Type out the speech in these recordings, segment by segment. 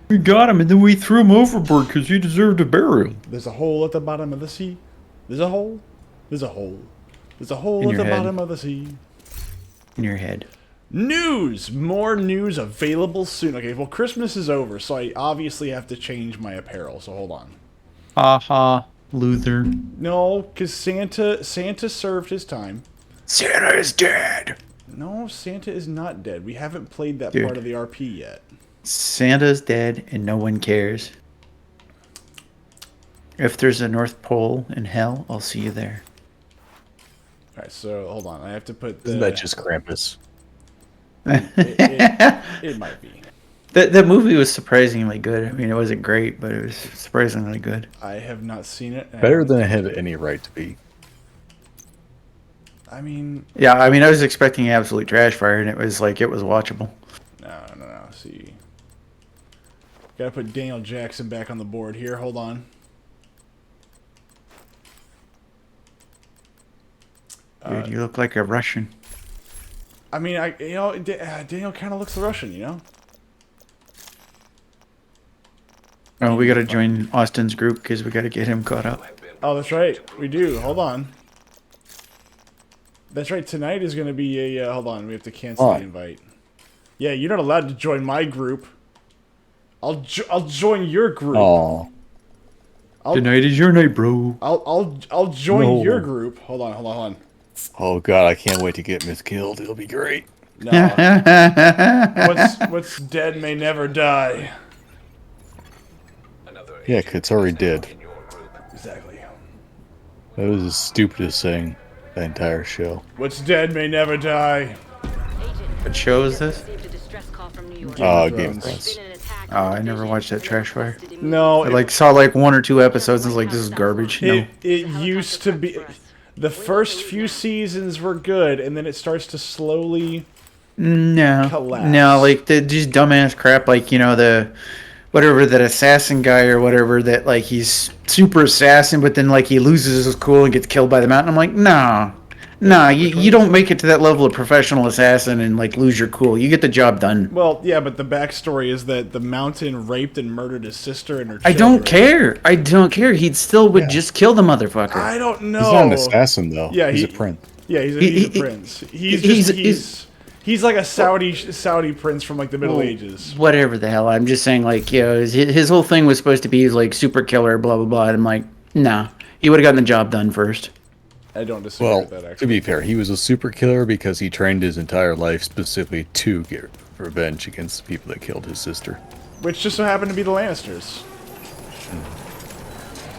We got him, and then we threw him overboard because he deserved a burial. There's a hole at the bottom of the sea. There's a hole. There's a hole. There's a hole In at your the head. bottom of the sea. In your head. News! More news available soon. Okay, well, Christmas is over, so I obviously have to change my apparel, so hold on. Ha ha, loser. No, because Santa served his time. Santa is dead. No, Santa is not dead. We haven't played that Dude. part of the RP yet. Santa's dead, and no one cares. If there's a North Pole in hell, I'll see you there. Alright, so hold on. I have to put the... Isn't that just Krampus? It might be. That movie was surprisingly good. I mean, it wasn't great, but it was surprisingly good. I have not seen it. Better than it had any right to be. I mean... Yeah, I mean, I was expecting absolute trash fire, and it was watchable. No. See. Gotta put Daniel Jackson back on the board here. Hold on. Dude, you look like a Russian. I mean, Daniel kind of looks Russian, you know? Oh, we gotta join Austin's group because we gotta get him caught up. Oh, that's right. We do. Hold on. That's right. Tonight is going to be a... hold on. We have to cancel the invite. Yeah, you're not allowed to join my group. I'll join your group. Oh, Tonight is your night, bro. I'll join No. your group. Hold on. oh God! I can't wait to get Myth killed. It'll be great. No. What's dead may never die. Yeah, 'cause it's already dead. Exactly. That was the stupidest thing the entire show. What's dead may never die. What show is this? Game of Thrones. Oh, I never watched that trash fire. No, I saw one or two episodes and was like, this is garbage. No. it used to be. The first few seasons were good, and then it starts to slowly. No. Collapse. No, just dumbass crap, whatever, that assassin guy or whatever, that he's super assassin, but then he loses his cool and gets killed by the mountain. I'm like, nah, you don't make it to that level of professional assassin and lose your cool. You get the job done. Well, yeah, but the backstory is that the mountain raped and murdered his sister and her I children. don't care. He still would just kill the motherfucker. I don't know. He's not an assassin though. Yeah, he's a prince. Yeah, he's a prince. He's like a Saudi prince from the Middle Ages. Whatever the hell. I'm just saying, his whole thing was supposed to be super killer, blah blah blah. And I'm like, nah, he would have gotten the job done first. I don't disagree Well, with that. to Actually, be fair, he was a super killer because he trained his entire life specifically to get revenge against the people that killed his sister. which just so happened to be the Lannisters.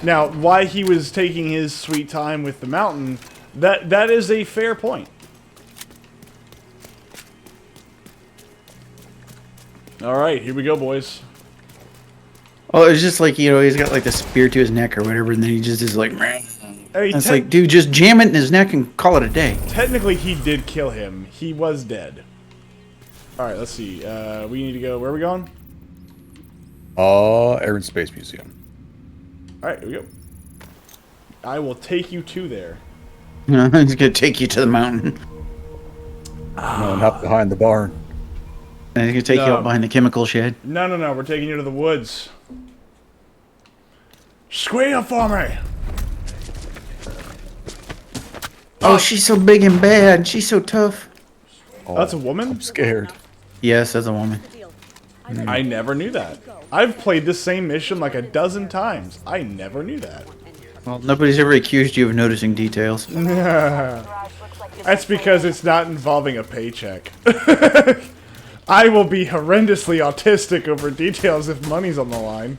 Now, why he was taking his sweet time with the mountain, that is a fair point. All right, here we go, boys. Oh, it's just he's got the spear to his neck or whatever, and then he just is like, meh. Hey, It's dude, just jam it in his neck and call it a day. technically, he did kill him. He was dead. All right, let's see. We need to go. Where are we going? Air and Space Museum. All right, here we go. I will take you to there. He's gonna take you to the mountain. No, not behind the barn. And he's gonna take you No. out behind the chemical shed. No, we're taking you to the woods. Scream for me! Oh, she's so big and bad. She's so tough. Oh, That's a woman? I'm scared. Yes, as a woman. I never knew that. I've played this same mission like a dozen times. I never knew that. Well, nobody's ever accused you of noticing details. That's because it's not involving a paycheck. I will be horrendously autistic over details if money's on the line.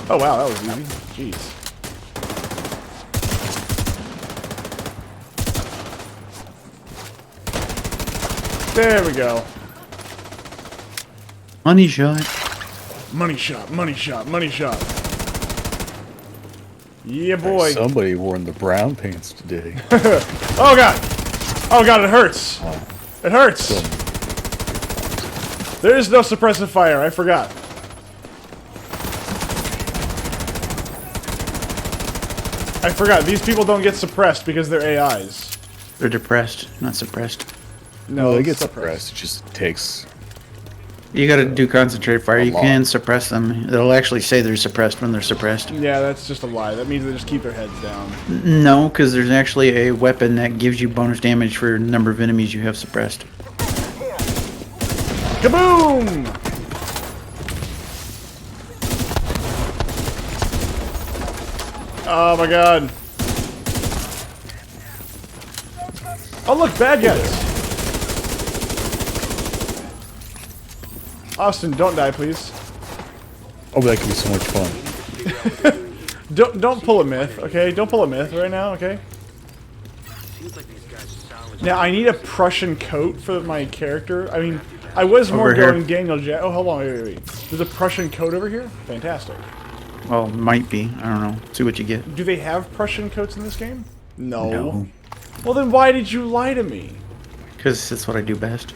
Oh wow, that was easy. Jeez. There we go. Money shot. Money shot, money shot, money shot. Yeah, boy. Somebody wore in the brown pants today. Oh god! Oh god, it hurts! It hurts! There is no suppressive fire, I forgot. I forgot, these people don't get suppressed because they're AIs. They're depressed, not suppressed. No, they it's get suppressed. It just takes. You gotta do concentrate fire. You lot. can suppress them. They'll actually say they're suppressed when they're suppressed. Yeah, that's just a lie. That means they just keep their heads down. No, because there's actually a weapon that gives you bonus damage for the number of enemies you have suppressed. Kaboom! Oh my god. Oh look, bad guys. Austin, don't die, please. Oh, that could be so much fun. Don't pull a myth, okay? Don't pull a myth right now, okay? Now I need a Prussian coat for my character. I mean, I was more Over here. going Daniel Jack. Oh, hold on, wait. There's a Prussian coat over here. Fantastic. Well, might be. I don't know. See what you get. Do they have Prussian coats in this game? No. No. Well, then why did you lie to me? Because that's what I do best.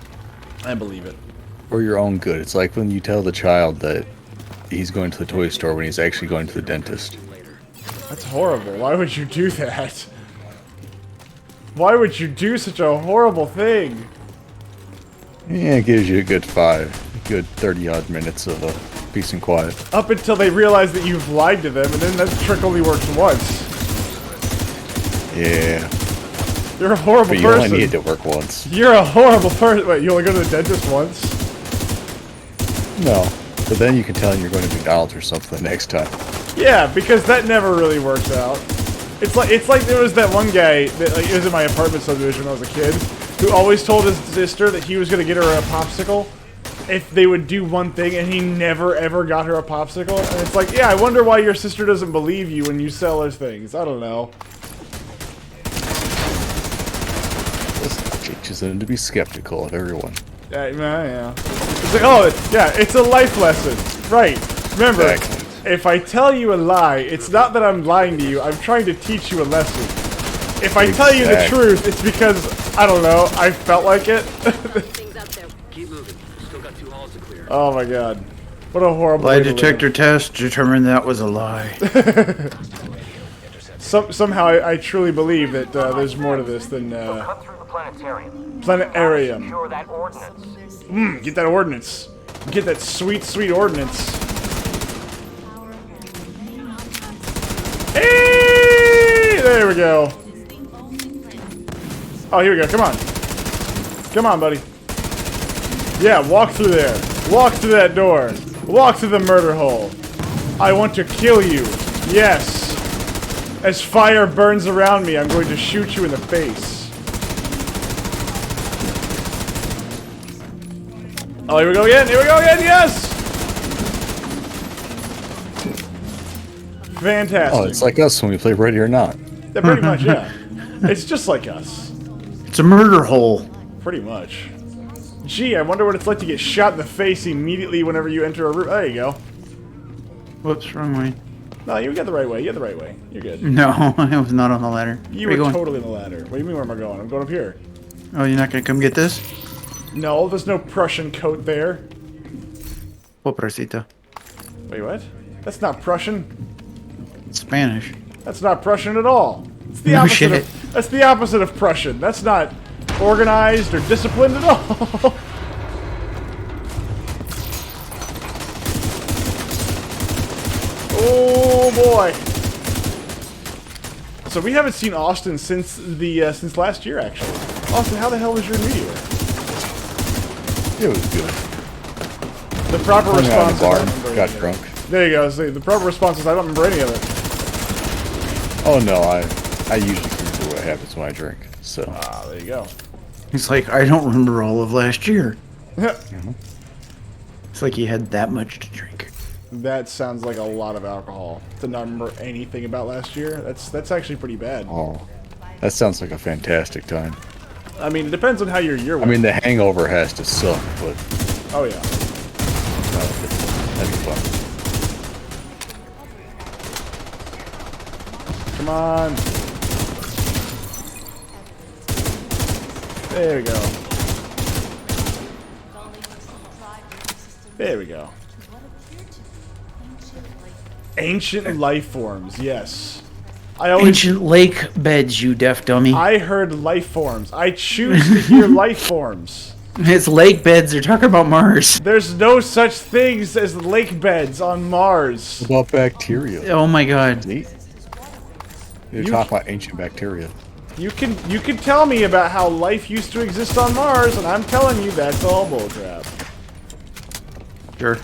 I believe it. For your own good. It's like when you tell the child that he's going to the toy store when he's actually going to the dentist. That's horrible. Why would you do that? Why would you do such a horrible thing? Yeah, it gives you a good 30-odd minutes of peace and quiet. Up until they realize that you've lied to them, and then that trick only works once. Yeah. You're a horrible But you person. only need it to work once. You're a horrible person. Wait, you only go to the dentist once? No. But then you can tell him you're going to McDonald's or something the next time. Yeah, because that never really works out. It's like there was that one guy that it was in my apartment subdivision when I was a kid, who always told his sister that he was gonna get her a popsicle if they would do one thing, and he never ever got her a popsicle. And it's like, yeah, I wonder why your sister doesn't believe you when you sell her things. I don't know. This teaches them to be skeptical of everyone. Yeah. It's like, oh, yeah, it's a life lesson, right? Remember. Exactly. If I tell you a lie, it's not that I'm lying to you, I'm trying to teach you a lesson. If I tell you the Exactly. truth, it's because, I don't know, I felt like it. Keep moving. Still got 2 halls to clear. Oh my god. What a horrible Lie way to live. detector test determined that was a lie. Somehow I truly believe that there's more to this than Cut through the planetarium. planetarium. Secure that ordnance. Get that ordnance. Get that sweet, sweet ordnance. Hey! There we go. Oh, here we go. Come on. Come on, buddy. Yeah, walk through there. Walk through that door. Walk through the murder hole. I want to kill you. Yes. As fire burns around me, I'm going to shoot you in the face. Oh, here we go again. Here we go again. Yes. Fantastic. Oh, it's like us when we play Ready or Not. Yeah, pretty much, yeah. It's just like us. It's a murder hole. Pretty much. Gee, I wonder what it's like to get shot in the face immediately whenever you enter a room. There you go. Whoops, wrong way. No, you got the right way. You got the right way. You're good. No, I was not on the ladder. You Where were going? totally in the ladder. What do you mean, where am I going? I'm going up here. Oh, you're not gonna come get this? No, there's no Prussian coat there. Pobrecita. Wait, what? That's not Prussian. Spanish. That's not Prussian at all. It's the No opposite shit. that's the opposite of Prussian. That's not organized or disciplined at all. Oh boy. So we haven't seen Austin since the since last year, actually. Austin, how the hell was your New Year? It was good. The proper Hung out in response. the I bar, don't remember got any of it. drunk. There you go. See, the proper response is I don't remember any of it. Oh no, I usually remember what happens when I drink. So Ah, there you go. He's like, I don't remember all of last year. Yeah. It's like he had that much to drink. That sounds like a lot of alcohol to not remember anything about last year. That's actually pretty bad. oh, that sounds like a fantastic time. I mean, it depends on how your year I went. mean, the hangover has to suck, but Oh yeah. that'd be fun. Come on. There we go. There we go. Ancient life forms, yes. I always Ancient lake beds, you deaf dummy. I heard life forms. I choose to hear life forms. It's lake beds. They're talking about Mars. There's no such things as lake beds on Mars. What about bacteria? Oh my god. See? You're You- talking about ancient bacteria. You can tell me about how life used to exist on Mars, and I'm telling you that's all bullcrap. Sure. So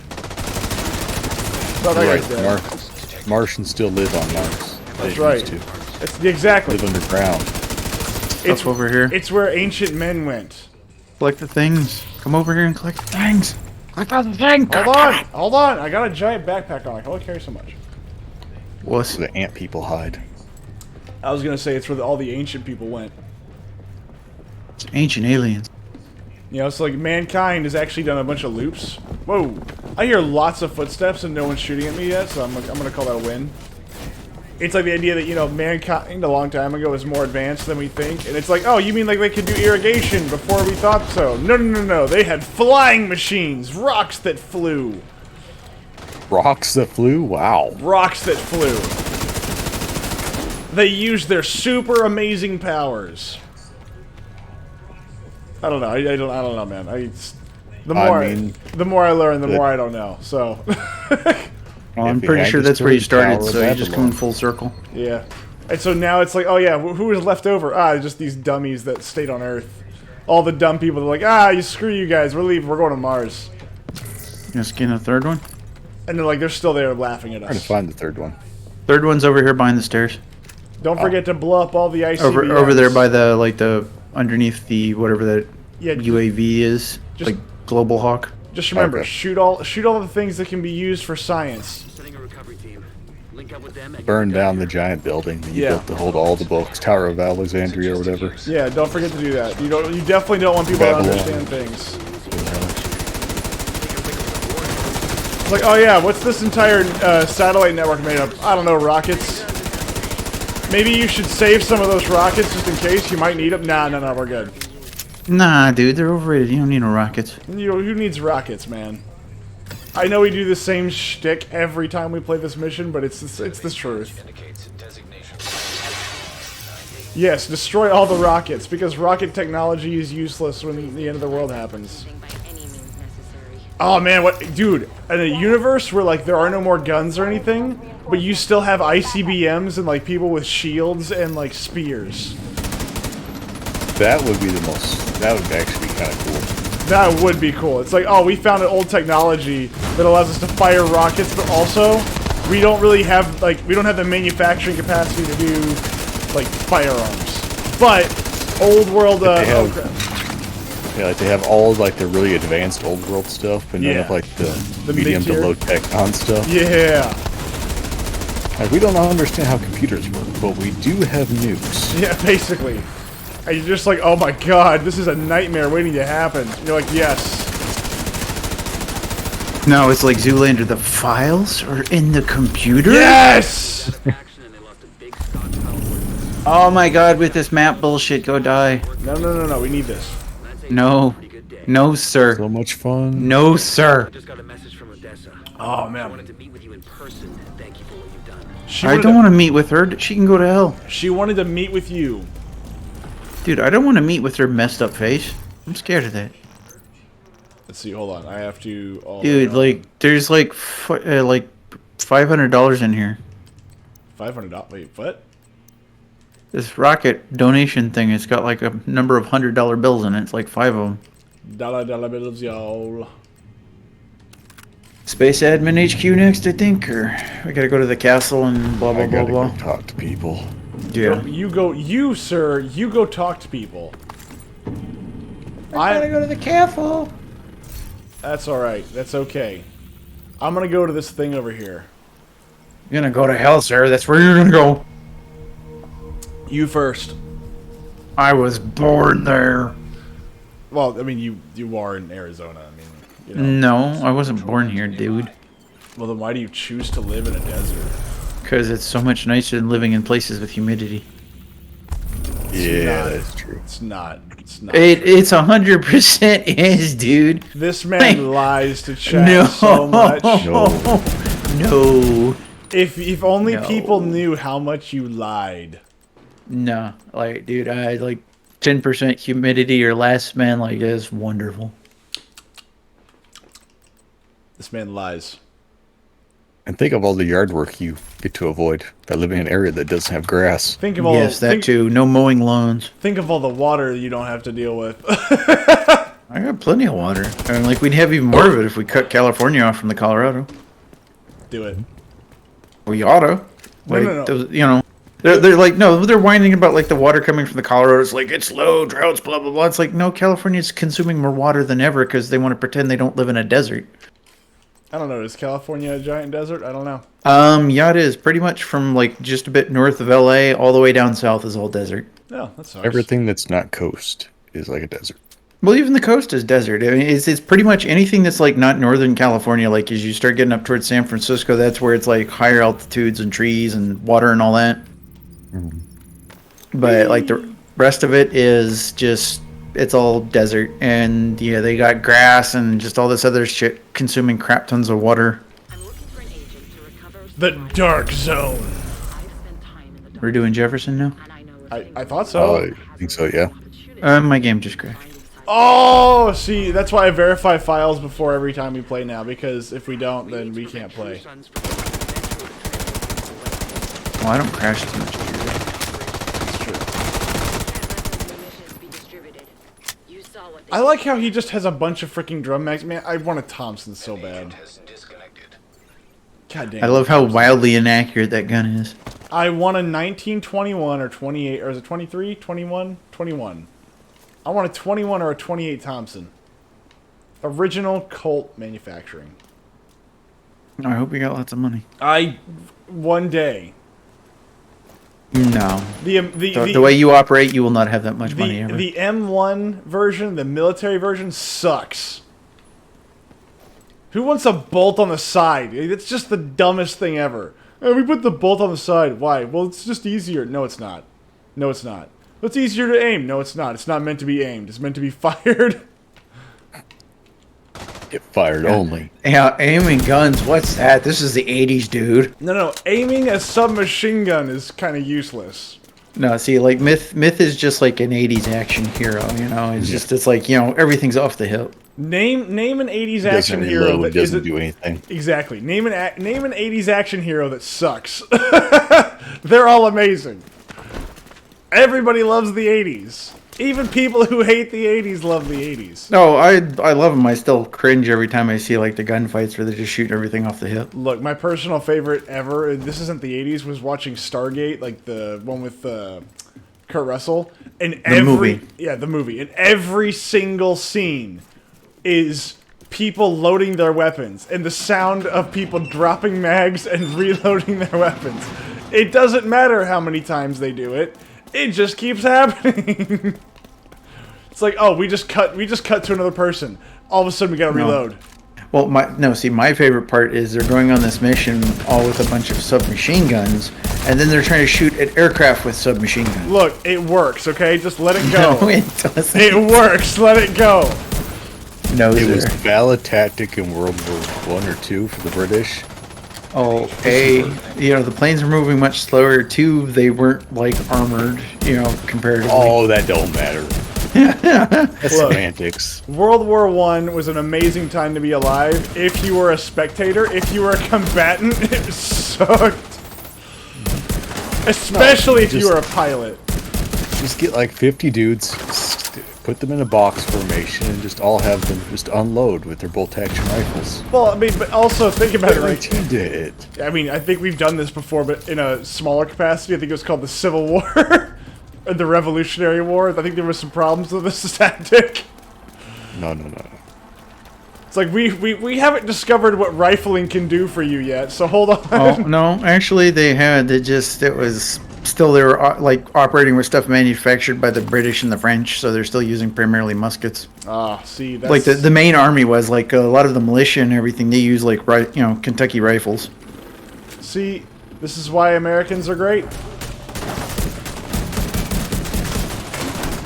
that Right, guy's dead. Martians still live on Mars. That's They right. used to It's exactly. live underground. It's Up over here. It's where ancient men went. Collect the things. Come over here and collect the things. Collect all the things. Hold on. I got a giant backpack on. I can only carry so much. What's Where the ant people hide. I was gonna say it's where all the ancient people went. ancient aliens? You know, it's like mankind has actually done a bunch of loops. Whoa! I hear lots of footsteps and no one's shooting at me yet, so I'm gonna call that a win. It's like the idea that, you know, mankind a long time ago was more advanced than we think, and it's like, oh, you mean like they could do irrigation before we thought so? No, no, no, no. They had flying machines, rocks that flew, Rocks that flew? Wow. rocks that flew. They used their super amazing powers. I don't know. I don't know, man. The more I learn, the more I don't know. So, Well, I'm If you pretty had sure to that's where you stir the started, Tower of so you just come in Babylon. full circle. yeah. And so now it's like, oh yeah, who was left over? Ah, just these dummies that stayed on Earth. All the dumb people that are like, screw you guys, we're leaving, we're going to Mars. You gonna skin a third one? And they're still there laughing at Trying to us. find the third one. Third one's over here behind the stairs. Don't forget to blow up all the ICBMs. Over there by the underneath the whatever that Yeah, UAV is, just- like Global Hawk. Just remember, Okay. shoot all the things that can be used for science. Setting a recovery team. Link up with them and Burn down the giant building that you Yeah. built to hold all the books. Tower of Alexandria or whatever. Yeah, don't forget to do that. You definitely don't want people to Babylon. understand things. It's like, oh yeah, what's this entire satellite network made of? I don't know, rockets. Maybe you should save some of those rockets just in case you might need them. Nah, no, we're good. Nah, dude, they're overrated. You don't need no rockets. Who needs rockets, man? I know we do the same shtick every time we play this mission, but it's the truth. Yes, destroy all the rockets, because rocket technology is useless when the end of the world happens. By any means necessary. Oh man, dude, in a universe where like there are no more guns or anything, but you still have ICBMs and like people with shields and like spears. That would be that would actually be kind of cool. That would be cool. It's like, oh, we found an old technology that allows us to fire rockets, but also we don't really have we don't have the manufacturing capacity to do like firearms. But old world They oh, have- crap. Yeah, like they have all like the really advanced old world stuff, but none Yeah. of like the The medium to mid-tier? low tech on stuff. Yeah. Like we don't understand how computers work, but we do have nukes. Yeah, basically. And you're just like, oh my god, this is a nightmare waiting to happen. And you're like, yes. No, it's like Zoolander. The files are in the computer? Yes! action and they lost a big stockpile of Oh my god, with this map bullshit, go die. No, we need this. That's a No. pretty good day. No, sir. So much fun. No, sir. I just got a message from Odessa. Oh, I man. wanted to meet with you in person. Thank you for what you've done. I don't want to meet with her. She can go to hell. She wanted to meet with you. Dude, I don't want to meet with her messed up face. I'm scared of that. Let's see, hold on. I have to... Oh, Dude, no. like, there's like $500 in here. $500. Wait, what? This rocket donation thing, it's got like a number of $100 bills in it. It's like 5 of them. Dollar bills, y'all. Space Admin HQ next, I think, or we gotta go to the castle and blah blah I blah gotta blah. go talk to people. Yeah. Sir, you go talk to people. I gotta go to the castle. That's alright. That's okay. I'm gonna go to this thing over here. You're gonna go to hell, sir. That's where you're gonna go. You first. I was born there. Well, I mean, you are in Arizona. I mean, you know. No, I wasn't born here, dude. Well, then why do you choose to live in a desert? Because it's so much nicer than living in places with humidity. Yeah, not. that's true. It's not. It's not. It's 100% is, dude. This man lies to chat No. so much. No. No. If only No. people knew how much you lied. No, like, dude, I like 10% humidity or less, man. Like, it's wonderful. This man lies. And think of all the yard work you get to avoid by living in an area that doesn't have grass. Think of all. Yes, that too. No mowing lawns. Think of all the water you don't have to deal with. I got plenty of water. I mean, like, we'd have even more of it if we cut California off from the Colorado. Do it. We oughta. No, Like, no. those, you know, they're like, no, they're whining about like the water coming from the Colorado. It's like, it's low, droughts, blah, blah, blah. It's like, no, California's consuming more water than ever because they want to pretend they don't live in a desert. I don't know. Is California a giant desert? I don't know. Yeah, it is. Pretty much from like just a bit north of LA all the way down south is all desert. No, that sucks. Everything that's not coast is like a desert. Well, even the coast is desert. I mean, it's pretty much anything that's like not Northern California. Like as you start getting up towards San Francisco, that's where it's like higher altitudes and trees and water and all that. But like the rest of it is just, it's all desert. And yeah, they got grass and just all this other shit consuming crap tons of water. I'm looking for an agent to recover The dark zone. I've spent time in the dark, We're doing Jefferson now. and I know a thing I or thought two. so. I think so, yeah. My game just crashed. Oh, see, that's why I verify files before every time we play now, because if we don't, then we can't play. Well, I don't crash as much. It's true. Be distributed. You saw what they I like how he just has a bunch of freaking drum mags. Man, I want a Thompson so bad. God damn. I love how wildly inaccurate that gun is. I want a 1921 or 28, or is it 23? 21? 21. I want a 21 or a 28 Thompson. Original Colt manufacturing. I hope you got lots of money. One day. No. The way you operate, you will not have that much money ever. the M1 version, the military version, sucks. Who wants a bolt on the side? It's just the dumbest thing ever. We put the bolt on the side. Why? Well, it's just easier. No, it's not. No, it's not. It's easier to aim. No, it's not. It's not meant to be aimed. It's meant to be fired. Get fired only. Yeah, aiming guns, what's that? This is the 80s, dude. No. Aiming a submachine gun is kind of useless. No, see, like, Myth is just like an 80s action hero, you know? It's just, it's like, you know, everything's off the hip. Name an 80s Doesn't action hero reload, that doesn't isn't do anything. exactly. Name an 80s action hero that sucks. They're all amazing. Everybody loves the 80s. Even people who hate the 80s love the 80s. No, I love them. I still cringe every time I see, like, the gunfights where they're just shooting everything off the hip. Look, my personal favorite ever, and this isn't the 80s, was watching Stargate, like the one with Kurt Russell. And movie. Yeah, the movie. And every single scene is people loading their weapons and the sound of people dropping mags and reloading their weapons. It doesn't matter how many times they do it. It just keeps happening. It's like, oh, we just cut to another person. All of a sudden we gotta reload. Well, my favorite part is they're going on this mission all with a bunch of submachine guns, and then they're trying to shoot at aircraft with submachine guns. Look, it works, okay? Just let it go. No, it doesn't. It works, let it go. No, It was sir. valid tactic in World War I or II for the British. Oh, you know, the planes were moving much slower. Two, they weren't, like, armored, you know, comparatively. Oh, that don't matter. That's Look. semantics. World War I was an amazing time to be alive. If you were a spectator, if you were a combatant, it sucked. Especially if you just- were a pilot. Just get like 50 dudes, put them in a box formation, and just all have them just unload with their bolt-action rifles. Well, I mean, but also think about it. Every Like, team did it. I mean, I think we've done this before, but in a smaller capacity. I think it was called the Civil War. Or the Revolutionary War. I think there was some problems with this tactic. No. It's like, we haven't discovered what rifling can do for you yet, so hold on. Oh, no, actually, they was still, they were, like, operating with stuff manufactured by the British and the French, so they're still using primarily muskets. Ah, see, that's... Like, the main army was, like, a lot of the militia and everything, they use, like, you know, Kentucky rifles. See, this is why Americans are great.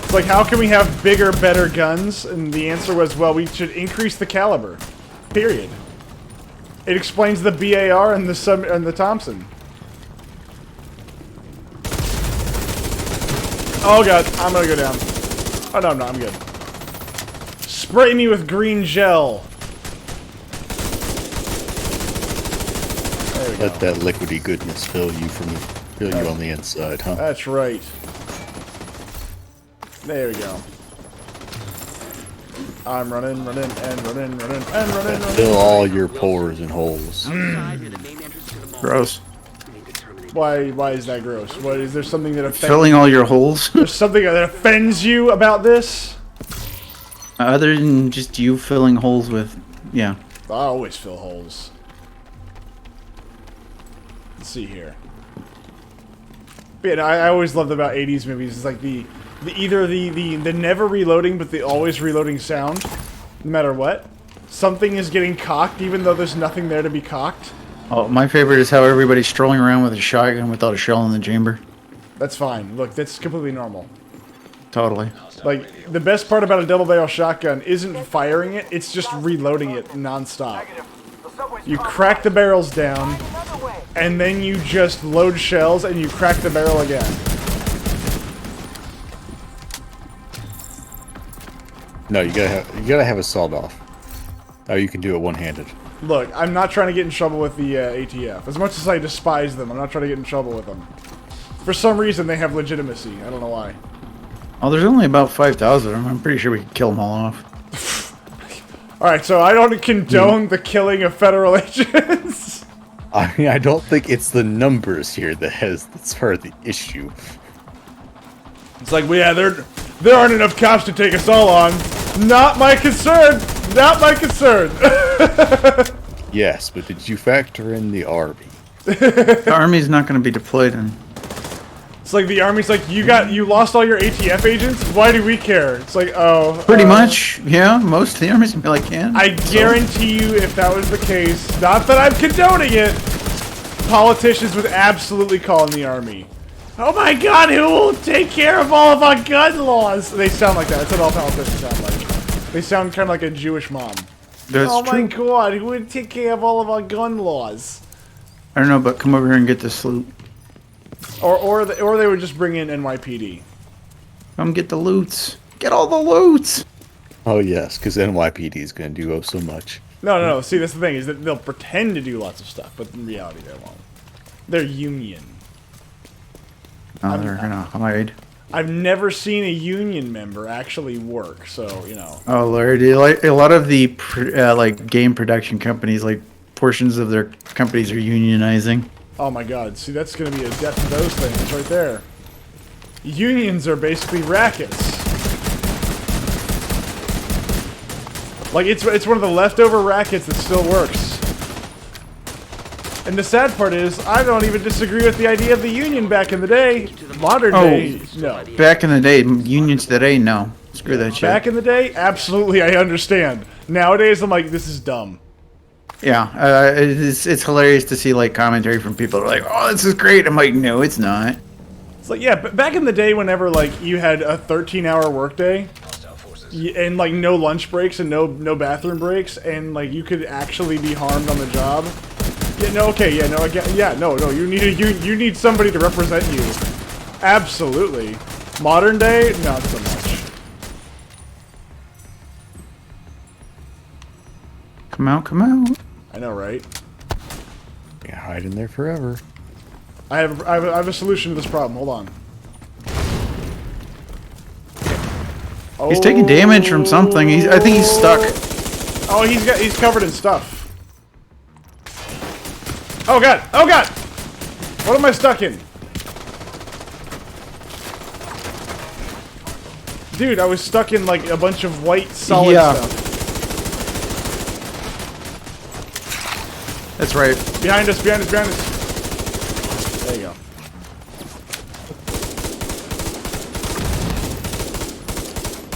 It's like, how can we have bigger, better guns? And the answer was, well, we should increase the caliber. Period. It explains the BAR and the Thompson. Oh god, I'm gonna go down. Oh no, I'm good. Spray me with green gel. There we go. Let that liquidy goodness fill you on the inside, huh? That's right. There we go. I'm running, and running. Fill all your pores and holes. Outside near the main entrance to the mall. Gross. We need to terminate. Why is that gross? What is there something that offends? Filling all your holes. There's something that offends you about this? Other than just you filling holes with, yeah. I always fill holes. Let's see here. But yeah, no, I always loved about 80s movies. It's like the never reloading but the always reloading sound, no matter what. Something is getting cocked even though there's nothing there to be cocked. Oh, my favorite is how everybody's strolling around with a shotgun without a shell in the chamber. That's fine. Look, that's completely normal. Totally. Like, the best part about a double barrel shotgun isn't firing it, it's just reloading it non-stop. You crack the barrels down, and then you just load shells and you crack the barrel again. No, you gotta have a sawed off. Oh, you can do it one-handed. Look, I'm not trying to get in trouble with the ATF. As much as I despise them, I'm not trying to get in trouble with them. For some reason, they have legitimacy. I don't know why. Oh, there's only about 5,000 of them. I'm pretty sure we could kill them all off. Alright, so I don't condone the killing of federal agents. I mean, I don't think it's the numbers here that's part of the issue. It's like, well, yeah, there aren't enough cops to take us all on. Not my concern. Not my concern. Yes, but did you factor in the army? The army's not going to be deployed in. It's like the army's like, you lost all your ATF agents? Why do we care? It's like, oh. Pretty much, yeah. Most of the army's gonna be like, yeah. I guarantee you, if that was the case, not that I'm condoning it, politicians would absolutely call in the army. Oh my god, who will take care of all of our gun laws? They sound like that. That's what all politicians sound like. They sound kind of like a Jewish mom. That's oh my true. god, who would take care of all of our gun laws? I don't know, but come over here and get this loot. Or they would just bring in NYPD. Come get the loots. Get all the loots. Oh yes, because NYPD is going to do oh so much. No. See, that's the thing, is that they'll pretend to do lots of stuff, but in reality they won't. They're union. Oh, they're gonna hide. I've never seen a union member actually work, so, you know. Oh lord, like a lot of the like game production companies, like portions of their companies are unionizing. Oh my god, see, that's gonna be a death to those things right there. Unions are basically rackets. Like, it's one of the leftover rackets that still works. And the sad part is, I don't even disagree with the idea of the union back in the day. Modern day, no. Back in the day, unions today, no. Screw that shit. Back in the day, absolutely, I understand. Nowadays, I'm like, this is dumb. Yeah, it's hilarious to see like commentary from people who are like, "Oh, this is great." I'm like, "No, it's not." It's like, yeah, but back in the day, whenever like you had a 13-hour workday, and like no lunch breaks and no bathroom breaks, and like you could actually be harmed on the job. Yeah, no, okay, yeah, no, I get, yeah, no, you need somebody to represent you. Absolutely. Modern day, not so much. Come out. I know, right? You hide in there forever. I have a solution to this problem. Hold on. He's taking damage from something. I think he's stuck. Oh, he's covered in stuff. Oh god! Oh god! What am I stuck in? Dude, I was stuck in like a bunch of white solid stuff. That's right. Behind us. There you go.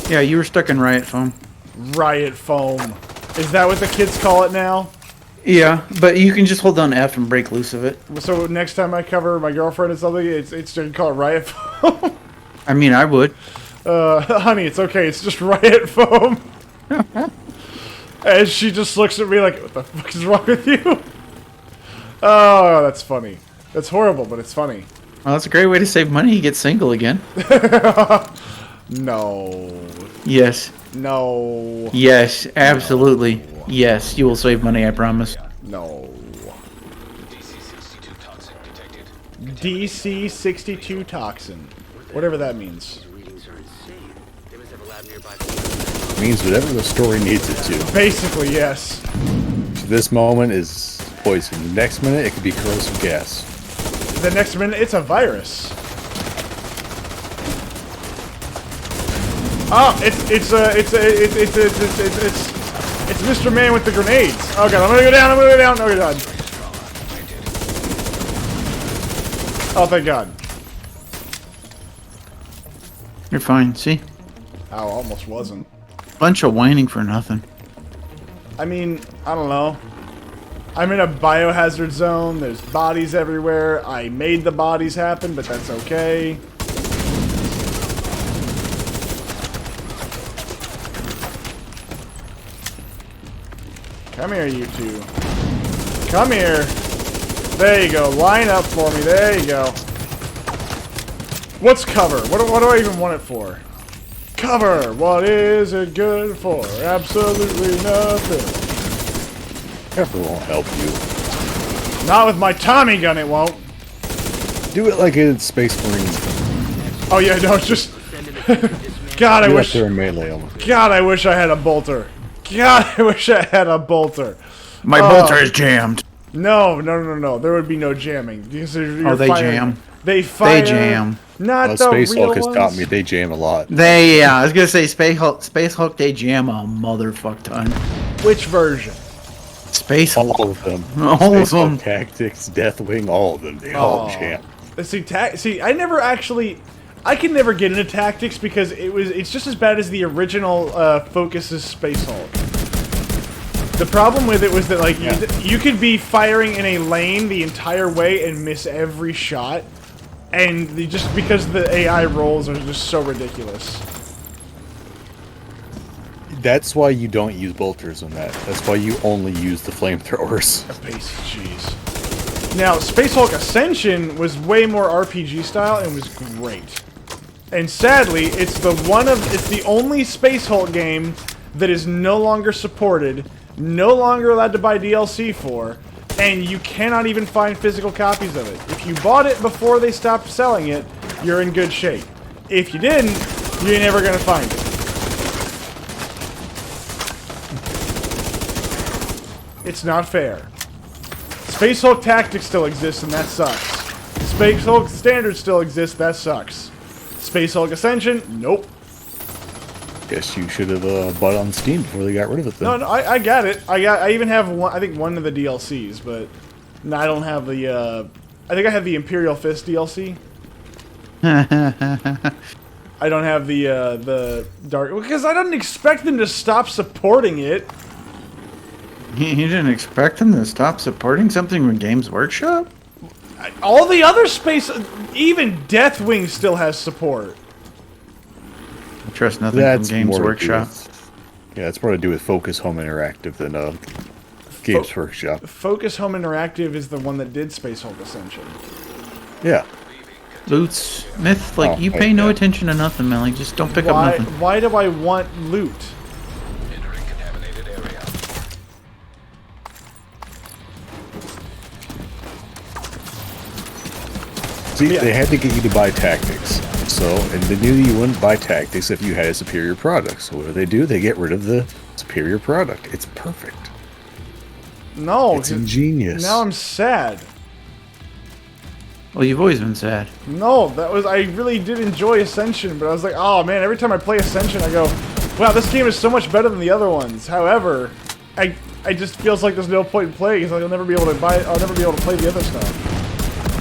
Yeah, you were stuck in riot foam. Riot foam. Is that what the kids call it now? Yeah, but you can just hold down F and break loose of it. So next time I cover my girlfriend or something, it's you call it riot foam. I mean, I would. Honey, it's okay. It's just riot foam. And she just looks at me like, what the fuck is wrong with you? Oh, that's funny. That's horrible, but it's funny. Well, that's a great way to save money. You get single again. No. Yes. No. Yes, absolutely. Yes, you will save money, I promise. No. DC-62 toxin detected. DC-62 toxin. Whatever that means. These readings are insane. They must have a lab nearby. Means whatever the story needs it to. Basically, yes. So this moment is poison. Next minute, it could be corrosive gas. The next minute, it's a virus. Oh, it's Mr. Man with the grenades. Oh god, I'm gonna go down. I'm gonna go down. Oh god. Oh, thank god. You're fine. See? Ow, almost wasn't. Bunch of whining for nothing. I mean, I don't know. I'm in a biohazard zone. There's bodies everywhere. I made the bodies happen, but that's okay. Come here, you two. Come here. There you go. Line up for me. There you go. What's cover? What do I even want it for? Cover! What is it good for? Absolutely nothing. Cover won't help you. Not with my Tommy gun, it won't. Do it like in Space Marines. Oh yeah, no, it's just... God, I Get up wish... there and melee them. God, I wish I had a bolter. God, I wish I had a bolter. My bolter is jammed. No. There would be no jamming. Because you're They firing. jam. They fire. They jam. Not the Space real Hulk has ones. taught me they jam a lot. I was gonna say Space Hulk, they jam a motherfuck ton. Which version? Space Hulk. All of them. All Space of them. Hulk Tactics, Deathwing, all of them. They all jam. See, I never actually... I can never get into tactics because it's just as bad as the original Focus's Space Hulk. The problem with it was that like you could be firing in a lane the entire way and miss every shot, and just because the AI rolls are just so ridiculous. That's why you don't use bolters on that. That's why you only use the flamethrowers. Jeez. Now, Space Hulk Ascension was way more RPG style and was great. And sadly, it's the only Space Hulk game that is no longer supported, no longer allowed to buy DLC for, and you cannot even find physical copies of it. If you bought it before they stopped selling it, you're in good shape. If you didn't, you're never gonna find it. It's not fair. Space Hulk Tactics still exists, and that sucks. Space Hulk Standard still exists, that sucks. Space Hulk Ascension, nope. Guess you should have bought on Steam before they got rid of it then. No, I got it. I even have one. I think one of the DLCs, but no, I don't have the. I think I have the Imperial Fist DLC. I don't have the Dark because I didn't expect them to stop supporting it. You didn't expect them to stop supporting something from Games Workshop? All the other space, even Deathwing still has support. I trust nothing That's from Games more to do Workshop. Yeah, it's more to do with Focus Home Interactive than Games Workshop. Focus Home Interactive is the one that did Space Hulk Ascension. Yeah. Loots, Myth, like, Oh, you pay no yeah. attention to nothing, man. Like, just don't pick up nothing. Why do I want loot? Entering contaminated area. See, Yeah. they had to get you to buy tactics. So, and they knew you wouldn't buy tactics if you had a superior product. So what do? They get rid of the superior product. It's perfect. No, It's ingenious. now I'm sad. Well, you've always been sad. No, I really did enjoy Ascension, but I was like, oh man, every time I play Ascension, I go, wow, this game is so much better than the other ones. However, I just feels like there's no point in playing because I'll never be able to play the other stuff.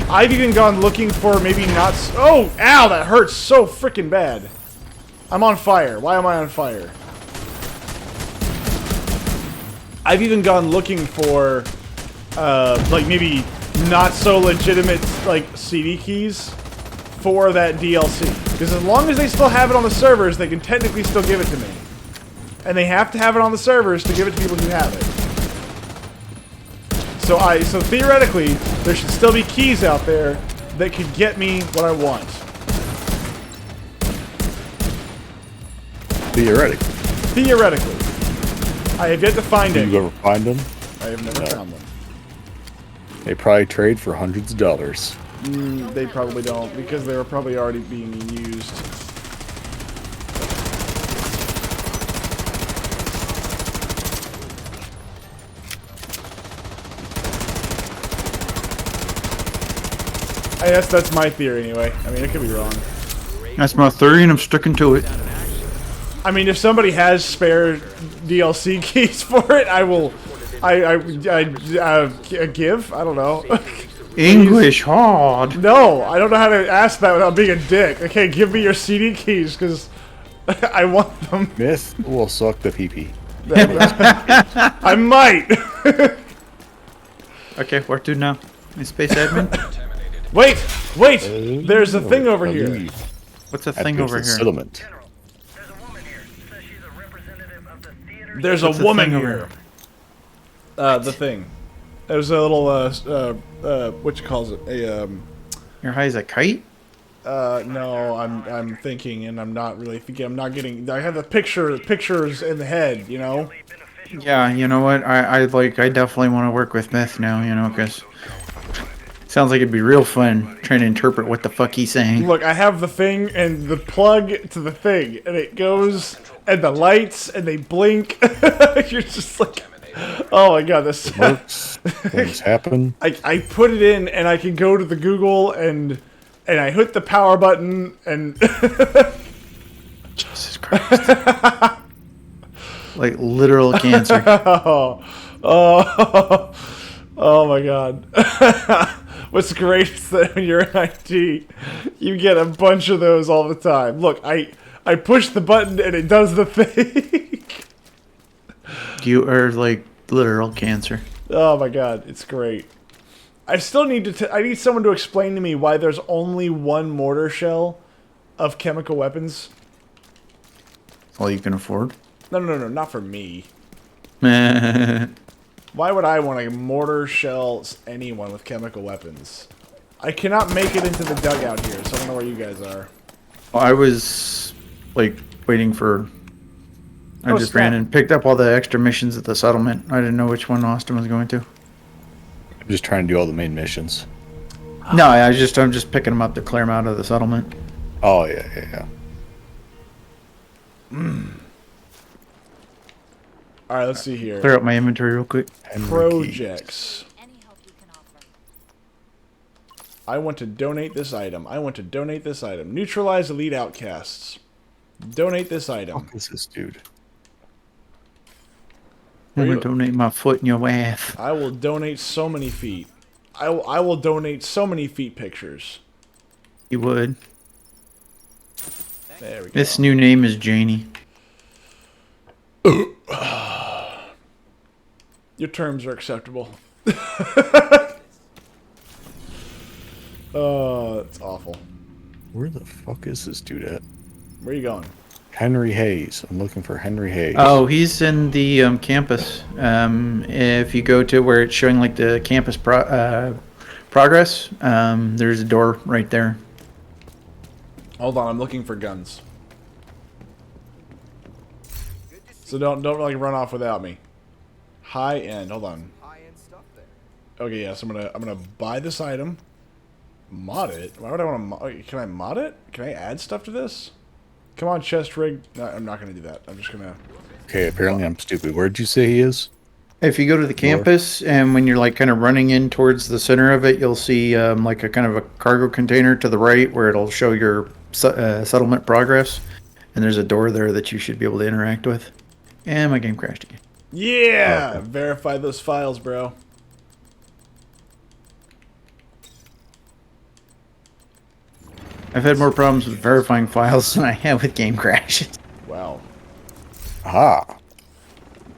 I've even gone looking for maybe not. Oh, ow, that hurts so freaking bad. I'm on fire. Why am I on fire? I've even gone looking for, like maybe not so legitimate like CD keys for that DLC because as long as they still have it on the servers, they can technically still give it to me. and they have to have it on the servers to give it to people who have it. So theoretically, there should still be keys out there that could get me what I want. Theoretically. Theoretically. I have yet to find Did it. you ever find them? I have never found them. They probably trade for hundreds of dollars. They probably don't, because they were probably already being used. That's my theory anyway. I mean, it could be wrong. That's my theory, and I'm sticking to it. I mean, if somebody has spare DLC keys for it, I will. I give. I don't know. English hard. No, I don't know how to ask that without being a dick. Okay, give me your CD keys because I want them. Myth will suck the pee-pee. I might. Okay, where to now? In Space Admin? Wait. There's a thing over here. What's the That thing goes over to here? settlement. There's a woman here. Says she's a representative of the theater. There's What's a the woman thing over here. The thing. There's a little what you calls it? Your high as a kite? No, I'm thinking, and I'm not really thinking. I'm not getting. I have the pictures in the head, you know. Yeah, you know what? I definitely want to work with Myth now, you know, because sounds like it'd be real fun trying to interpret what the fuck he's saying. Look, I have the thing and the plug to the thing, and it goes, and the lights, and they blink. You're just like, oh my god, this Works. Things happen. I put it in, and I can go to the Google, and I hit the power button, and Jesus Christ. Like literal cancer. oh my god. What's great is that when you're in IT, you get a bunch of those all the time. Look, I push the button and it does the thing. You are like literal cancer. Oh my god, it's great. I still need I need someone to explain to me why there's only one mortar shell of chemical weapons. All you can afford. No, not for me. I Why would I want to mortar shell anyone with chemical weapons? I cannot make it into the dugout here, so I don't know where you guys are. was like waiting for. I Oh, just ran snap. and picked up all the extra missions at the settlement. I didn't know which one Austin was going to. I'm just trying to do all the main missions. No, I'm just picking them up to clear them out of the settlement. Oh, yeah. Alright, let's see here. Clear out my inventory real quick. Henry Projects. Any help you can offer. I want to donate this item. I want to donate this item. Neutralize elite outcasts. Donate this item. Fuck is this dude? I'm you- gonna donate my foot in your ass. I will donate so many feet. I will donate so many feet pictures. You would. There we go. This new name is Janie. Your terms are acceptable. Oh, it's awful. Where the fuck is this dude at? Where are you going? Henry Hayes. I'm looking for Henry Hayes. Oh, he's in the campus. If you go to where it's showing like the campus progress, there's a door right there. Hold on, I'm looking for guns. So don't like run off without me. High end. Hold on. Okay, yeah. So I'm gonna buy this item. Mod it. Why would I want to? Can I mod it? Can I add stuff to this? Come on, chest rig. No, I'm not gonna do that. I'm just gonna. Okay, apparently I'm stupid. Where'd you say he is? If you go to the campus and when you're like kind of running in towards the center of it, you'll see like a kind of a cargo container to the right where it'll show your settlement progress. And there's a door there that you should be able to interact with. And my game crashed again. Yeah, Okay. verify those files, bro. I've had more problems with verifying files than I have with game crashes. Wow. Aha.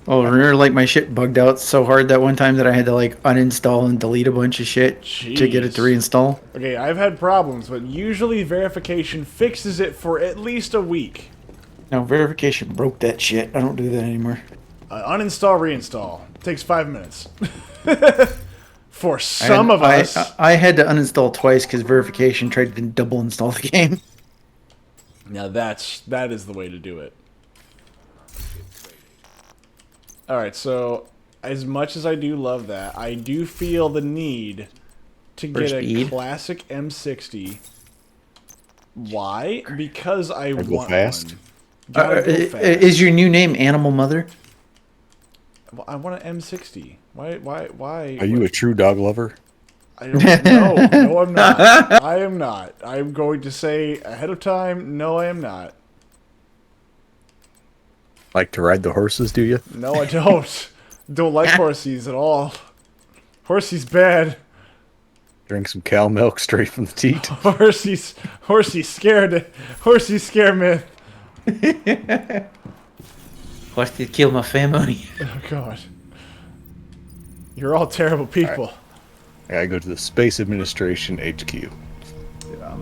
Oh, remember like my shit bugged out so hard that one time that I had to like uninstall and delete a bunch of shit to get it to Jeez. reinstall? Okay, I've had problems, but usually verification fixes it for at least a week. No, verification broke that shit. I don't do that anymore. Uninstall, reinstall. Takes 5 minutes. For some of us. I had to uninstall twice because verification tried to double install the game. Now that is the way to do it. Alright, so as much as I do love that, I do feel the need to For get speed? a classic M60. Why? Because I Gotta go want fast. one. Gotta go fast. Is your new name Animal Mother? Well, I want an M60. Why? Are you a true dog lover? I don't know. No, I'm not. I am not. I'm going to say ahead of time, no, I am not. Like to ride the horses, do you? No, I don't. Don't like horsies at all. Horsey's bad. Drink some cow milk straight from the teat. Horsey scared. Horsey scare myth. What did kill my family? Oh God. You're all terrible people. I gotta go to the Space Administration HQ.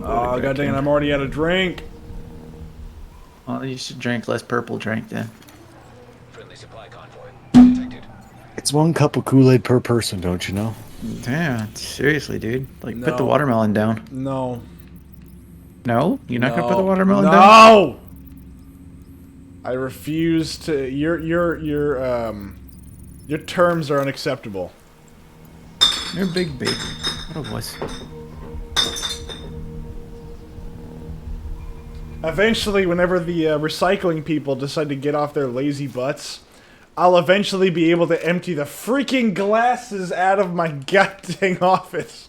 Oh God dang it! I'm already out of drink. Well, you should drink less purple drink then. Friendly supply convoy detected. It's 1 cup of Kool-Aid per person, don't you know? Yeah, seriously, dude. Like, put the No. watermelon down. No. No? You're not gonna put the No. watermelon down? No. I refuse to. Your terms are unacceptable. You're a big baby. What a wuss. Eventually, whenever the recycling people decide to get off their lazy butts, I'll eventually be able to empty the freaking glasses out of my goddamn office.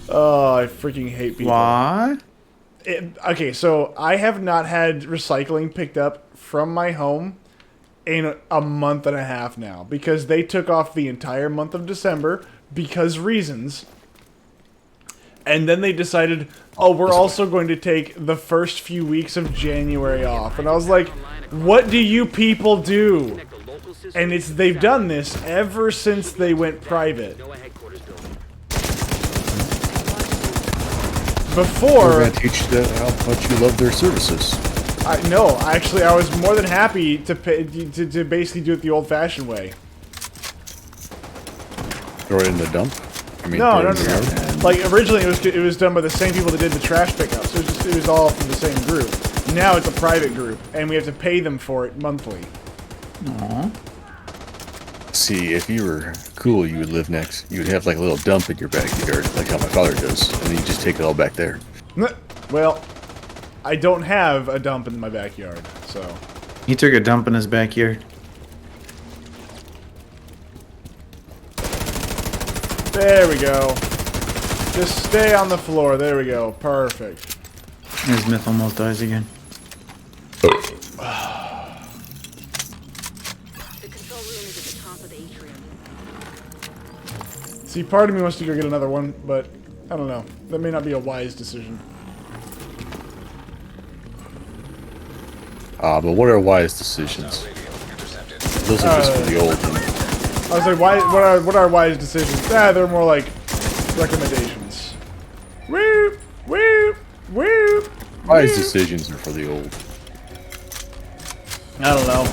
Oh, I freaking hate people. What? Okay, so I have not had recycling picked up from my home in a month and a half now because they took off the entire month of December because reasons. And then they decided, oh, we're also going to take the first few weeks of January off. And I was like, what do you people do? And they've done this ever since they went private. No headquarters building. Before, We're gonna teach you how much you love their services. no, actually, I was more than happy to pay, to basically do it the old-fashioned way. Throw it in the dump. I mean, No, throw no, it in the no, yard. no. Like originally, it was done by the same people that did the trash pickups. It was all from the same group. Now it's a private group, and we have to pay them for it monthly. See, if you were cool, you would live next. You would have like a little dump in your backyard, like how my father does, and then you just take it all back there. Well, I don't have a dump in my backyard, so. He took a dump in his backyard. There we go. Just stay on the floor. There we go. Perfect. His myth almost dies again. The control room is at the top of the atrium. See, part of me wants to go get another one, but I don't know. That may not be a wise decision. But what are wise decisions? Those are just for the old. I was like, what are wise decisions? They're more like recommendations. Whoop, whoop, whoop. Wise decisions are for the old. I don't know.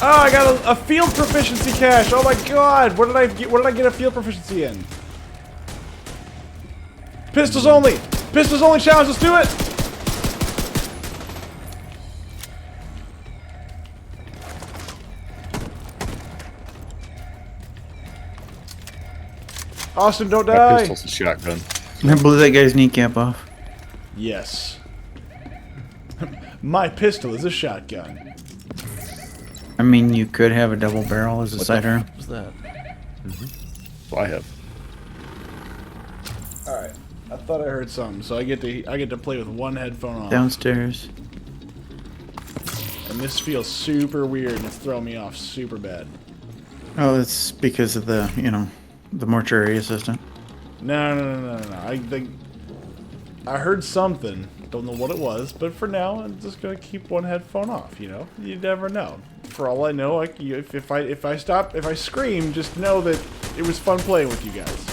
Oh, I got a field proficiency cache. Oh my god, what did I get? What did I get a field proficiency in? Pistols only. Pistols only challenge. Let's do it. Austin, don't My die. pistol's a shotgun. I blew that guy's kneecap off. Yes. My pistol is a shotgun. I mean, you could have a double barrel as a sidearm. What's that? Well, I have. All right. I thought I heard something, so I get to play with one headphone on. Downstairs. And this feels super weird, and it's throwing me off super bad. Oh, it's because of the, the mortuary assistant. No. I heard something. Don't know what it was, but for now, I'm just gonna keep one headphone off. You never know. For all I know, if I scream, just know that it was fun playing with you guys.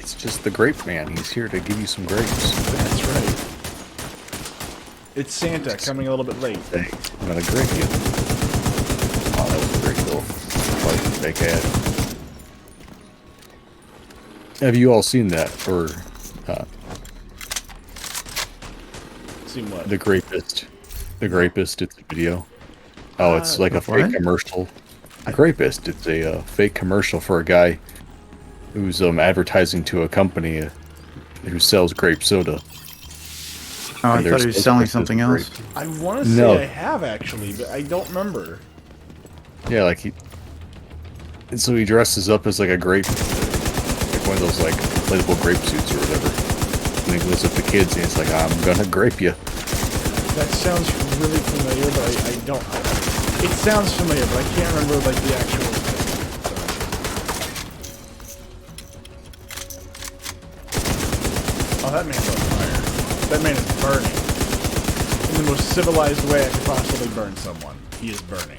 It's just the grape man. He's here to give you some grapes. That's right. It's Santa coming a little bit late. Thanks. I'm gonna grape you. Oh, that was pretty cool. Like fake ad. Have you all seen that? Or See what? the Grapist? The Grapist. It's a video. Oh, it's like a fake what? commercial. The Grapist. It's a fake commercial for a guy who's advertising to a company who sells grape soda. Oh, I And thought there's he was selling supposed to something be else. grape. I want to say No. I have actually, but I don't remember. Yeah, like he. And so he dresses up as like a grape, like one of those like inflatable grape suits or whatever. And he goes up to kids and he's like, "I'm gonna grape you." That sounds really familiar, but I don't. It sounds familiar, but I can't remember like the actual thing. So. Oh, that man's on fire. That man is burning. In the most civilized way I could possibly burn someone. He is burning.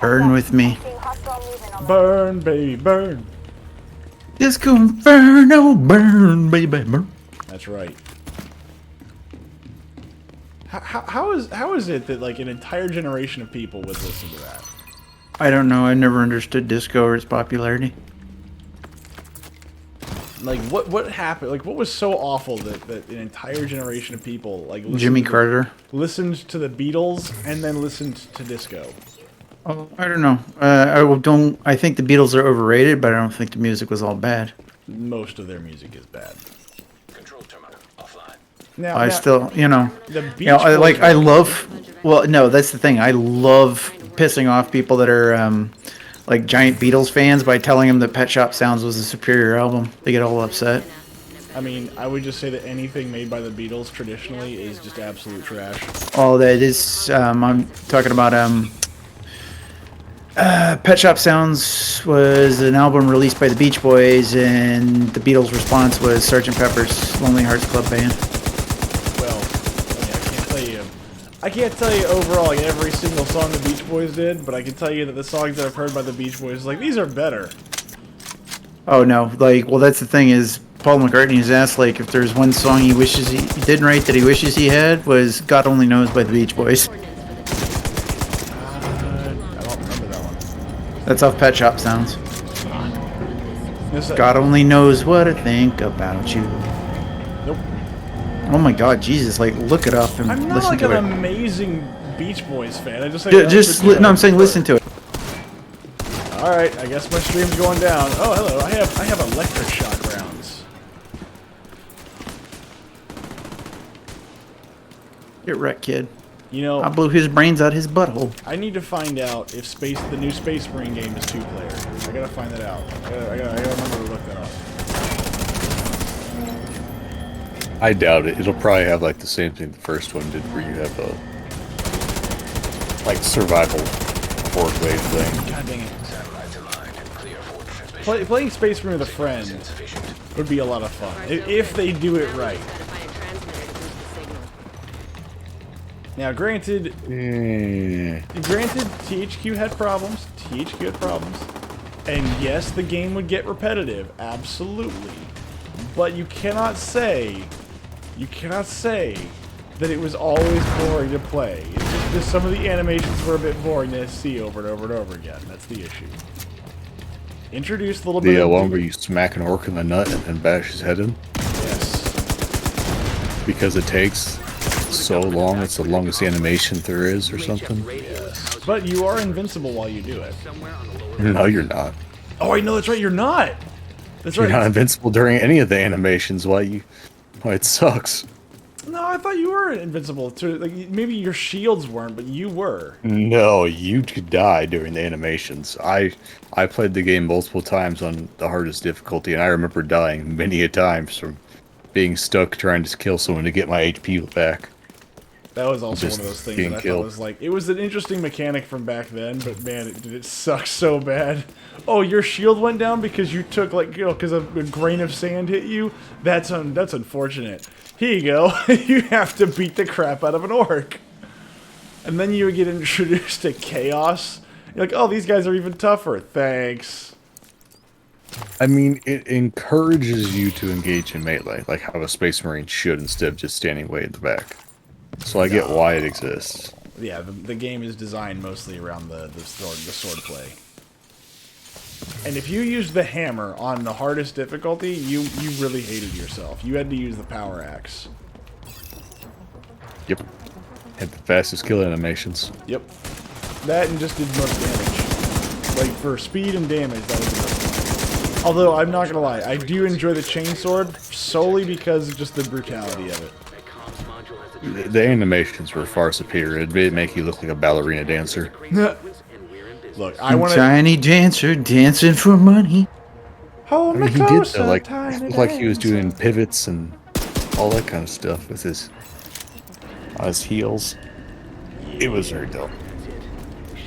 Burn with me. Burn, baby, burn. Disco Inferno, burn, baby, burn. That's right. How is it that like an entire generation of people would listen to that? I don't know. I never understood disco or its popularity. Like what happened? Like what was so awful that an entire generation of people like Jimmy Carter. listened to the Beatles and then listened to disco? Oh, I don't know. Don't. I think the Beatles are overrated, but I don't think the music was all bad. Most of their music is bad. Control terminal offline. Now, I still, you know, the Beach you know, I Boys I are- love. Well, no, that's the thing. I love pissing off people that are like giant Beatles fans by telling them that Pet Shop Sounds was a superior album. They get all upset. I mean, I would just say that anything made by the Beatles traditionally is just absolute trash. All that is, I'm talking about Pet Shop Sounds was an album released by the Beach Boys, and the Beatles' response was Sgt. Pepper's Lonely Hearts Club Band. Well, I mean, I can't tell you overall like every single song the Beach Boys did, but I can tell you that the songs that I've heard by the Beach Boys, like these are better. Oh no, like, well, that's the thing is, Paul McCartney has asked, like, if there's one song he wishes he didn't write that he wishes he had, was God Only Knows by the Beach Boys. I don't remember that one. That's off Pet Shop Sounds. This- God only knows what I think about you. Nope. Oh my god, Jesus, like, look it up and I'm not listen like to an it. amazing Beach Boys fan. I just like No, I'm saying listen to it. All right, I guess my stream's going down. Oh, hello. I have electric shock rounds. Get wrecked, kid. You know, I blew his brains out his butthole. I need to find out if the new Space Marine game is 2-player. I gotta find that out. I gotta remember to look that up. I doubt it. It'll probably have like the same thing the first one did, where you have a like survival horde wave thing. God dang it. Satellites aligned. Clear for transmission. Playing Space Marine with a friend Insufficient. would be a lot of fun if they do it right. Identify a transmitter to boost the signal. Now, granted, THQ had problems. THQ had problems. And yes, the game would get repetitive. Absolutely. But you cannot say that it was always boring to play. It's just that some of the animations were a bit boring to see over and over and over again. That's the issue. Introduce a little bit The of... one where you smack an orc in the nut and then bash his head in Yes. because it takes so long. It's the longest animation there is, or something. But you are invincible while you do it. Somewhere on the lower. No, you're not. Oh, I know, that's right, you're not! That's You're right. not invincible during any of the animations. Why it sucks. No, I thought you were invincible too. Like maybe your shields weren't, but you were. No, you could die during the animations. I played the game multiple times on the hardest difficulty, and I remember dying many a times from being stuck trying to kill someone to get my HP back. That was also Just one of those things being that I killed. thought was like, it was an interesting mechanic from back then, but man, did it suck so bad. Oh, your shield went down because you took like, you know, because a grain of sand hit you? That's unfortunate. Here you go. You have to beat the crap out of an orc. And then you would get introduced to chaos. You're like, oh, these guys are even tougher. Thanks. I mean, it encourages you to engage in melee, like how a Space Marine should, instead of just standing way in the back. So I get why it exists. Yeah, the game is designed mostly around the sword play. And if you used the hammer on the hardest difficulty, you really hated yourself. You had to use the power axe. Yep. Had the fastest kill animations. Yep. That and just did most damage. Like, for speed and damage, that was the best one. Although, I'm not gonna lie, I do enjoy the chainsword solely because of just the brutality of it. That comms module has a The animations were far superior. It made make you look like a ballerina dancer. Look, I want to... Tiny dancer dancing for money. Hold I me mean, he did closer, though. Like, tiny it looked like he was dancer. doing pivots and all that kind of stuff with his on his heels. It was very dope.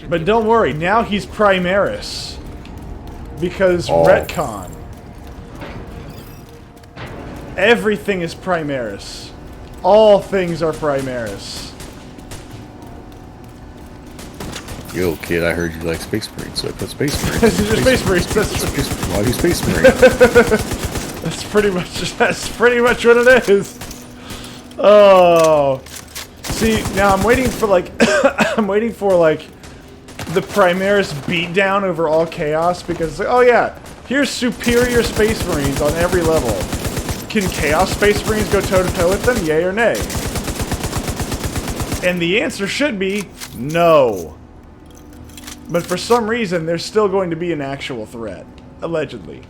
But don't worry, now he's Primaris. Because Oh. retcon. Everything is Primaris. All things are Primaris. Yo, kid, I heard you like Space Marines, so I put Space Marines. This is just Space Marines. Why are you Space Marine? That's pretty much what it is. Oh. See, now I'm waiting for like I'm waiting for like the Primaris beatdown over all chaos because oh yeah, here's superior Space Marines on every level. Can Chaos Space Marines go toe to toe with them? Yay or nay? And the answer should be no. But for some reason, there's still going to be an actual threat. Allegedly.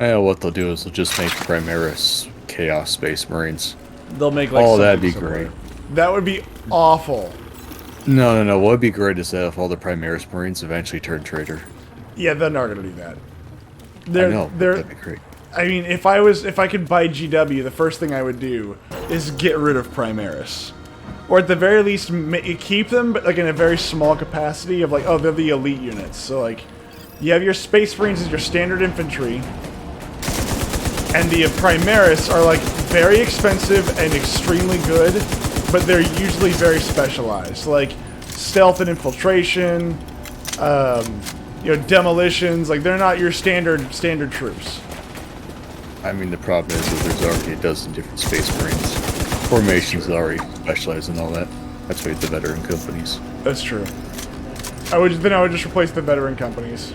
Well, what they'll do is they'll just make Primaris Chaos Space Marines. They'll make like Oh, that'd be something similar. great. That would be awful. No. What would be great is that if all the Primaris Marines eventually turn traitor. Yeah, they're not going to do that. I know, but that'd be great. I mean, if I could buy GW, the first thing I would do is get rid of Primaris. Or at the very least, keep them, but like in a very small capacity of like, oh, they're the elite units. So like, you have your Space Marines as your standard infantry, and the Primaris are like very expensive and extremely good, but they're usually very specialized, like stealth and infiltration, demolitions. Like they're not your standard troops. I mean, the problem is that there's already a dozen different Space Marines. Formations already specialize in all that. That's why you have the veteran companies. That's true. I would just replace the veteran companies.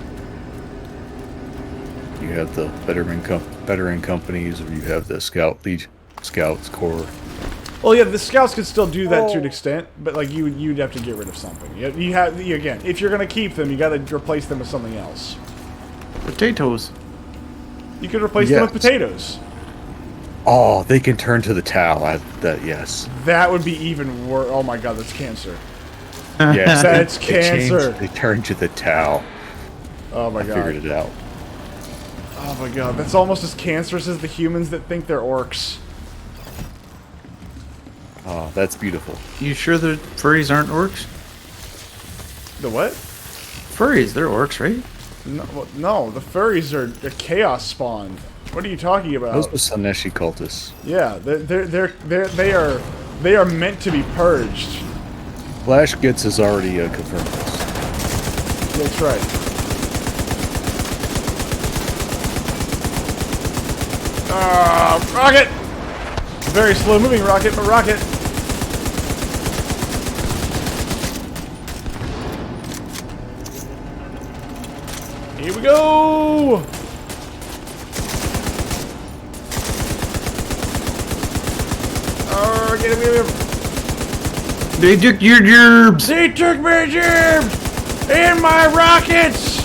You have the veteran companies, or you have the Scouts Corps. Well, yeah, the scouts could still do that to an extent, but like you'd have to get rid of something. Again, if you're gonna keep them, you got to replace them with something else. Potatoes. You could replace them with potatoes. Oh, they can turn to the Tau. Yes. That would be even worse. Oh my god, that's cancer. Yes. That's cancer. They turn to the Tau. Oh my I god. figured it out. Oh my god, that's almost as cancerous as the humans that think they're orcs. Oh, that's beautiful. You sure the furries aren't orcs? The what? Furries, they're orcs, right? No, the furries are a chaos spawn. What are you talking about? Those were Saneshi cultists. Yeah, they are meant to be purged. Flash Gets has already confirmed this. That's right. Rocket! Very slow moving rocket, but rocket. Here we go! Oh, get him. They took your gerbs! They took my gerbs! And my rockets!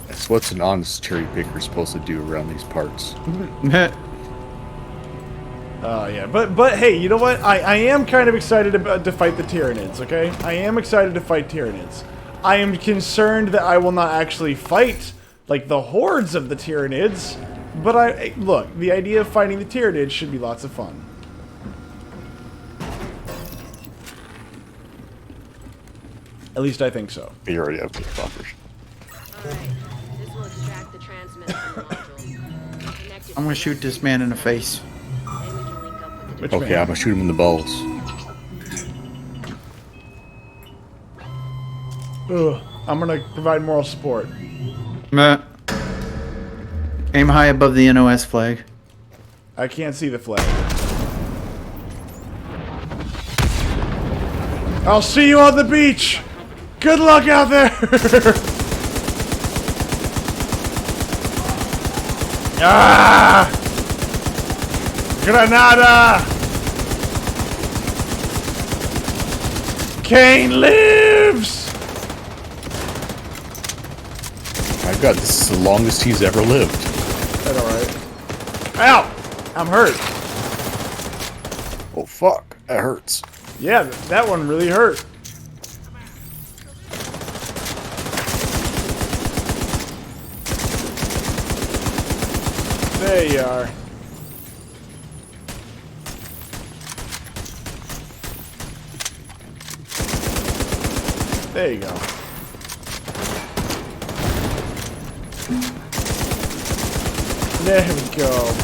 That's what's an honest cherry picker supposed to do around these parts. Oh yeah, but hey, you know what? I am kind of excited to fight the Tyranids, okay? I am excited to fight Tyranids. I am concerned that I will not actually fight, like, the hordes of the Tyranids, but look, the idea of fighting the Tyranids should be lots of fun. At least I think so. You already have good buffers. Alright, this will extract the transmitter from the module. Connect it I'm gonna shoot this man in the face. then we can link up with the Which Okay, man? I'm gonna shoot him in the balls. Ugh. I'm gonna provide moral support. Meh. Aim high above the NOS flag. I can't see the flag. I'll see you on the beach! Good luck out there! Ah! Granada! Kane lives! My God, this is the longest he's ever lived. That's alright. Ow! I'm hurt. Oh fuck, that hurts. Yeah, that one really hurt. There you are. There you go. There we go.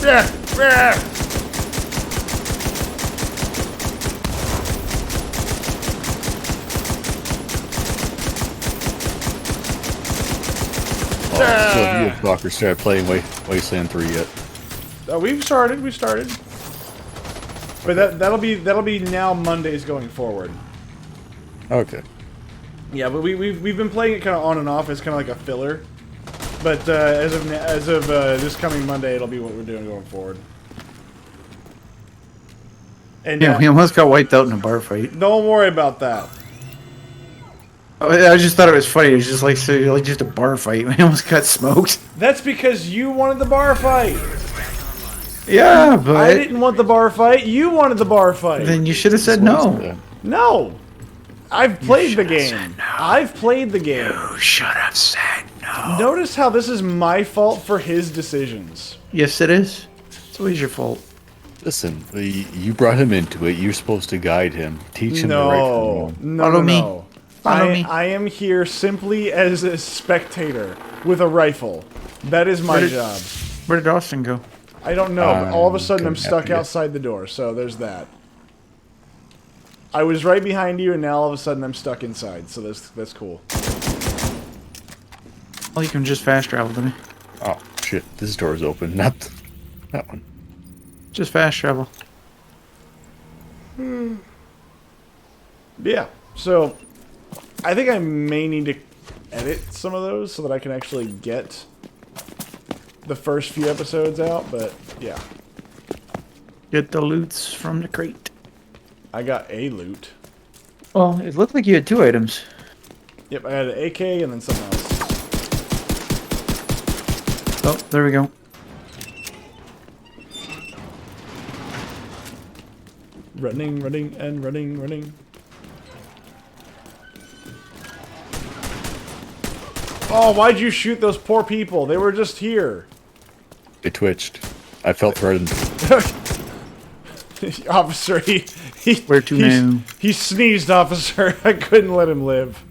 Yeah, yeah. Oh, so you and Stalker started playing Wasteland 3 yet? We've started. But that'll be now Mondays going forward. Okay. Yeah, but we've been playing it kind of on and off as kind of like a filler. But as of this coming Monday, it'll be what we're doing going forward. And Yeah, we almost got wiped out in a bar fight. don't worry about that. I just thought it was funny. It was just like just a bar fight. We almost got smoked. That's because you wanted the bar fight. Yeah, but I didn't want the bar fight. You wanted the bar fight. then you should have said no. No. I've played the game. I've played the game. You should have said no. Notice how this is my fault for his decisions. Yes, it is. It's always your fault. Listen, you brought him into it. You're supposed to guide him, teach him the right from wrong. No, Follow no, me. no. Follow me. I am here simply as a spectator with a rifle. That is my job. Where did Austin go? I don't know, but all of a sudden I'm couldn't stuck happen yet. outside the door, so there's that. I was right behind you, and now all of a sudden I'm stuck inside, so that's cool. Well, you can just fast travel to me. Oh shit, this door is open. Not that one. Just fast travel. Yeah, so I think I may need to edit some of those so that I can actually get the first few episodes out, but yeah. Get the loots from the crate. I got a loot. Well, it looked like you had 2 items. Yep, I had an AK and then something else. Oh, there we go. Running, running, and running, running. Oh, why'd you shoot those poor people? They were just here. It twitched. I felt threatened. Officer, Where to now? He sneezed, officer. I couldn't let him live.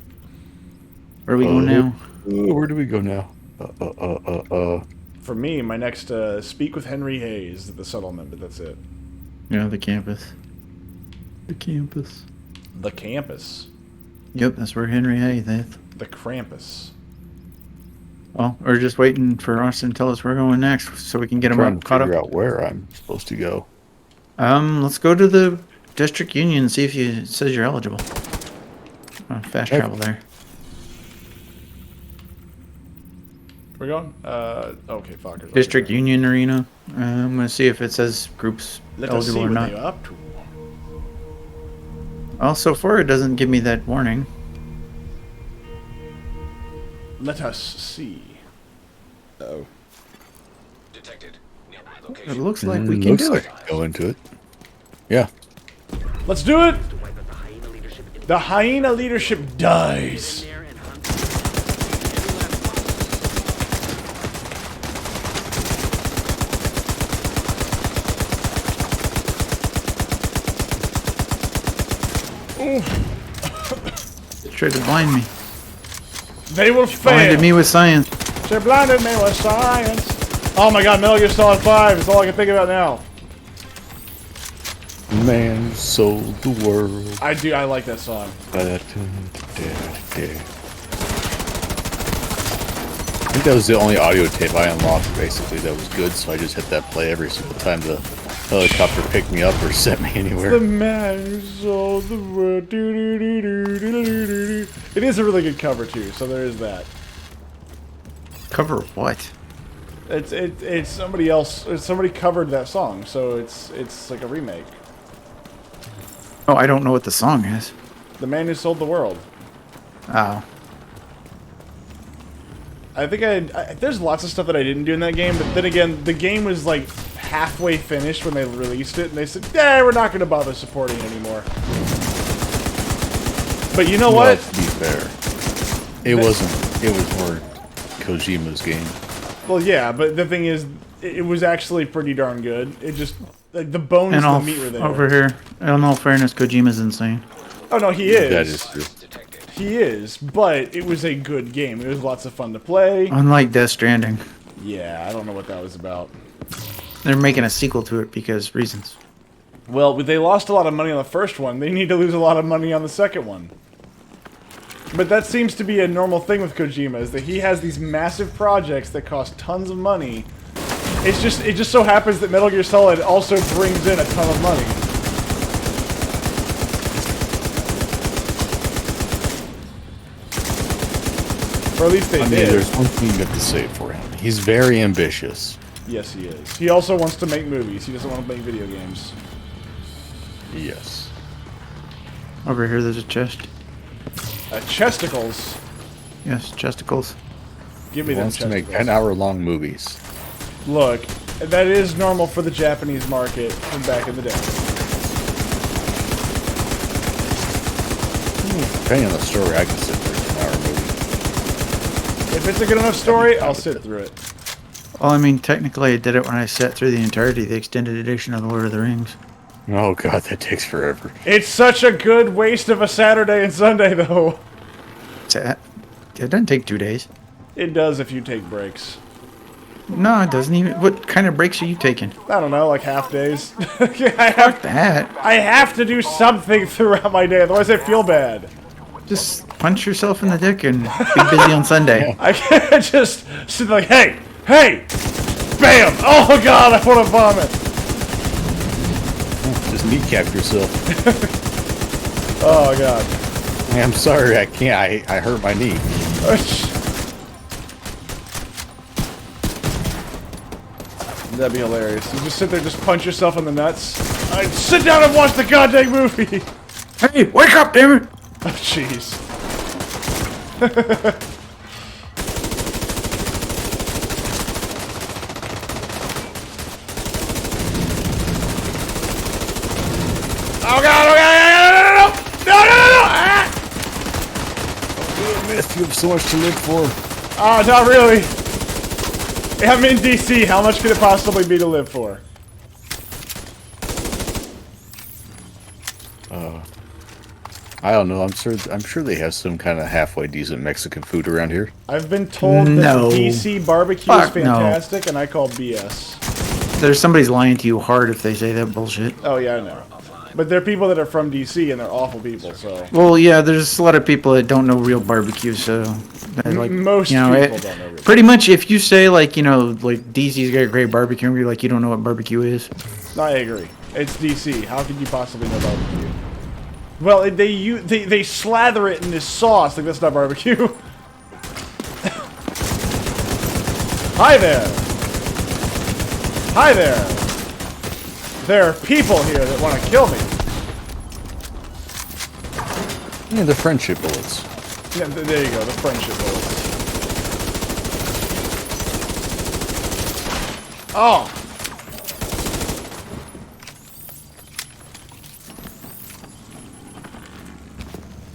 Where are we going now? Where do we go now? For me, my next speak with Henry Hayes at the settlement, but that's it. Yeah, the campus. The campus. The campus. Yep, that's where Henry Hayes is. The Krampus. Well, we're just waiting for Austin to tell us we're going next so we can get him Trying to caught figure up. out where I'm supposed to go. Let's go to the district union and see if it says you're eligible. Fast travel there. We're going? Okay, fuck. there's District okay. union arena. I'm gonna see if it says groups Let us see eligible or what not. they're up to. Well, so far it doesn't give me that warning. Let us see. Oh. Detected. Nearby It location. looks like we can Looks do like it. I can go into it. Yeah. Let's do it! To wipe out the hyena leadership in The hyena leadership dies. there and hunt every last Tried to blind me. They will fail. Blinded me with science. They blinded me with science. Oh my god, Metal Gear Solid 5 is all I can think about now. Man who sold the world. I do. I like that song. I think that was the only audio tape I unlocked, basically, that was good, so I just hit that play every single time the helicopter picked me up or sent me anywhere. The man who sold the world. Do-do-do-do-do-do-do-do. It is a really good cover too, so there is that. Cover of what? It's somebody else. Somebody covered that song, so it's like a remake. Oh, I don't know what the song is. The man who sold the world. Oh. I think there's lots of stuff that I didn't do in that game, but then again, the game was like halfway finished when they released it, and they said, "Yeah, we're not going to bother supporting it anymore." But you know Well, what? to be fair, it wasn't. It was more Kojima's game. Well, yeah, but the thing is, it was actually pretty darn good. It just like the bones And and the meat were there. over here, in all fairness, Kojima's insane. Oh no, he is. That is true. He is, but it was a good game. It was lots of fun to play. Unlike Death Stranding, Yeah, I don't know what that was about. they're making a sequel to it because reasons. Well, they lost a lot of money on the first one. They need to lose a lot of money on the second one. But that seems to be a normal thing with Kojima, is that he has these massive projects that cost tons of money. It just so happens that Metal Gear Solid also brings in a ton of money. Or at least they I mean, did. there's one thing you have to say for him. He's very ambitious. Yes, he is. He also wants to make movies. He doesn't want to make video games. Yes. Over here, there's a chest. Chesticles. Yes, chesticles. Give He me them wants to make chesticles. 10-hour-long movies. Look, that is normal for the Japanese market from back in the day. Depending on the story, I can sit through a 10-hour movie. If it's a good enough story, I'll sit through it. Well, I mean, technically, I did it when I sat through the entirety of the extended edition of The Lord of the Rings. Oh god, that takes forever. It's such a good waste of a Saturday and Sunday, though. It doesn't take 2 days. It does if you take breaks. No, it doesn't even. What kind of breaks are you taking? I don't know, like half days. That. I have to do something throughout my day, otherwise I feel bad. Just punch yourself in the dick and be busy on Sunday. I can't just sit like, hey, bam! Oh god, I want to vomit. Just kneecap yourself. Oh god. Hey, I'm sorry, I can't. I hurt my knee. That'd be hilarious. You just sit there, just punch yourself in the nuts. Sit down and watch the goddamn movie. Hey, wake up, damn it! Oh jeez. Oh god, no! Ah! Myth, you have so much to live for. Oh, not really. I'm in DC. How much could it possibly be to live for? I don't know. I'm sure they have some kind of halfway decent Mexican food around here. I've been told No. that DC barbecue Fuck is no. fantastic, and I call BS. There's somebody's lying to you hard if they say that bullshit. Oh yeah, I know. But there are people that are from DC, and they're awful people. So Well, yeah, there's a lot of people that don't know real barbecue, so that, like most you know, people don't know real. pretty much if you say like like DC's got great barbecue, you're like you don't know what barbecue is. No, I agree. It's DC. How could you possibly know barbecue? Well, they slather it in this sauce. Like that's not barbecue. Hi there. Hi there. There are people here that want to kill me. Yeah, the friendship bullets. Yeah, there you go. The friendship bullets. Oh.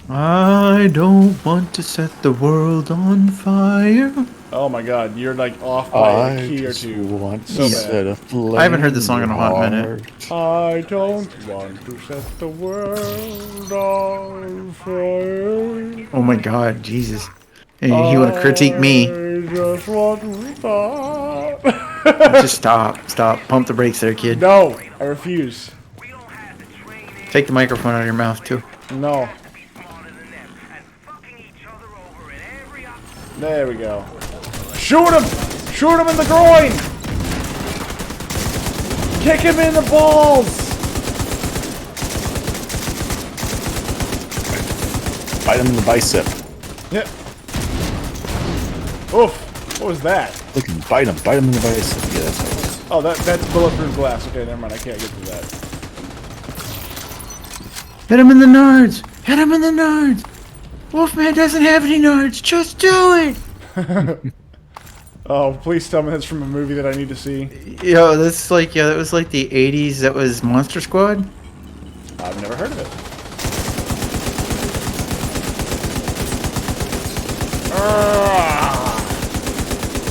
I don't want to set the world on fire. Oh my god, you're like off by a key or just two. want So to bad. set a flame I haven't heard the song in a hot heart. minute. I don't want to set the world on fire. Oh my god, Jesus. Hey, you want to critique me? I just want to stop. Just stop. Pump the brakes there, kid. No, I refuse. Take the microphone out of your mouth too. No. be smarter than them and fucking each other over in every There we go. Shoot him! Shoot him in the groin! Kick him in the balls! Bite him in the bicep. Yeah. Oof. What was that? Look, bite him in the bicep. Yeah, that's what it was. Oh, that's bulletproof glass. Okay, never mind. I can't get through that. Hit him in the nards. Hit him in the nards. Wolfman doesn't have any nards. Just do it. Oh, please tell me that's from a movie that I need to see. Yo, that's like that was like the '80s. That was Monster Squad. I've never heard of it.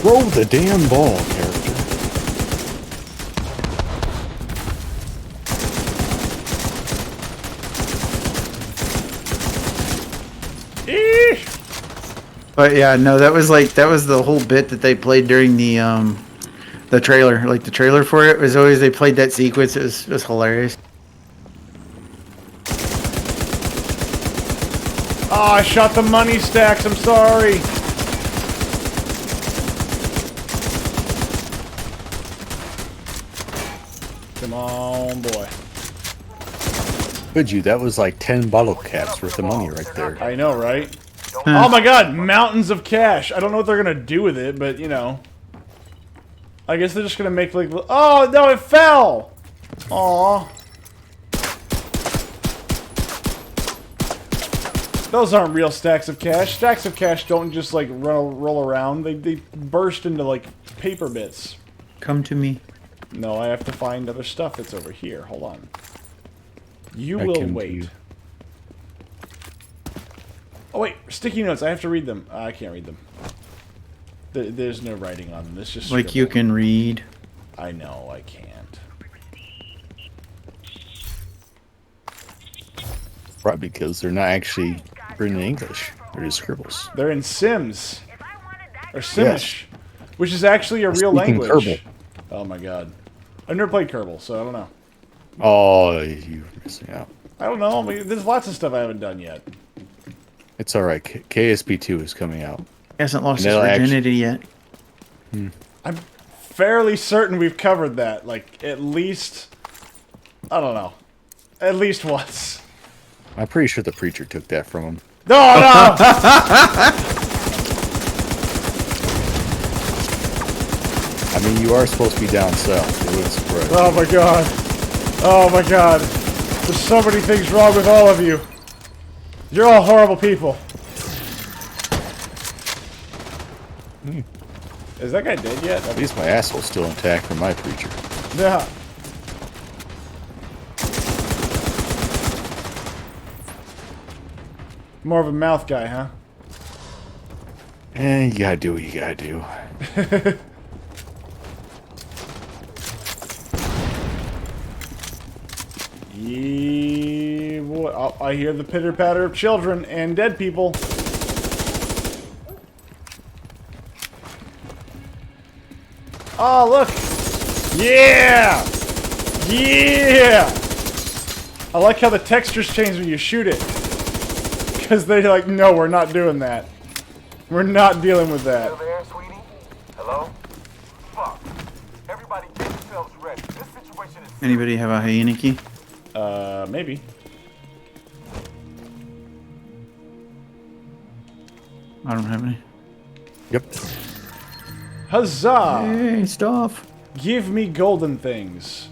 Throw the damn ball, character. Eesh. But yeah, no, that was the whole bit that they played during the trailer. Like the trailer for it was always they played that sequence. It was hilarious. Oh, I shot the money stacks. I'm sorry. Come on, boy. Could you? That was like 10 bottle caps worth of money right there. I know, right? Oh my god, mountains of cash. I don't know what they're gonna do with it, but you know. I guess they're just gonna make like. Oh no, it fell! Aw. Those aren't real stacks of cash. Stacks of cash don't just like roll around. They burst into like paper bits. Come to me. No, I have to find other stuff that's over here. Hold on. You I will can wait. do- Oh wait, sticky notes. I have to read them. I can't read them. There's no writing on them. It's just Like you scribble. can read. I know I can't. Probably because they're not actually written in English. They're just scribbles. They're in Sims or Simish, which is actually a real Speaking language. Kerbal. Oh my god, I've never played Kerbal, so I don't know. Oh, you're missing out. I don't know. I mean, there's lots of stuff I haven't done yet. It's alright. KSP2 is coming out. Hasn't lost And his they'll virginity yet. I'm fairly certain we've covered that, like at least. I don't know. At least once. I'm pretty sure the preacher took that from him. No, no! I mean, you are supposed to be down south. It would spread. Oh my god. Oh my god. There's so many things wrong with all of you. You're all horrible people. Is that guy dead yet? At least my asshole's still intact from my preacher. Yeah. More of a mouth guy, huh? You gotta do what you gotta do. Yeah, boy. Oh, I hear the pitter patter of children and dead people. Oh, look! Yeah! Yeah! I like how the textures change when you shoot it. Because they're like, no, we're not doing that. We're not dealing with that. Still there, sweetie? Hello? Fuck. Everybody get yourselves ready. This situation is Anybody have a hyena key? Maybe. I don't have any. Yep. Huzzah! Hey, stuff. Give me golden things.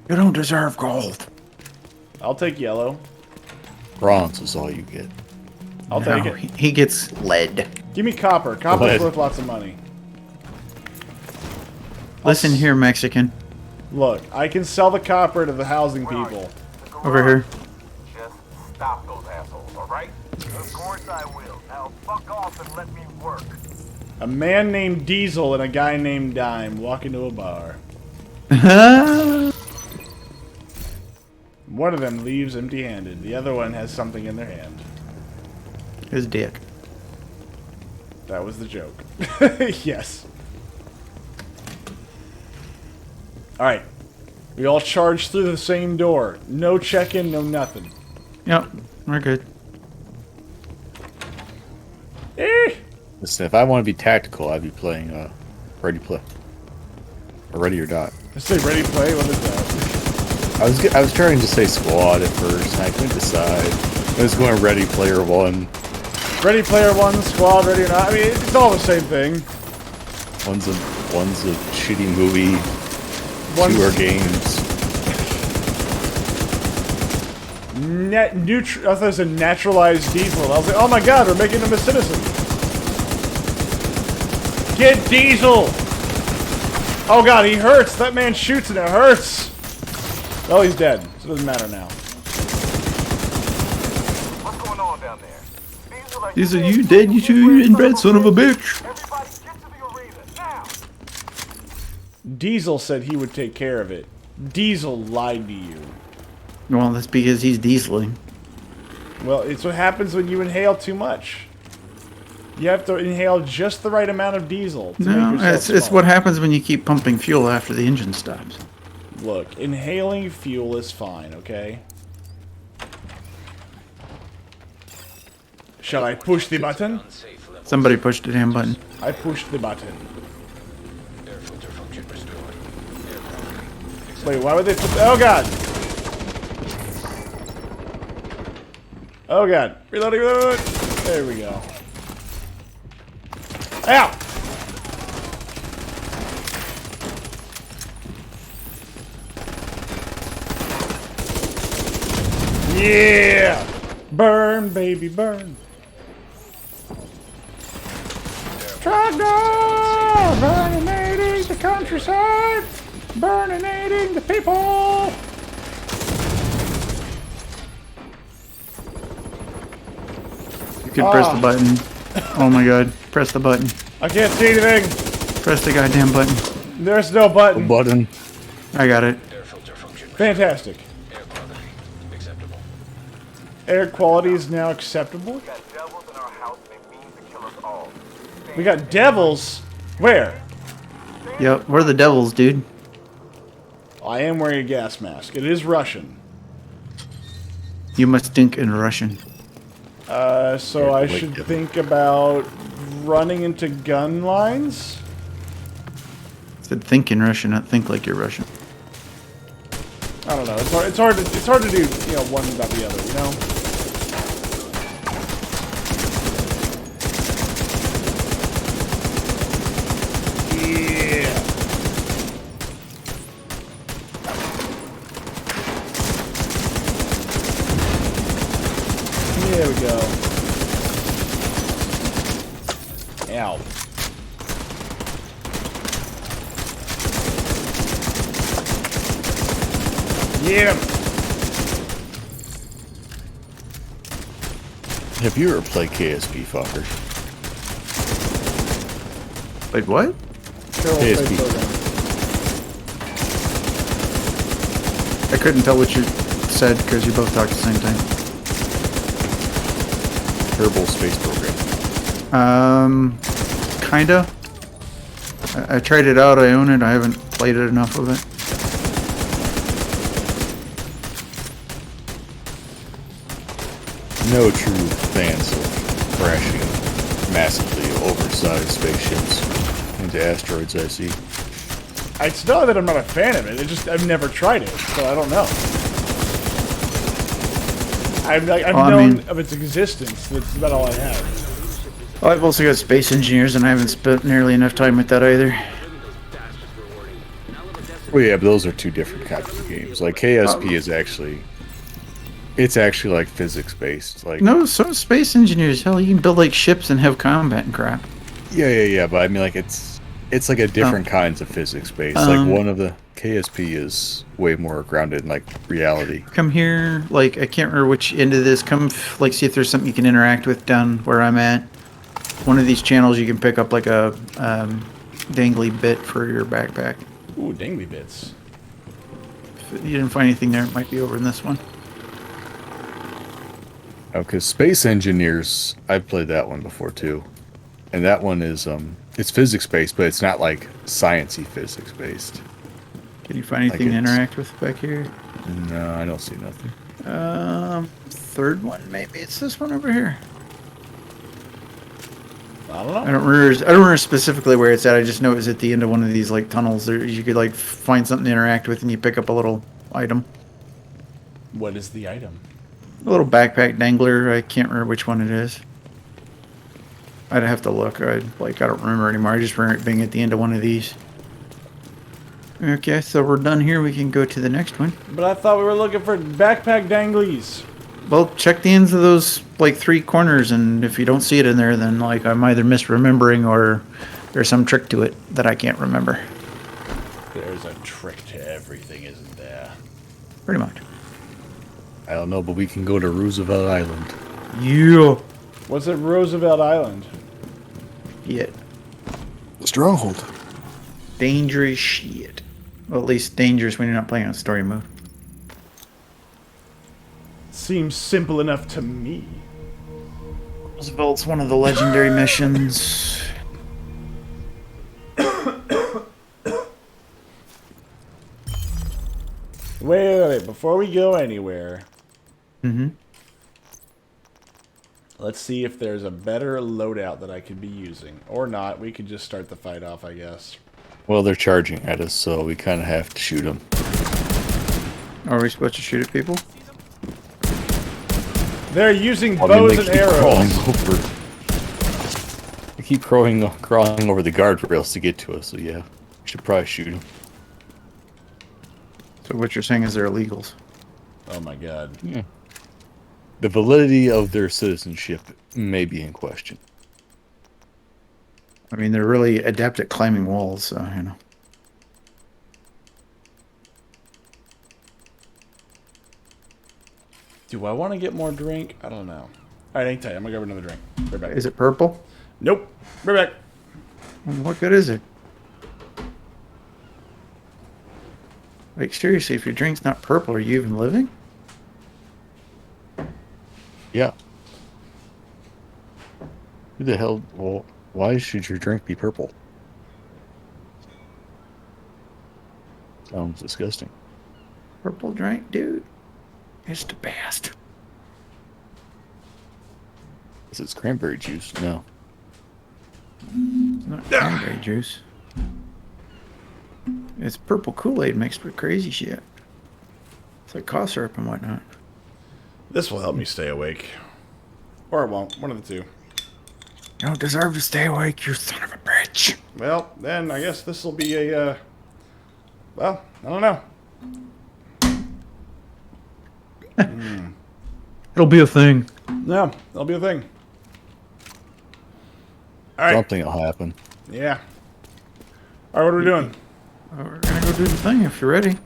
You don't deserve gold. I'll take yellow. Bronze is all you get. I'll No, take it. he gets lead. Give me copper. Copper's Lead. worth lots of money. Listen here, Mexican. Look, I can sell the copper to the housing people. Over here. just stop those assholes, alright? Of course I will. Now fuck off and let me work. A man named Diesel and a guy named Dime walk into a bar. One of them leaves empty-handed. The other one has something in their hand. His dick. That was the joke. Yes. Alright. We all charged through the same door. No check-in, no nothing. Yep, we're good. Eh. Listen, if I want to be tactical, I'd be playing Ready Play. Or Ready or Not. Let's say ready play. What is that? I was trying to say Squad at first, and I couldn't decide. I was going Ready Player One. Ready Player One, Squad, Ready or Not. I mean, it's all the same thing. One's a shitty movie. One's- 2 are games. I thought it was a naturalized Diesel. I was like, oh my god, we're making him a citizen. Get Diesel! Oh god, he hurts. That man shoots and it hurts. Oh, he's dead. So it doesn't matter now. What's going on down there? These are you dead, you two inbred son of a bitch. Everybody get to the arena, now! Diesel said he would take care of it. Diesel lied to you. Well, that's because he's dieseling. Well, it's what happens when you inhale too much. You have to inhale just the right amount of diesel to No, make yourself it's small. what happens when you keep pumping fuel after the engine stops. Look, inhaling fuel is fine, okay? Shall I push the button? Unsafe level. Somebody pushed the damn button. I pushed the button. Air filter function restored. Air quality. Wait, why would they put... Oh, God! Oh, God. Reloading, reloading. There we go. Ow! Yeah! Burn, baby, burn. Tractor! Burninating the countryside! Burninating the people! You can press the button. Oh my god. Press the button. I can't see anything! Press the goddamn button. There's no button. Button. I got it. Air filter function. Fantastic. Air quality. Acceptable. Air quality is now acceptable. We got devils in our house, and they mean to kill us all. We got devils. Where? Yep, we're the devils, dude. I am wearing a gas mask. It is Russian. You must think in Russian. So I Wait, should devil. think about running into gun lines? I said think in Russian, not think like you're Russian. I don't know. It's hard to do, you know, one without the other, you know? Yeah. There we go. Ow. Yeah. Have you ever played KSP, fucker? Wait, what? Carol PSP. Play program. I couldn't tell what you said because you both talked at the same time. Kerbal Space Program. Kinda. I tried it out, I own it, I haven't played it enough of it. No true fans of crashing massively oversized spaceships into asteroids, I see. It's not that I'm not a fan of it. It's just I've never tried it, so I don't know. I've Well, I known mean- of its existence. That's about all I have. Well, I've also got space engineers, and I haven't spent nearly enough time with that either. Well, yeah, but those are two different kinds of games. Like KSP is actually, it's actually like physics based. Like No, so is space engineers. Hell, you can build like ships and have combat and crap. yeah. But I mean, like it's like a different kinds of physics based. Like one of the KSP is way more grounded in like reality. Come here, like I can't remember which end of this. Come, like, see if there's something you can interact with down where I'm at. One of these channels you can pick up like a dangly bit for your backpack. Ooh, dingly bits. If you didn't find anything there, it might be over in this one. Oh, because Space Engineers, I've played that one before too, and that one is it's physics based, but it's not like sciencey physics based. Can you find anything to it's- interact with back here? No, I don't see nothing. Third one, maybe it's this one over here. I don't know. I don't remember specifically where it's at. I just know it was at the end of one of these like tunnels. There, you could like find something to interact with, and you pick up a little item, What is the item? a little backpack dangler. I can't remember which one it is. I'd have to look. I don't remember anymore. I just remember it being at the end of one of these. Okay, so we're done here. We can go to the next one. But I thought we were looking for backpack danglies. Well, check the ends of those like 3 corners, and if you don't see it in there, then like I'm either misremembering or there's some trick to it that I can't remember. There's a trick to everything, isn't there? Pretty much. I don't know, but we can go to Roosevelt Island. Yeah. What's at Roosevelt Island? Yeah. Stronghold. Dangerous shit. Well, at least dangerous when you're not playing on story mode. Seems simple enough to me. Roosevelt's one of the legendary missions. Wait. Before we go anywhere, Mm-hmm. let's see if there's a better loadout that I could be using. Or not. We could just start the fight off, I guess. Well, they're charging at us, so we kind of have to shoot them. Are we supposed to shoot at people? They're using bows and arrows. They keep crawling over the guardrails to get to us, so yeah. We should probably shoot them. So what you're saying is they're illegals. Oh my god. Yeah. The validity of their citizenship may be in question. I mean, they're really adept at climbing walls, so, you know. Do I want to get more drink? I don't know. Alright, hang tight. I'm gonna grab another drink. Right back. Is it purple? Nope. Right back. What good is it? Like, seriously, if your drink's not purple, are you even living? Yeah. Who the hell? Well, why should your drink be purple? Sounds disgusting. Purple drink, dude. It's the best. Is it cranberry juice? No. It's not cranberry juice. It's purple Kool-Aid mixed with crazy shit. It's like cough syrup and whatnot. This will help me stay awake. Or it won't. One of the two. You don't deserve to stay awake, you son of a bitch. Well, then I guess this will be a, well, I don't know. It'll be a thing. No, that'll be a thing. Alright. Something will happen. Yeah. Alright, what are we doing? We're gonna go do the thing if you're ready.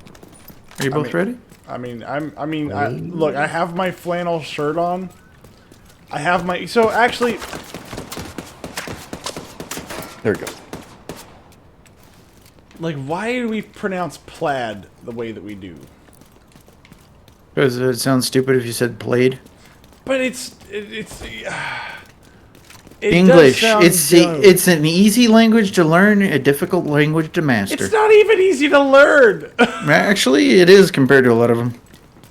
Are you both ready? Look, I have my flannel shirt on. I have my, so actually, There we go. like, why do we pronounce plaid the way that we do? Because it sounds stupid if you said played. But it English. does sound dumb. It's an easy language to learn, a difficult language to master. It's not even easy to learn. Actually, it is compared to a lot of them.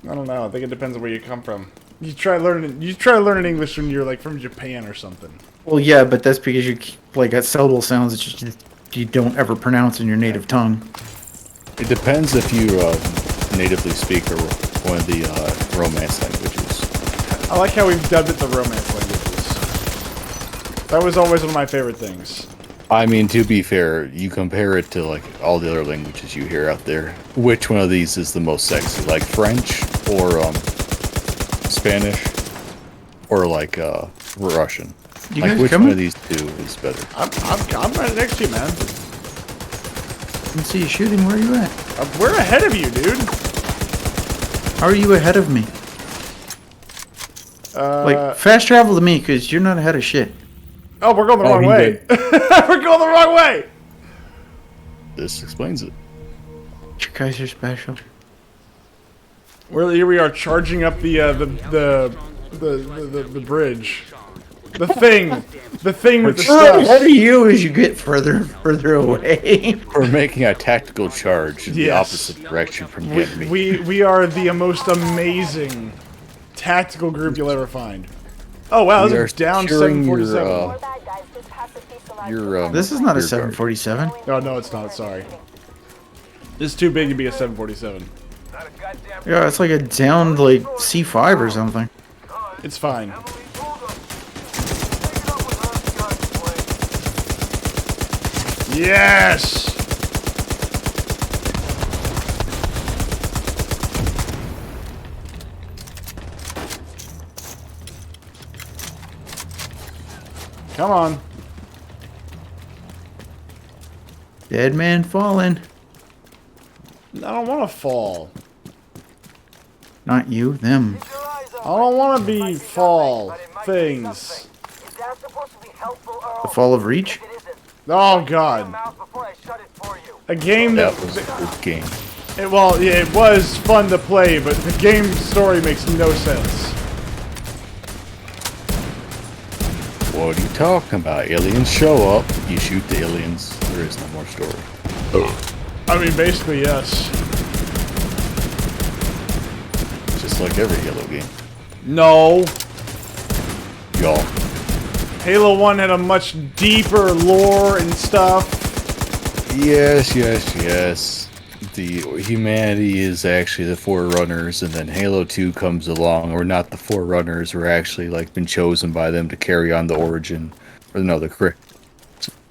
I don't know. I think it depends on where you come from. You try learning English when you're like from Japan or something. Well, yeah, but that's because you like got syllable sounds that you don't ever pronounce in your native tongue. It depends if you natively speak or one of the Romance languages. I like how we've dubbed it the Romance languages. That was always one of my favorite things. I mean, to be fair, you compare it to like all the other languages you hear out there. Which one of these is the most sexy? Like French or Spanish or like Russian? You Like guys which coming? one of these two is better? I'm right next to you, man. Let's see you shooting. Where are you at? We're ahead of you, dude. How are you ahead of me? Like, fast travel to me, because you're not ahead of shit. Oh, we're going the wrong he way. We're going the wrong way. This explains it. You guys are special. Here we are charging up the bridge. The thing. The thing with the How stuff. do you as you get further away? We're making a tactical charge in the Yes. opposite direction from the enemy. We are the most amazing tactical group you'll ever find. Oh wow, We are this is down securing 747. your This is not a rear guard. 747. Oh no, it's not. Sorry. This is too big to be a 747. Not a goddamn Yeah, it's like a downed like C5 or something. It's fine. Emily, hold up. Take it up with her guns, boy. Yes. Come on. Dead man falling. I don't want to fall. Not you, them. Keep your eyes I open. don't want to be Might be fall nothing, but it might be things. something. Is that supposed to be helpful, Earl? The Fall of Reach? If it isn't, Oh god. mouth before I shut it for you. A game That that, was a good game. well, yeah, it was fun to play, but the game story makes no sense. What are you talking about? Aliens show up, you shoot the aliens, there is no more story. I mean, basically, yes. Just like every Halo game. No. Y'all. Halo 1 had a much deeper lore and stuff. Yes. The humanity is actually the Forerunners, and then Halo 2 comes along. We're not the Forerunners. We're actually like been chosen by them to carry on the origin, or no, the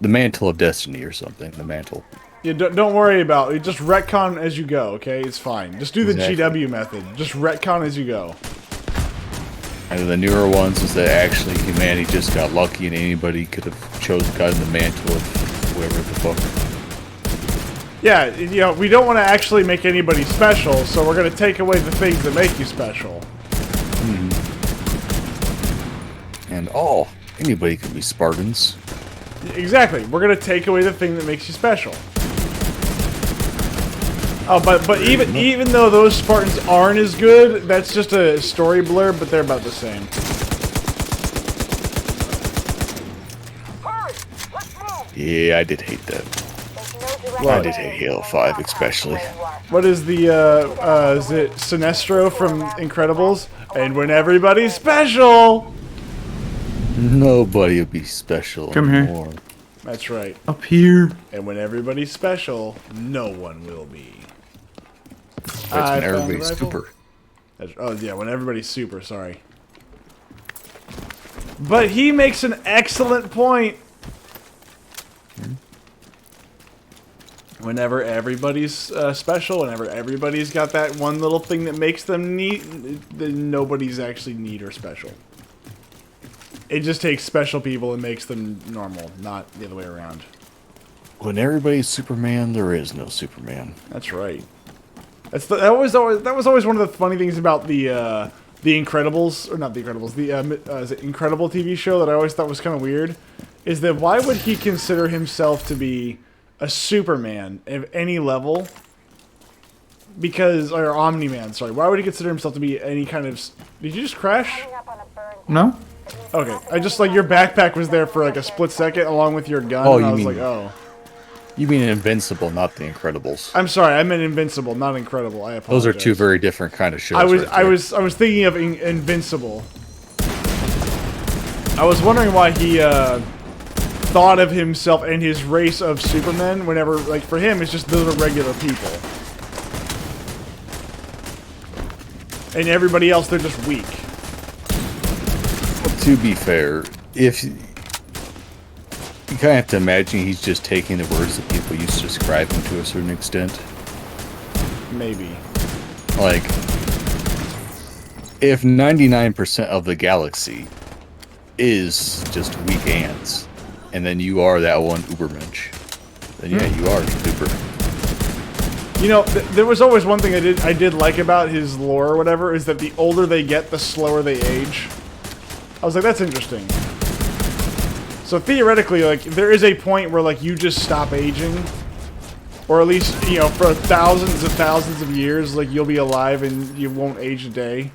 mantle of destiny or something. The mantle. Yeah, don't worry about it. Just retcon as you go, okay? It's fine. Just do the Exactly. GW method. Just retcon as you go. And the newer ones is that actually humanity just got lucky, and anybody could have gotten the mantle of whoever the fuck. Yeah, you know, we don't want to actually make anybody special, so we're going to take away the things that make you special. And anybody could be Spartans. Exactly. We're going to take away the thing that makes you special. Oh, but even though those Spartans aren't as good, that's just a story blurb, but they're about the same. Hurry! Let's move! Yeah, I did hate that. I did hate Halo 5 especially. What is the, is it Sinestro from Incredibles? And when everybody's special! Nobody will be special Come here. anymore. That's right. Up here. And when everybody's special, no one will be. That's I when found everybody's the rifle. super. Oh, yeah, when everybody's super, sorry. But he makes an excellent point. Whenever everybody's special, whenever everybody's got that one little thing that makes them neat, then nobody's actually neat or special. It just takes special people and makes them normal, not the other way around. When everybody's Superman, there is no Superman. That's right. That was always one of the funny things about the Incredibles, or not the Incredibles, is it Incredible TV show that I always thought was kind of weird, is that why would he consider himself to be a Superman of any level? Because, or Omni-Man, sorry. Why would he consider himself to be any kind of... Did you just crash? No? Okay. I just, like, your backpack was there for, like, a split second along with your gun, Oh, and I you was mean- like, oh. You mean Invincible, not the Incredibles. I'm sorry, I meant Invincible, not Incredible. I apologize. Those are two very different kind of shows. I was right there. I was thinking of Invincible. I was wondering why he thought of himself and his race of Supermen whenever, like, for him, it's just those are regular people. And everybody else, they're just weak. To be fair, if you kind of have to imagine he's just taking the words that people used to describe him to a certain extent. Maybe. Like, if 99% of the galaxy is just weak ants, and then you are that one Ubermensch, then yeah, you are super. You know, there was always one thing I did like about his lore or whatever, is that the older they get, the slower they age. I was like, that's interesting. So theoretically, like, there is a point where, like, you just stop aging. Or at least, you know, for thousands of years, like, you'll be alive and you won't age a day.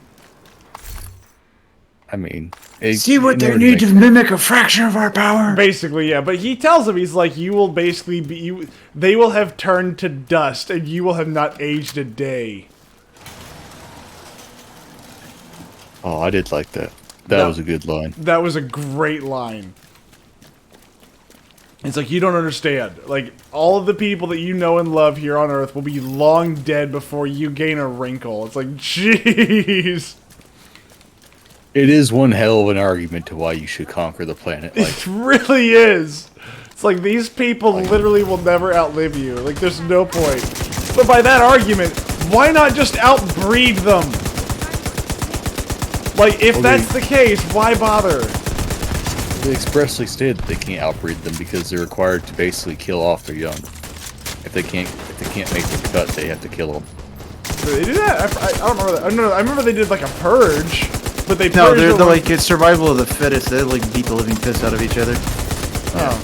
I mean, See what they need to mimic a fraction of our power. Basically, yeah. But he tells him, he's like, you will basically be, they will have turned to dust, and you will have not aged a day. Oh, I did like that. That was a good line. That was a great line. It's like, you don't understand. Like, all of the people that you know and love here on Earth will be long dead before you gain a wrinkle. It's like, jeez. It is one hell of an argument to why you should conquer the planet. Like, It really is. It's like, these people literally will never outlive you. Like, there's no point. But by that argument, why not just outbreed them? Like, if that's the case, why bother? they expressly stated that they can't outbreed them because they're required to basically kill off their young. If they can't make the cut, they have to kill them. Do they do that? I don't remember that. I remember they did like a purge, but they No, purged they're the like, it's survival of the fittest. They like beat the living piss out of each other. Oh.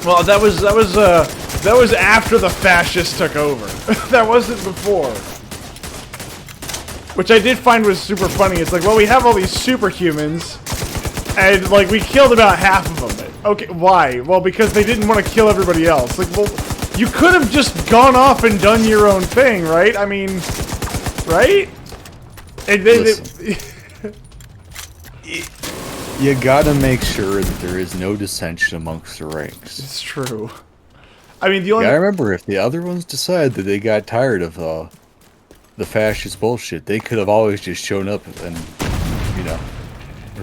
Well, that was after the fascists took over. That wasn't before. Which I did find was super funny. It's like, well, we have all these superhumans, and like we killed about half of them. Okay, why? Well, because they didn't want to kill everybody else. Like, well, you could have just gone off and done your own thing, right? I mean, right? And You gotta make sure that there is no dissension amongst the ranks. it's true. I mean, the only Yeah, I remember if the other ones decided that they got tired of the fascist bullshit, they could have always just shown up and, you know,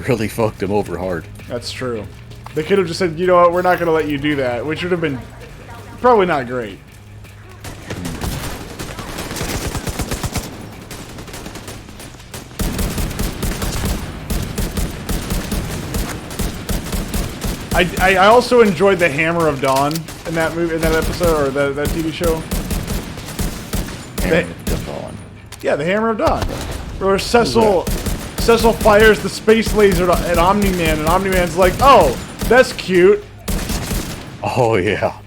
really fucked them over hard. That's true. They could have just said, you know what, we're not going to let you do that, which would have been probably not great. I also enjoyed the Hammer of Dawn in that movie, in that episode, or that TV show. Yeah, the Hammer of Dawn. Where Cecil fires the space laser at Omni-Man, and Omni-Man's like, oh, that's cute. Oh, yeah.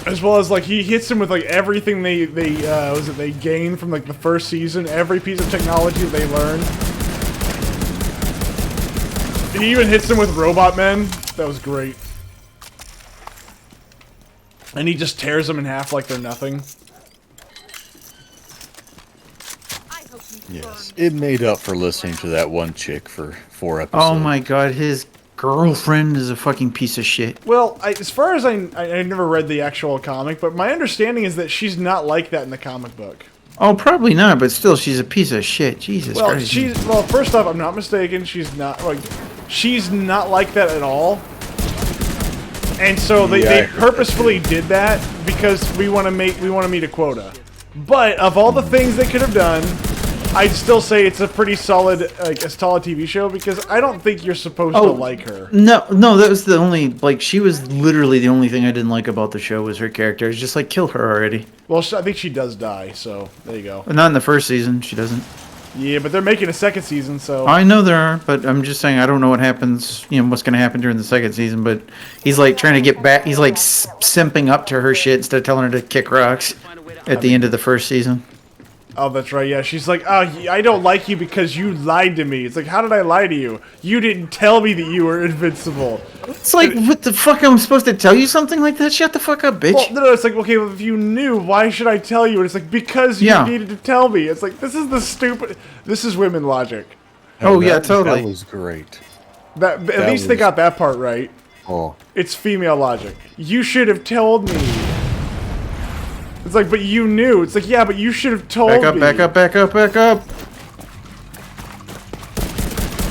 As well as like he hits him with like everything they gain from like the first season, every piece of technology that they learn. He even hits him with Robot Men. That was great. And he just tears them in half like they're nothing. Yes, it made up for listening to that one chick for 4 episodes. Oh my god, his girlfriend is a fucking piece of shit. Well, as far as I never read the actual comic, but my understanding is that she's not like that in the comic book. Oh, probably not, but still, she's a piece of shit. Jesus Christ. Well, first off, I'm not mistaken. She's not like that at all. And so they purposefully did that because we want to meet a quota. But of all the things they could have done, I'd still say it's a pretty solid, like, a solid TV show because I don't think you're supposed to like her. No, that was the only, like, she was literally the only thing I didn't like about the show was her character. It's just like, kill her already. Well, I think she does die, so there you go. Not in the first season, she doesn't. Yeah, but they're making a second season, so... I know there are, but I'm just saying I don't know what happens, what's going to happen during the second season, but he's, like, trying to get back, he's, like, simping up to her shit instead of telling her to kick rocks at the end of the first season. Oh, that's right, yeah. She's like, oh, I don't like you because you lied to me. It's like, how did I lie to you? You didn't tell me that you were invincible. It's like, what the fuck? I'm supposed to tell you something like that? Shut the fuck up, bitch. Well, no, it's like, okay, well, if you knew, why should I tell you? And it's like, because you needed to tell me. It's like, this is women logic. Oh, yeah, totally. That was great. At least they got that part right. Oh. It's female logic. You should have told me. It's like, but you knew. It's like, yeah, but you should have told me. Back up.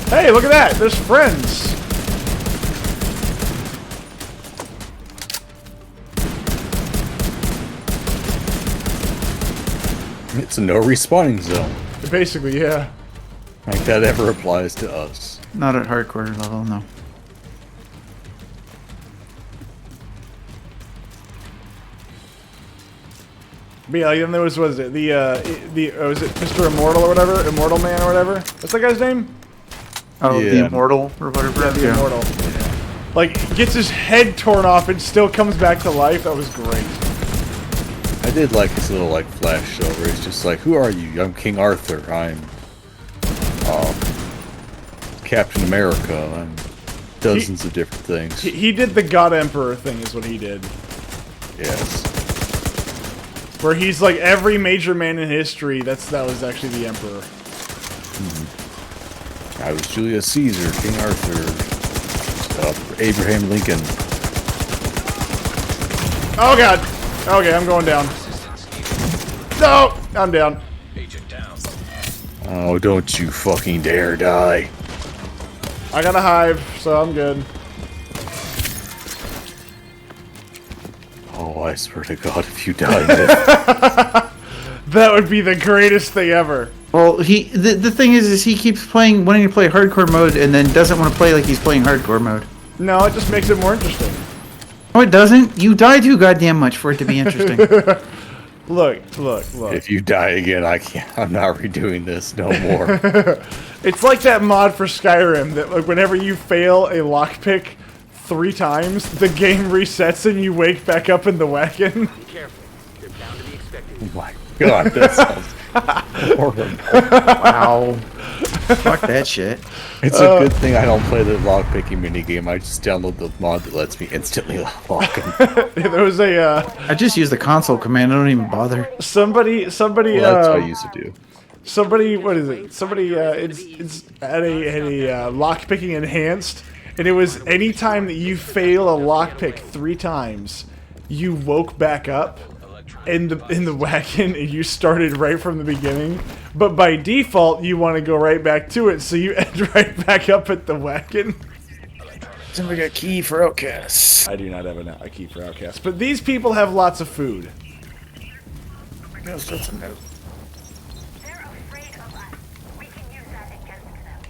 Hey, look at that. There's friends. It's a no respawning zone. Basically, yeah. Like that ever applies to us. Not at hardcore level, no. But yeah, then there was it was it Mr. Immortal or whatever, Immortal Man or whatever? What's that guy's name? Oh, yeah. the Immortal or whatever. Yeah, the Immortal. like gets his head torn off and still comes back to life. That was great. I did like his little like flash show where he's just like, "Who are you? I'm King Arthur. I'm Captain America. I'm dozens of different things." He did the God Emperor thing, is what he did. Yes. Where he's like every major man in history. That was actually the Emperor. I was Julius Caesar, King Arthur, Abraham Lincoln. Oh god. Okay, I'm going down. No, I'm down. Oh, don't you fucking dare die. I got a hive, so I'm good. Oh, I swear to God, if you die, That would be the greatest thing ever. Well, the thing is he keeps wanting to play hardcore mode, and then doesn't want to play like he's playing hardcore mode. No, it just makes it more interesting. No, it doesn't. You die too goddamn much for it to be interesting. Look. if you die again, I'm not redoing this no more. It's like that mod for Skyrim that like whenever you fail a lockpick 3 times, the game resets and you wake back up in the wagon. Be careful. They're bound to be expecting. Oh my God, that sounds horrible. Wow. Fuck that shit. It's a good thing I don't play the lockpicking minigame. I just download the mod that lets me instantly lock them. There was a I just use the console command. I don't even bother. somebody Well, that's what I used to do. somebody what is it? Somebody it's at a lockpicking enhanced, and it was anytime that you fail a lockpick 3 times, you woke back up in the wagon and you started right from the beginning. But by default, you want to go right back to it, so you end right back up at the wagon. Somebody got a key for outcasts. I do not have a key for outcasts, but these people have lots of food. They're afraid of us. We can use that against them.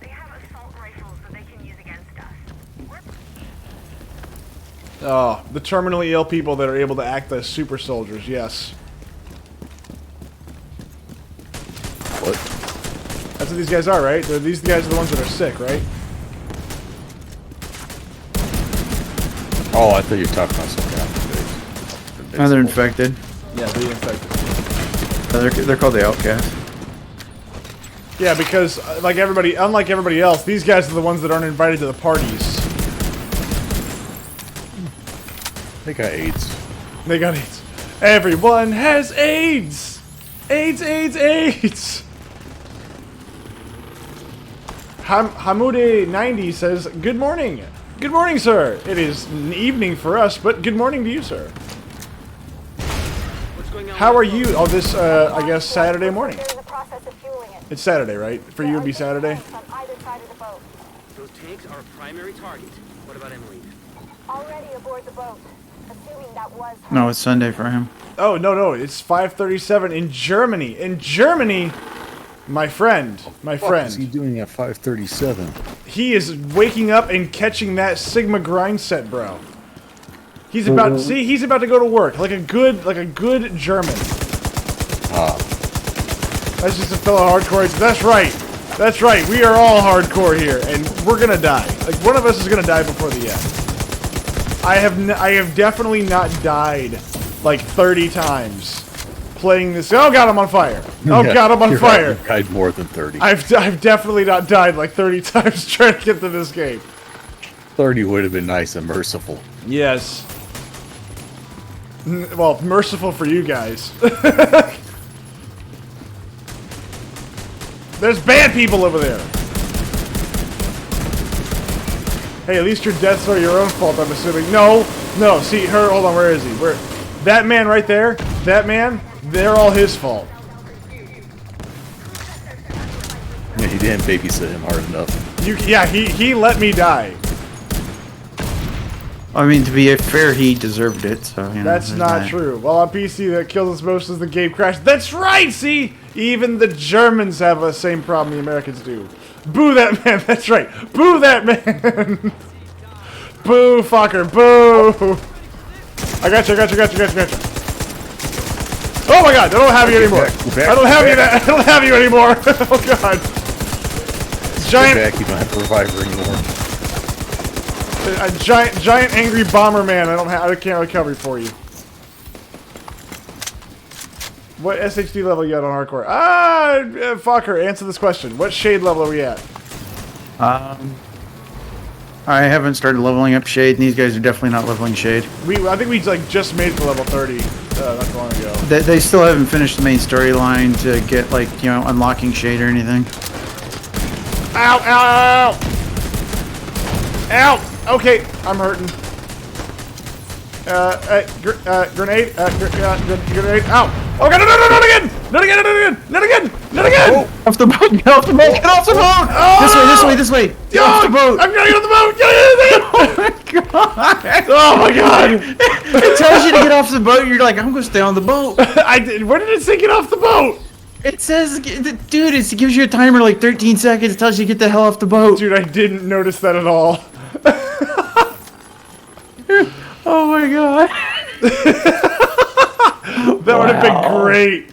They have assault rifles that they can use against us. Oh, the terminally ill people that are able to act as super soldiers, yes. What? That's what these guys are, right? These guys are the ones that are sick, right? Oh, I thought you were talking about something else. No, they're infected. Yeah, the infected. They're called the outcasts. Yeah, because unlike everybody else, these guys are the ones that aren't invited to the parties. They got AIDS. They got AIDS. Everyone has AIDS! AIDS, AIDS, AIDS! Hamude90 says, "Good morning. Good morning, sir. It is an evening for us, but good morning to you, sir. What's going on? How are you on this, I guess, Saturday morning? They're in the process of fueling it. It's Saturday, right? For you, it'd be Saturday? On either side of the boat. Those tanks are a primary target. What about Emily? Already aboard the boat. Assuming that was her. No, it's Sunday for him. Oh, no, it's 5:37 in Germany. In Germany, my friend, What is he doing at 5:37? he is waking up and catching that Sigma grind set, bro. He's about he's about to go to work like a good German. That's just a fellow hardcore. That's right. We are all hardcore here, and we're gonna die. Like one of us is gonna die before the end. I have definitely not died like 30 times playing this. Oh god, I'm on fire. Oh god, I'm on You're fire. Right, you died more than 30. I've definitely not died like 30 times trying to get to this game. 30 would have been nice and merciful. Yes. Well, merciful for you guys. There's bad people over there. Hey, at least your deaths are your own fault, I'm assuming. No. See, hold on, where is he? That man right there, they're all his fault. Yeah, he didn't babysit him hard enough. He let me die. I mean, to be fair, he deserved it. So you know, That's there's not that. true. Well, on PC, that kills us most as the game crashed. That's right. See, even the Germans have the same problem the Americans do. Boo that man. That's right. Boo that man. Boo fucker. Boo. I got you. Oh my god! I don't have you anymore. Back. I don't have you anymore. Oh god. Get Giant. back, you don't have to revive her anymore. A giant angry bomber man. I can't recover for you. What SHD level you got on hardcore? Fucker, answer this question. What shade level are we at? I haven't started leveling up Shade, and these guys are definitely not leveling Shade. I think we like just made it to level 30 not too long ago. They still haven't finished the main storyline to get, like, you know, unlocking Shade or anything. Ow! Ow! Ow! Ow! Okay, I'm hurting. Grenade. Grenade. Ow! Oh god! No! Not again! Not again! Not again! Not again! Not again! Oh, off the boat! Get off the boat! Get off the boat! Oh, This way! Get off the boat! I'm gonna get on the boat! Get on the boat! Oh my god! It tells you to get off the boat. You're like, I'm gonna stay on the boat. I did. Where did it say get off the boat? It says, dude, it gives you a timer like 13 seconds. It tells you to get the hell off the boat. Dude, I didn't notice that at all. Oh my god. That would have been great.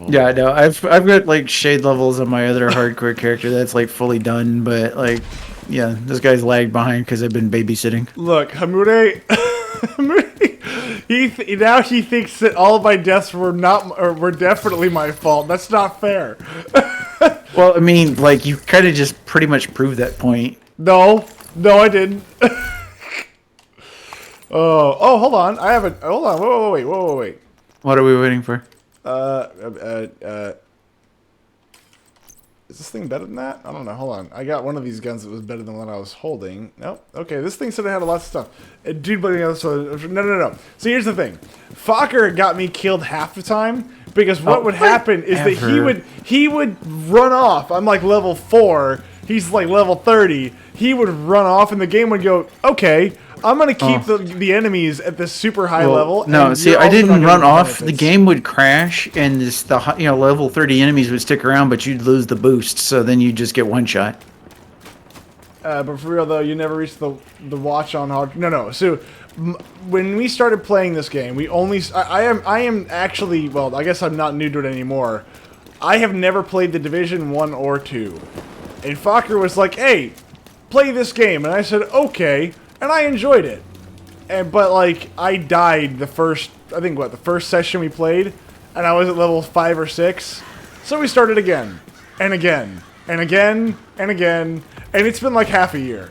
Yeah, I know. I've got like Shade levels on my other hardcore character that's like fully done, but like, yeah, this guy's lagged behind because I've been babysitting. Look, Hamure, he thinks that all of my deaths were definitely my fault. That's not fair. Well, I mean, like, you kind of just pretty much proved that point. No, I didn't. Oh, hold on. Hold on. Whoa, wait. What are we waiting for? Is this thing better than that? I don't know. Hold on. I got one of these guns that was better than what I was holding. Nope. Okay, this thing said it had a lot of stuff. Dude, but no. So here's the thing. Fokker got me killed half the time because what would happen is that he would run off. I'm like level 4. He's like level 30. He would run off, and the game would go, okay, I'm gonna keep the enemies at this super high level. No, see, I didn't run off. The game would crash, and level 30 enemies would stick around, but you'd lose the boost. So then you just get one shot. But for real though, you never reached the watch on hard. No. So when we started playing this game, we only. I am actually. Well, I guess I'm not new to it anymore. I have never played the Division 1 or 2, and Fokker was like, "Hey, play this game," and I said, "Okay." And I enjoyed it, but like I died the first session we played, and I was at level 5 or 6, so we started again, and again, and again, and again, and it's been like half a year.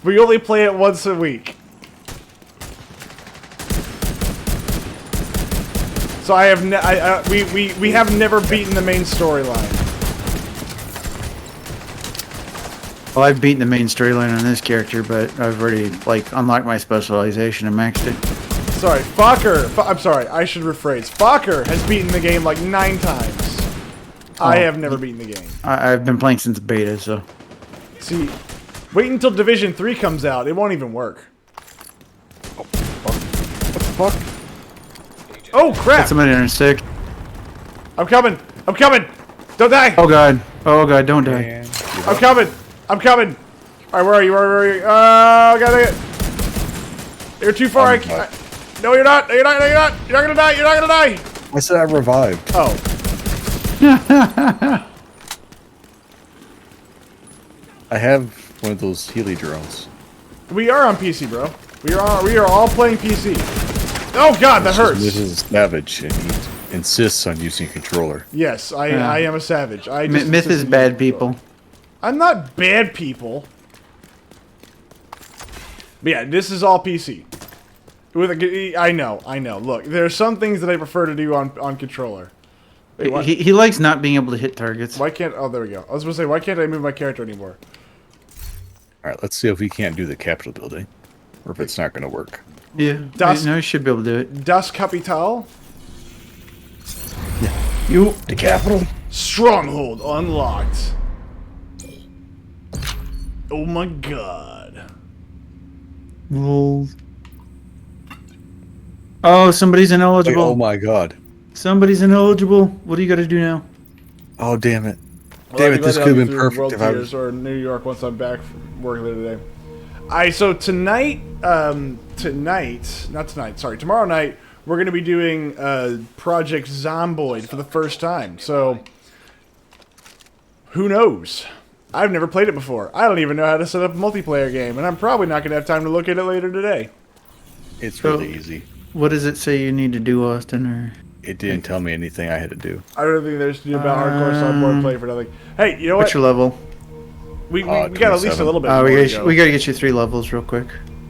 We only play it once a week, so we have never beaten the main storyline. Well, I've beaten the main storyline on this character, but I've already like unlocked my specialization and maxed it. Sorry, Fokker. I'm sorry. I should rephrase. Fokker has beaten the game like 9 times. I have never beaten the game. I've been playing since beta, so. See, wait until Division 3 comes out. It won't even work. Oh, fuck. What the fuck? Oh crap! Got somebody on 6. I'm coming. Don't die. Oh god, don't die. I'm coming. All right, where are you? Oh, got it. You're too far. No, you're not. You're not gonna die. I said I revived. Oh. I have one of those Healy drones. We are on PC, bro. We are all playing PC. Oh god, that hurts. This is savage, and he insists on using a controller. Yes, I am a savage. Myth is bad people. I'm not bad people. But yeah, this is all PC. I know. Look, there are some things that I prefer to do on controller. Wait, he likes not being able to hit targets. Why can't? Oh, there we go. I was gonna say, why can't I move my character anymore? All right, let's see if we can't do the Capitol building, or if it's not going to work. Yeah, no, you should be able to do it. Das Kapital. You, the Capitol. Stronghold unlocked. Oh my god. Oh, somebody's ineligible. Oh my god. Somebody's ineligible. What do you got to do now? Oh, damn it. Well, Damn it, this could have been perfect World if I Theaters or New York once I'm back from work later today. So tonight, tomorrow night, we're going to be doing Project Zomboid for the first time. So, who knows? I've never played it before. I don't even know how to set up a multiplayer game, and I'm probably not going to have time to look at it later today. It's So- really easy. What does it say you need to do, Austin? Or It didn't tell me anything I had to do. I don't think there's to do about hardcore soundboard play for nothing. Hey, you know what? what's your level? We got at least a 27. little bit We more to got go. we got to get you 3 levels real quick.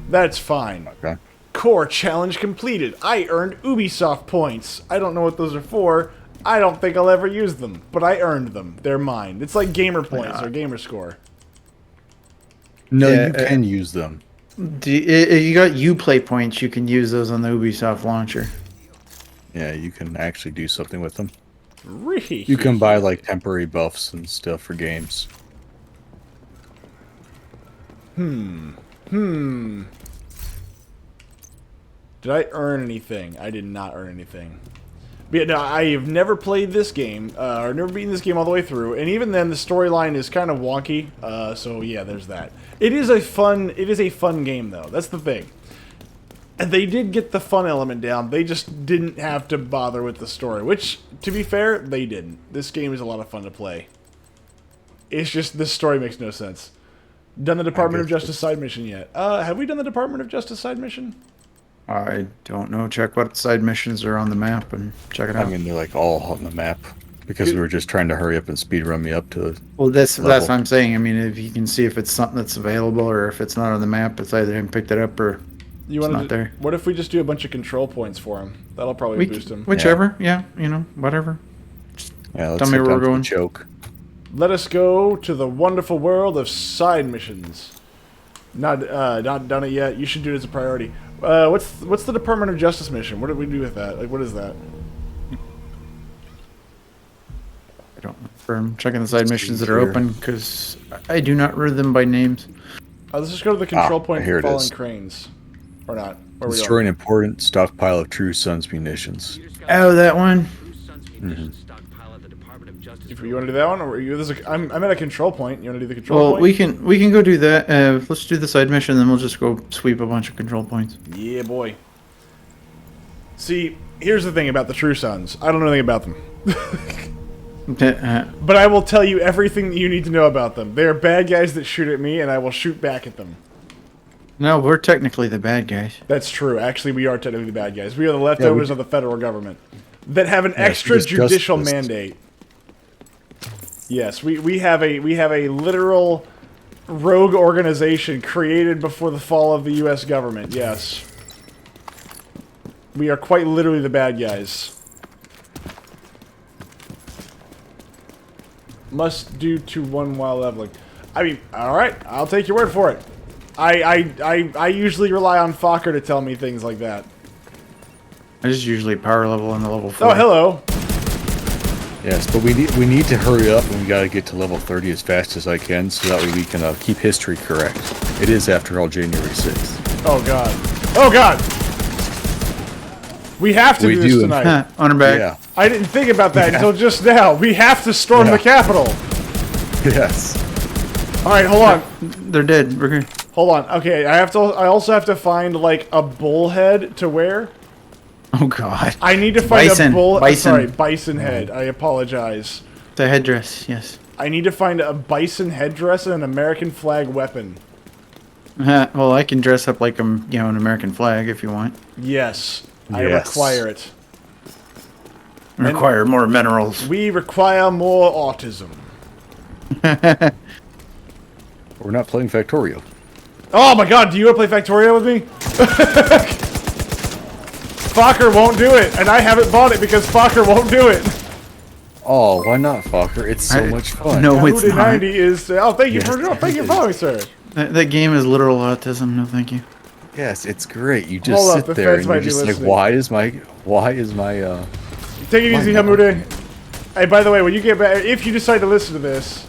That's fine. Okay. Core challenge completed. I earned Ubisoft points. I don't know what those are for. I don't think I'll ever use them, but I earned them. They're mine. It's like gamer points or gamer score. No, Yeah, you can use them. If you got Uplay points, you can use those on the Ubisoft launcher. Yeah, you can actually do something with them. Really? You can buy like temporary buffs and stuff for games. Did I earn anything? I did not earn anything. But yeah, no, I have never played this game, or never beaten this game all the way through, and even then, the storyline is kind of wonky. So yeah, there's that. It is a fun game though. That's the thing. And they did get the fun element down. They just didn't have to bother with the story, which, to be fair, they didn't. This game is a lot of fun to play. It's just this story makes no sense. Done the Department of Justice side mission yet? Have we done the Department of Justice side mission? I don't know. Check what side missions are on the map and check it I out. mean, they're like all on the map because we were just trying to hurry up and speed run me up to. Well, that's level. what I'm saying. I mean, if you can see if it's something that's available or if it's not on the map, it's either him picked it up or You it's want not to? there. What if we just do a bunch of control points for him? That'll probably boost him. Whichever, yeah, whatever. Yeah, let's Tell me head where down we're to the going. choke. Let us go to the wonderful world of side missions. Not done it yet. You should do it as a priority. What's the Department of Justice mission? What did we do with that? Like, what is that? I don't know. I'm checking the side missions that are here. open because I do not read them by names. Let's just go to the control point here for it falling is. cranes. Or not. Where we Destroy going? an important stockpile of True Sons munitions. Oh, that one. If you want to do that one, or you? I'm at a control point. You want to do the control Well, point? we can go do that. Let's do the side mission, then we'll just go sweep a bunch of control points. Yeah, boy. See, here's the thing about the True Sons. I don't know anything about them. But I will tell you everything that you need to know about them. They are bad guys that shoot at me, and I will shoot back at them. No, we're technically the bad guys. That's true. Actually, we are technically the bad guys. We are the leftovers of the federal government that have an extrajudicial justice. mandate. Yes, we have a literal rogue organization created before the fall of the U.S. government. Yes, we are quite literally the bad guys. Must do to one while leveling. I mean, all right, I'll take your word for it. I usually rely on Fokker to tell me things like that. I just usually power level on the level 4. Oh, hello. Yes, but we need to hurry up and we got to get to level 30 as fast as I can so that way we can keep history correct. It is, after all, January 6th. Oh god. Oh god. We have to We do this do. tonight. On her back. Yeah. I didn't think about that until just now. We have to storm the Capitol. Yes. All right, hold on. They're dead. We're good. Hold on. Okay, I also have to find like a bullhead to wear. Oh god. I need to find Bison. a bull. Bison. Sorry, bison head. I apologize. The headdress, yes. I need to find a bison headdress and an American flag weapon. Well, I can dress up like I'm, an American flag if you want. Yes, I Yes. require it. Require more minerals. We require more autism. We're not playing Factorio. Oh my god, do you want to play Factorio with me? Fokker won't do it, and I haven't bought it because Fokker won't do it. Oh, why not, Fokker? It's so much fun. No, it's Yahoo not. 90 is. Oh, thank you for Yes, thank you for following, sir. That game is literal autism. No, thank you. Yes, it's great. You just Hold up, sit the there feds and might you're be just like, listening. why is my Take it easy, Why not? Hamude. Hey, by the way, when you get back, if you decide to listen to this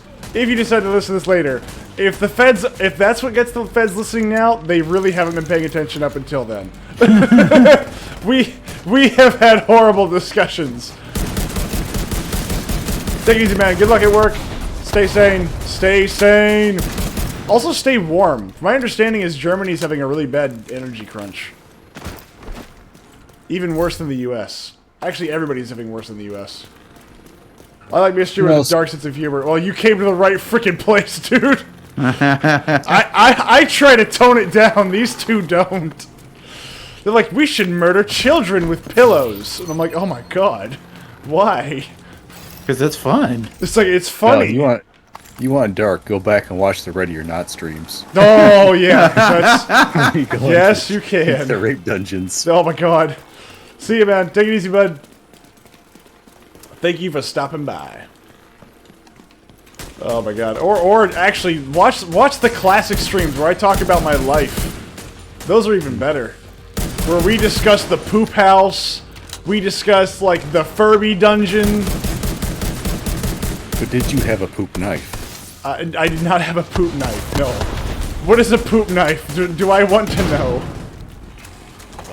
later, if that's what gets the feds listening now, they really haven't been paying attention up until then. we have had horrible discussions. Take it easy, man. Good luck at work. Stay sane. Stay sane. Also, stay warm. My understanding is Germany's having a really bad energy crunch. Even worse than the U.S. Actually, everybody's having worse than the U.S. I like mystery Who with else? a dark sense of humor. Well, you came to the right freaking place, dude. I try to tone it down. These two don't. They're like, we should murder children with pillows. And I'm like, oh my god. Why? Because that's fun. It's like, it's No, funny. you want dark? Go back and watch the Ready or Not streams. Oh, yeah. That's, You go yes, you into the can. rape dungeons. Oh my god. See you, man. Take it easy, bud. Thank you for stopping by. Oh my god. Or actually, watch the classic streams where I talk about my life. Those are even better. Where we discuss the poop house. We discuss, like, the Furby dungeon. But did you have a poop knife? I did not have a poop knife, no. What is a poop knife? Do I want to know?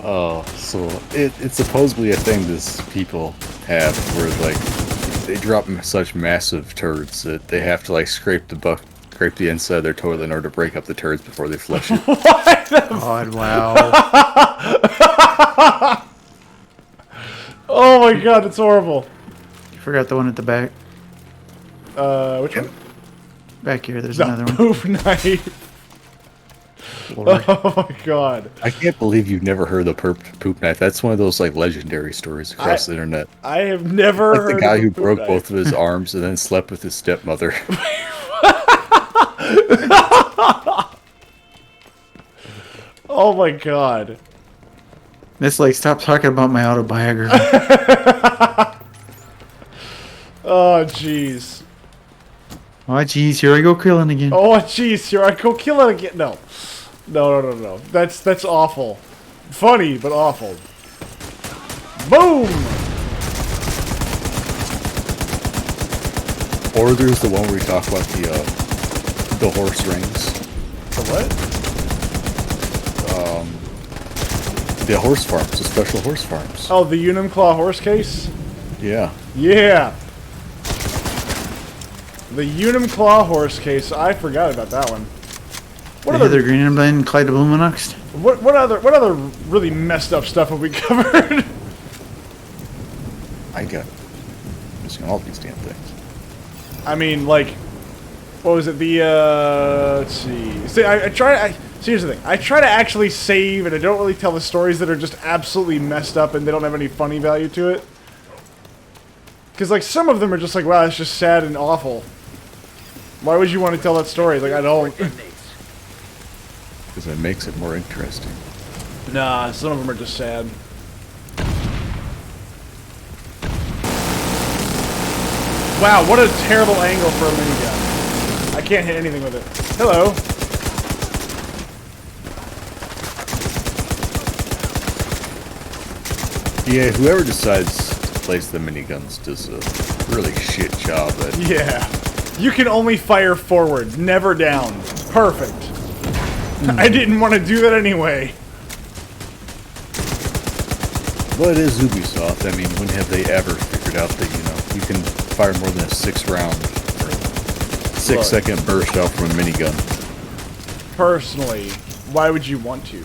Oh, so it's supposedly a thing this people have where like they drop such massive turds that they have to like scrape the inside of their toilet in order to break up the turds before they flush it. What the God, wow. Oh my god, that's horrible. You forgot the one at the back. Which one? Back here, there's The another one. poop knife. Lord. Oh my god. I can't believe you've never heard of the poop knife. That's one of those like legendary stories across the internet. I have never Like heard the guy of who a poop broke knife. both of his arms and then slept with his stepmother. Oh my god. It's like, stop talking about my autobiography. Oh jeez. Oh, jeez, here I go killing again. Oh jeez, here I go kill it again. No. No. That's awful. Funny, but awful. Boom! Or there's the one where we talk about the horse rings. The what? The horse farms, the special horse farms. Oh, the Unimclaw horse case? Yeah. Yeah. The Unimclaw horse case. I forgot about that one. What The Heather other Green and Ben, Clyde Blumenauxt. what other really messed up stuff have we covered? I got missing all these damn things. I mean, like, what was it? The let's see. See, here's the thing. I try to actually save, and I don't really tell the stories that are just absolutely messed up and they don't have any funny value to it. Because, like, some of them are just like, wow, it's just sad and awful. Why would you want to tell that story? Like, I don't. Because it makes it more interesting. Nah, some of them are just sad. Wow, what a terrible angle for a minigun. I can't hit anything with it. Hello. Yeah, whoever decides to place the miniguns does a really shit job at Yeah. You can only fire forward, never down. Perfect. I didn't want to do that anyway. Well, it is Ubisoft. I mean, when have they ever figured out that, you know, you can fire more than a 6-round or 6-second burst out from a minigun? Personally, why would you want to?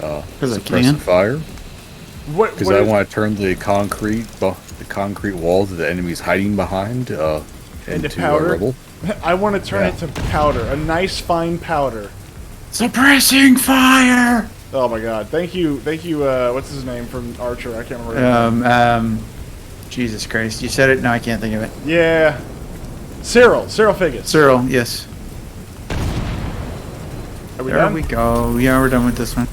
Because I Suppress can. the fire? What? Because what I is- want to turn the concrete wall that the enemy's hiding behind into powder? rubble. I want to turn Yeah. it to powder, a nice fine powder. Suppressing fire! Oh my god! Thank you. What's his name from Archer? I can't remember. Jesus Christ. You said it, now I can't think of it. Yeah, Cyril Figgis. Cyril, yes. Are we There done? we go. Yeah, we're done with this one.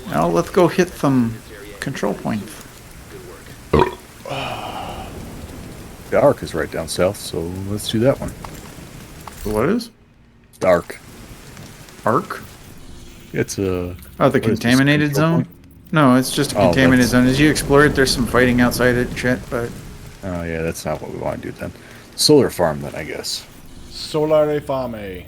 Now let's go hit some control points. The Ark is right down south, so let's do that one. What is? The Ark. Arc? It's a... Oh, the what is this, contaminated control zone? point? No, it's just a Oh, contaminated that's- zone. As you explore it, there's some fighting outside it and shit, but... Oh, yeah, that's not what we want to do then. Solar farm, then, I guess. Solare Fame.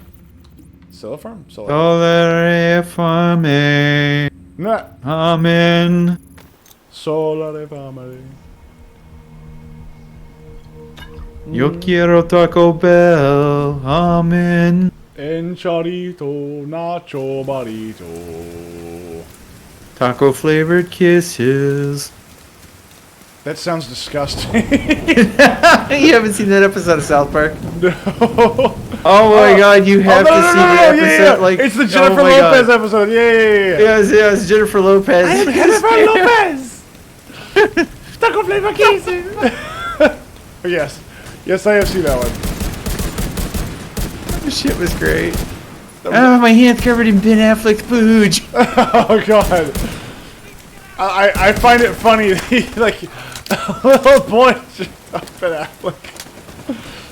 Solar Farm? Solar. Solare fame. Nah. Amen. Solare Fame. Yo quiero Taco Bell. Amen. Enchilito, nacho, burrito. Taco flavored kisses. That sounds disgusting. You haven't seen that episode of South Park? No. Oh my god, you have no, to no, see no, the no, episode. yeah. Like, It's the oh Jennifer my Lopez God. episode. Yeah. Yes, Jennifer Lopez. I am Jennifer Lopez. Taco flavor cases. Yes, I have seen that one. This shit was great. Oh, my hand's covered in Ben Affleck's booge. Oh god. I find it funny that he, like, a little boy just Ben Affleck.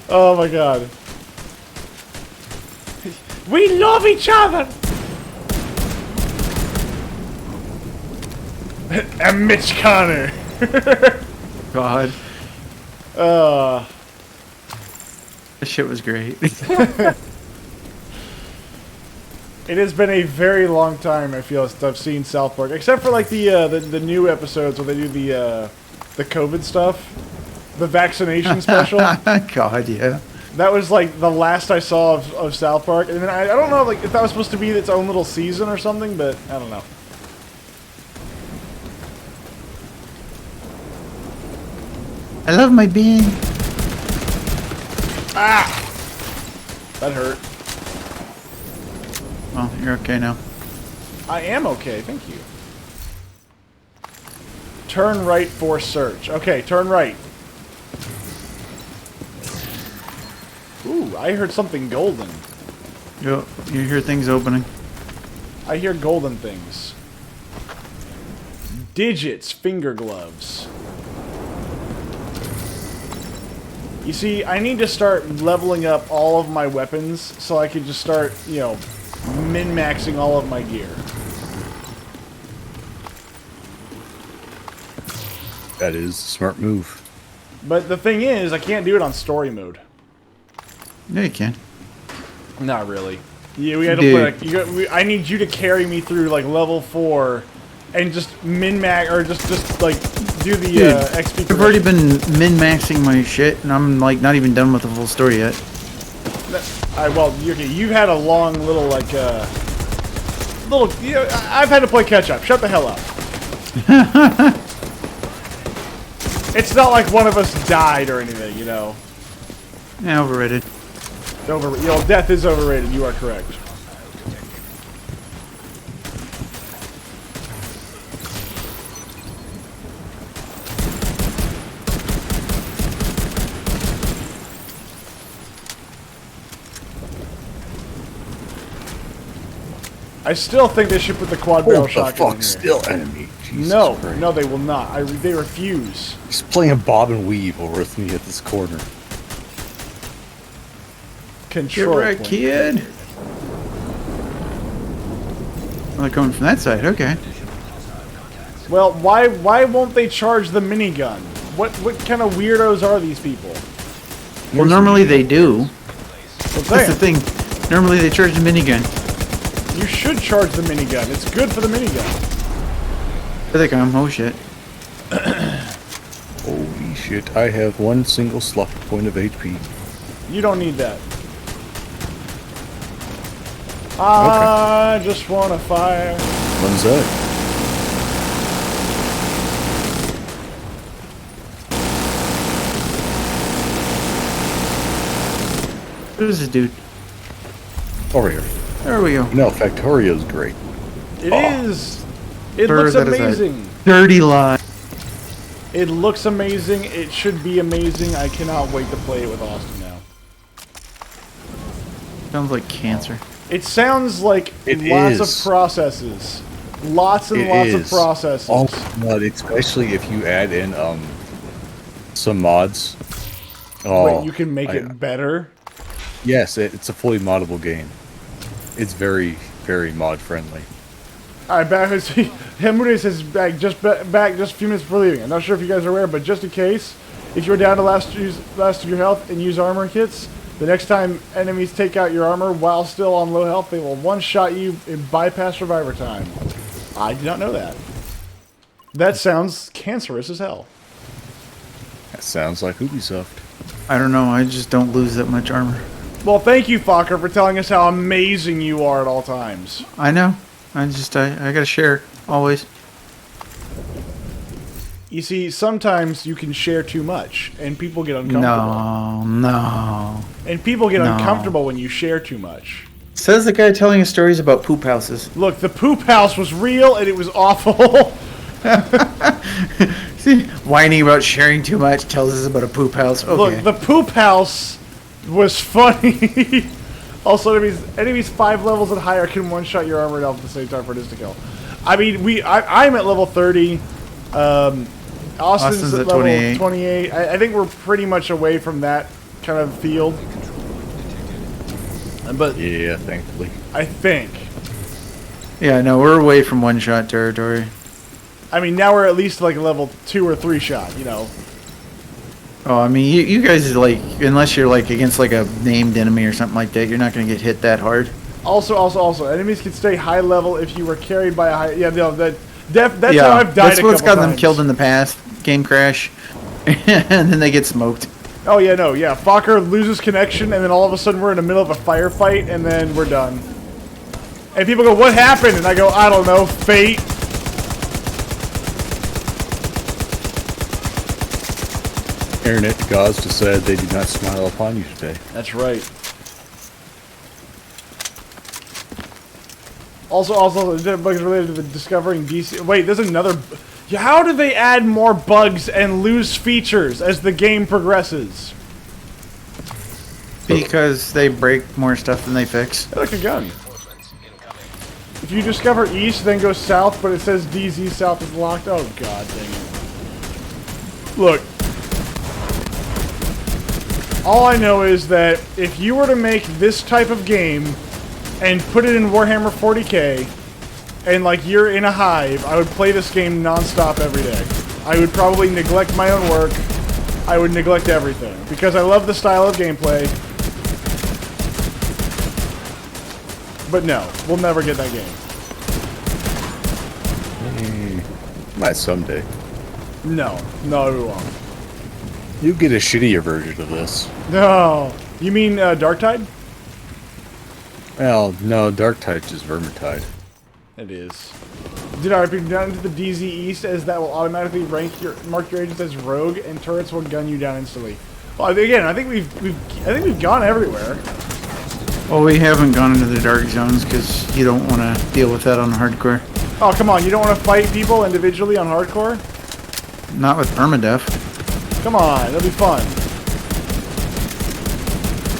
Oh my god. We love each other. And Mitch Connor. God. This shit was great. It has been a very long time, I feel, since I've seen South Park, except for like the new episodes where they do the COVID stuff, the vaccination special. God, yeah. That was like the last I saw of South Park, and then I don't know like if that was supposed to be its own little season or something, but I don't know. I love my bean. That hurt. Oh, you're okay now. I am okay, thank you. Turn right for search. Okay, turn right. Ooh, I heard something golden. You hear things opening. I hear golden things. Digits, finger gloves. You see, I need to start leveling up all of my weapons so I can just start, you know, min-maxing all of my gear. That is a smart move. But the thing is, I can't do it on story mode. Yeah, you can. Not really. Yeah, we had to Dude. put. I need you to carry me through like level 4, and just min-max or just like do the Dude, XP. I've already been min-maxing my shit, and I'm like not even done with the full story yet. Well, you've had a long little like little. You know, I've had to play catch up. Shut the hell up. It's not like one of us died or anything, you know. Yeah, overrated. You know, death is overrated. You are correct. I still think they should put the quad barrel What the shotgun in fuck? here. Still enemy. Jesus No, Christ. no, they will not. They refuse. He's playing bob and weave over with me at this corner. Get Control wrecked, point. kid. Well, they're coming from that side. Okay. Well, why won't they charge the minigun? What kind of weirdos are these people? Well, normally they do. What's That's the saying? thing. Normally they charge the minigun. You should charge the minigun. It's good for the minigun. Here they come. Oh shit. Holy shit, I have one single slot point of HP. You don't need that. I just want to fire. One's that? Who's this dude? Over here. There we go. No, Factorio's great. It is. It Bird, looks that is a- amazing. Dirty lie. It looks amazing. It should be amazing. I cannot wait to play it with Austin now. Sounds like cancer. It sounds like It lots is. of processes. Lots and It lots of is. processes. Oh, God, especially if you add in some mods. Oh, Wait, you can make it better? Yes, it's a fully moddable game. It's very, very mod friendly. Alright, back. Hemune says back just a few minutes before leaving. I'm not sure if you guys are aware, but just in case, if you're down to last of your health and use armor kits, the next time enemies take out your armor while still on low health, they will one-shot you and bypass survivor time. I did not know that. That sounds cancerous as hell. That sounds like Ubisoft. I don't know. I just don't lose that much armor. Well, thank you, Fokker, for telling us how amazing you are at all times. I know. I gotta share always. You see, sometimes you can share too much, and people get uncomfortable. No. And people get No. uncomfortable when you share too much. Says the guy telling us stories about poop houses. Look, the poop house was real, and it was awful. See, whining about sharing too much tells us about a poop house. Okay. Look, the poop house was funny. Also, enemies 5 levels and higher can one-shot your armored elf at the same time for an insta-kill. I mean, I'm at level 30. Austin's at level 28. I think we're pretty much away from that kind of field. But Yeah, thankfully. I think. Yeah, no, we're away from one-shot territory. I mean, now we're at least like a level 2 or 3 shot, you know. Oh, I mean, you guys, like, unless you're, like, against, like, a named enemy or something like that, you're not going to get hit that hard. Also, enemies can stay high level if you were carried by a high... Yeah, no, that's Yeah, how I've died that's a what's couple gotten them times. killed in the past. Game crash. And then they get smoked. Oh, yeah, no, yeah. Fokker loses connection, and then all of a sudden we're in the middle of a firefight, and then we're done. And people go, what happened? And I go, I don't know, fate. Internet gods decided they do not smile upon you today. That's right. Also, the bugs related to the discovering DC... Wait, there's another... How do they add more bugs and lose features as the game progresses? Because they break more stuff than they fix. I like a gun. If you discover east, then go south, but it says DZ south is locked. Oh, god dang it. Look. All I know is that if you were to make this type of game and put it in Warhammer 40k, and like you're in a hive, I would play this game non-stop every day. I would probably neglect my own work. I would neglect everything. Because I love the style of gameplay. But no, we'll never get that game. Might someday. No, we won't. You get a shittier version of this. No. You mean Darktide? Well, no, Darktide is Vermintide. It is. Did I repeat down into the DZ East as that will automatically mark your agents as rogue and turrets will gun you down instantly. Well, again, I think we've gone everywhere. Well, we haven't gone into the dark zones because you don't want to deal with that on hardcore. Oh, come on, you don't want to fight people individually on hardcore? Not with permadeath. Come on, it'll be fun.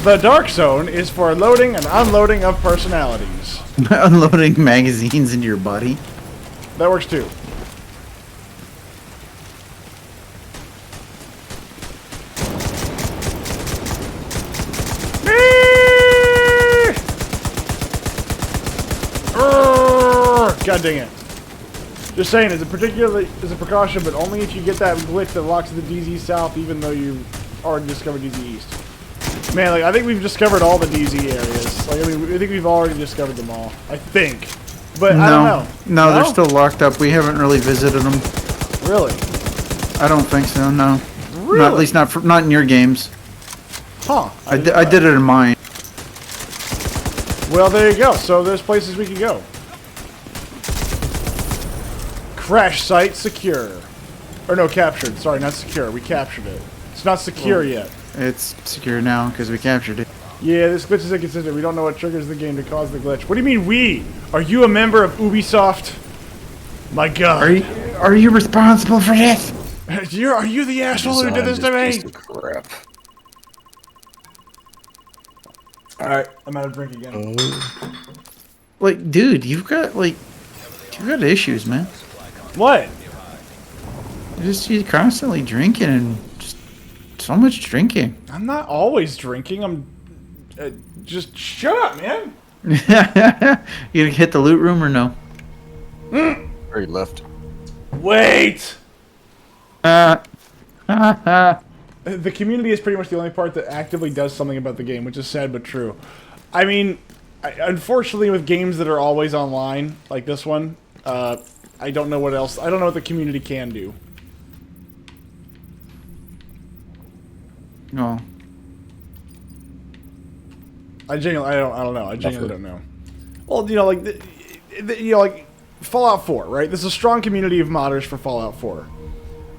The dark zone is for loading and unloading of personalities. Unloading magazines into your body. That works too. God dang it. Just saying, it's a precaution, but only if you get that glitch that locks the DZ South, even though you already discovered DZ East. Man, like, I think we've discovered all the DZ areas. Like, I mean, I think we've already discovered them all. I think. But I don't know. No, they're still locked up. We haven't really visited them. Really? I don't think so, no. Really? Not, at least not in your games. Huh. I did it in mine. Well, there you go. So there's places we can go. Crash site secure. Or no, captured. Sorry, not secure. We captured it. It's not secure yet. It's secure now because we captured it. Yeah, this glitch is inconsistent. We don't know what triggers the game to cause the glitch. What do you mean we? Are you a member of Ubisoft? My god. Are you responsible for this? Are you the asshole who did this to Piece me? of crap. Alright, I'm out of drink again. Like, dude, you've got issues, man. What? You're constantly drinking and just so much drinking. I'm not always drinking. I'm... just shut up, man. You gonna hit the loot room or no? Where he left. Wait! The The community is pretty much the only part that actively does something about the game, which is sad but true. I mean, unfortunately with games that are always online, like this one, I don't know what else. I don't know what the community can do. No. I genuinely don't know. Well, you know, like, like Fallout 4, right? There's a strong community of modders for Fallout 4.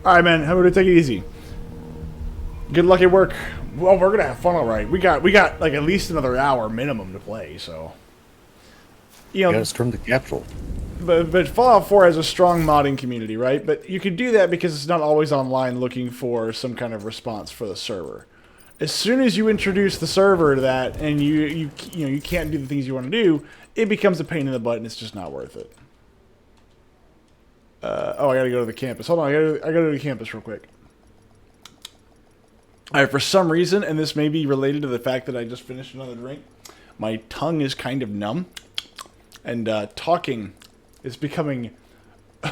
All right, man. How about we take it easy? Good luck at work. Well, we're gonna have fun, all right. We got like at least another hour minimum to play, so. You know, Gotta storm the Capitol. but Fallout 4 has a strong modding community, right? But you can do that because it's not always online looking for some kind of response for the server. As soon as you introduce the server to that, and you can't do the things you want to do, it becomes a pain in the butt, and it's just not worth it. I gotta go to the campus. Hold on, I gotta go to the campus real quick. All right, for some reason, and this may be related to the fact that I just finished another drink, my tongue is kind of numb, and talking is becoming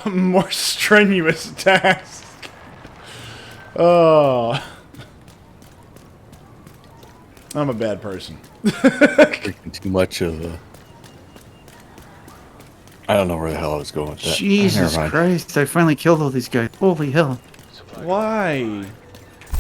a more strenuous task. Oh, I'm a bad person. Drinking too much of the. I don't know where the hell I was going with that. Jesus Never mind. Christ! I finally killed all these guys. Holy hell! Why?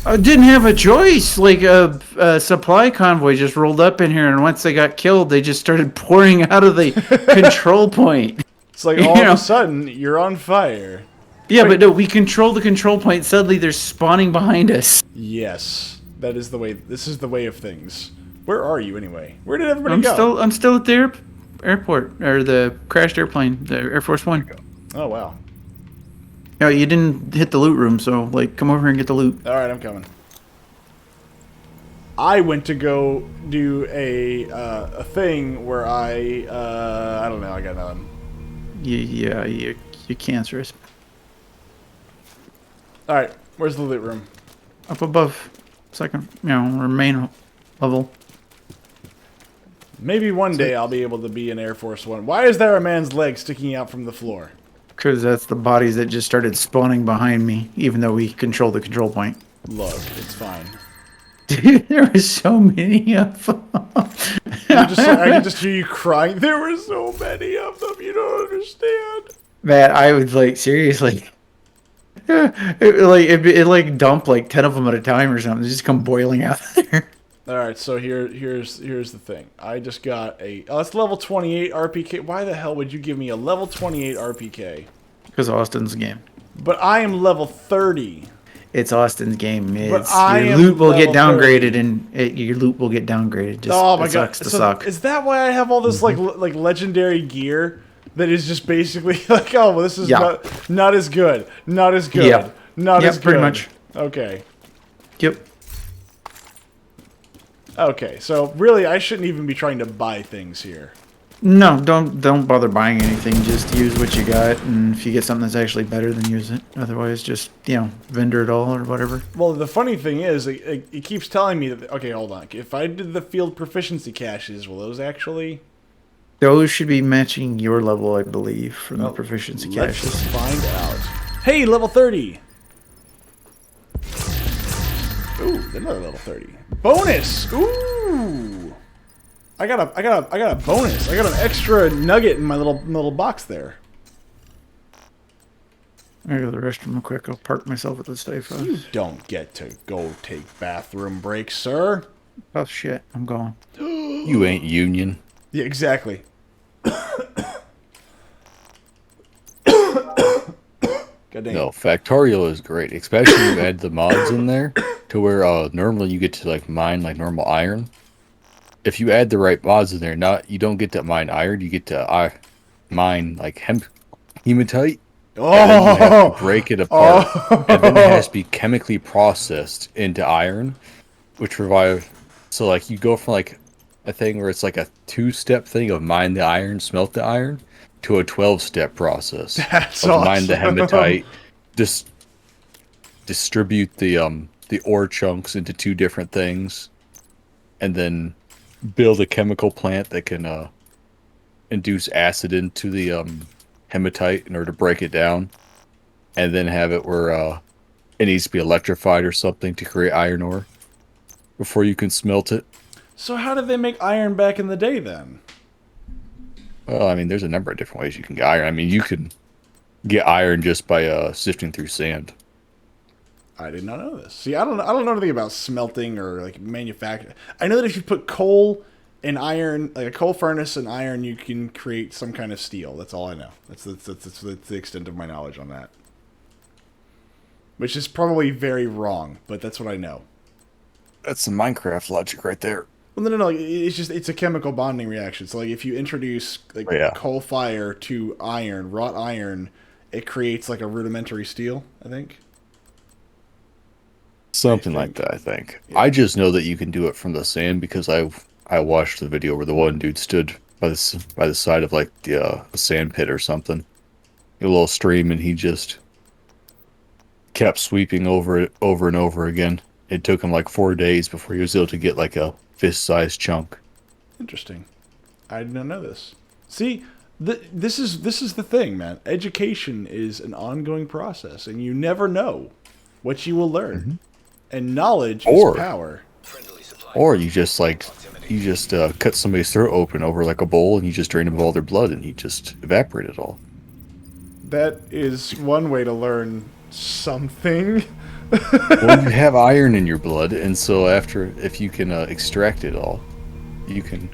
I didn't have a choice. Like a supply convoy just rolled up in here, and once they got killed, they just started pouring out of the control point. It's like all of a sudden you're on fire. Yeah, but no, we control the control point. Suddenly, they're spawning behind us. Yes, that is the way. This is the way of things. Where are you anyway? Where did everybody go? I'm still at the airport, or the crashed airplane, the Air Force One. Oh wow. No, you didn't hit the loot room, so like, come over here and get the loot. All right, I'm coming. I went to go do a thing where I don't know. I got nothing. You're cancerous. All right, where's the loot room? Up above, second, or main level. Maybe one day I'll be able to be an Air Force One. Why is there a man's leg sticking out from the floor? Because that's the bodies that just started spawning behind me, even though we control the control point. Look, it's fine. Dude, there were so many of them. I can just hear you crying. There were so many of them. You don't understand. Man, I was like, seriously. It dumped like 10 of them at a time or something. They just come boiling out there. All right, so here's the thing. I just got it's level 28 RPK. Why the hell would you give me a level 28 RPK? Because Austin's game. But I am level 30. It's Austin's game. Your am loot will get level 30. downgraded, and your loot will get downgraded. Just, Oh my it god! sucks to suck. Is that why I have all this like legendary gear that is just basically like, oh, well, this is not as good, not as good, Yeah. not Yep, as good. pretty much. Okay. Yep. Okay, so really, I shouldn't even be trying to buy things here. No, don't bother buying anything. Just use what you got, and if you get something that's actually better, then use it. Otherwise, just vendor it all or whatever. Well, the funny thing is, it keeps telling me that. Okay, hold on. If I did the field proficiency caches, will those actually? Those should be matching your level, I believe, from the proficiency Let's caches. find out. Hey, level 30. Ooh, another level 30. Bonus. Ooh. I got a bonus. I got an extra nugget in my little box there. I go to the restroom real quick. I'll park myself at the safe house. You don't get to go take bathroom breaks, sir. Oh shit, I'm going. You ain't union. Yeah, exactly. God dang. No, Factorial is great, especially when you add the mods in there to where normally you get to like mine like normal iron. If you add the right mods in there, you don't get to mine iron, you get to mine like hematite. Oh, and then you have to break it apart, and then it has to be chemically processed into iron, which provides. So like you go from like a thing where it's like a 2-step thing of mine the iron, smelt the iron, to a 12-step process. That's of mine the awesome. hematite, distribute the ore chunks into 2 different things, and then build a chemical plant that can induce acid into the hematite in order to break it down, and then have it where it needs to be electrified or something to create iron ore before you can smelt it. So how did they make iron back in the day then? Well, I mean, there's a number of different ways you can get iron. I mean, you can get iron just by sifting through sand. I did not know this. See, I don't know anything about smelting or like manufacturing. I know that if you put coal and iron, like a coal furnace and iron, you can create some kind of steel. That's all I know. That's the extent of my knowledge on that. which is probably very wrong, but that's what I know. That's some Minecraft logic right there. Well, no. It's a chemical bonding reaction. So like if you introduce like Oh, yeah. coal fire to iron, wrought iron, it creates like a rudimentary steel. I think. Something like that, I think. I just know that you can do it from the sand because I watched the video where the one dude stood by the side of like a sand pit or something, a little stream, and he just kept sweeping over it over and over again. It took him like 4 days before he was able to get like a fist-sized chunk. Interesting. I did not know this. See, this is the thing, man. Education is an ongoing process, and you never know what you will learn. And knowledge Or- is power. Or you just cut somebody's throat open over like a bowl and you just drain them of all their blood and you just evaporate it all. That is one way to learn something. Well, you have iron in your blood, and so if you can extract it all, you can.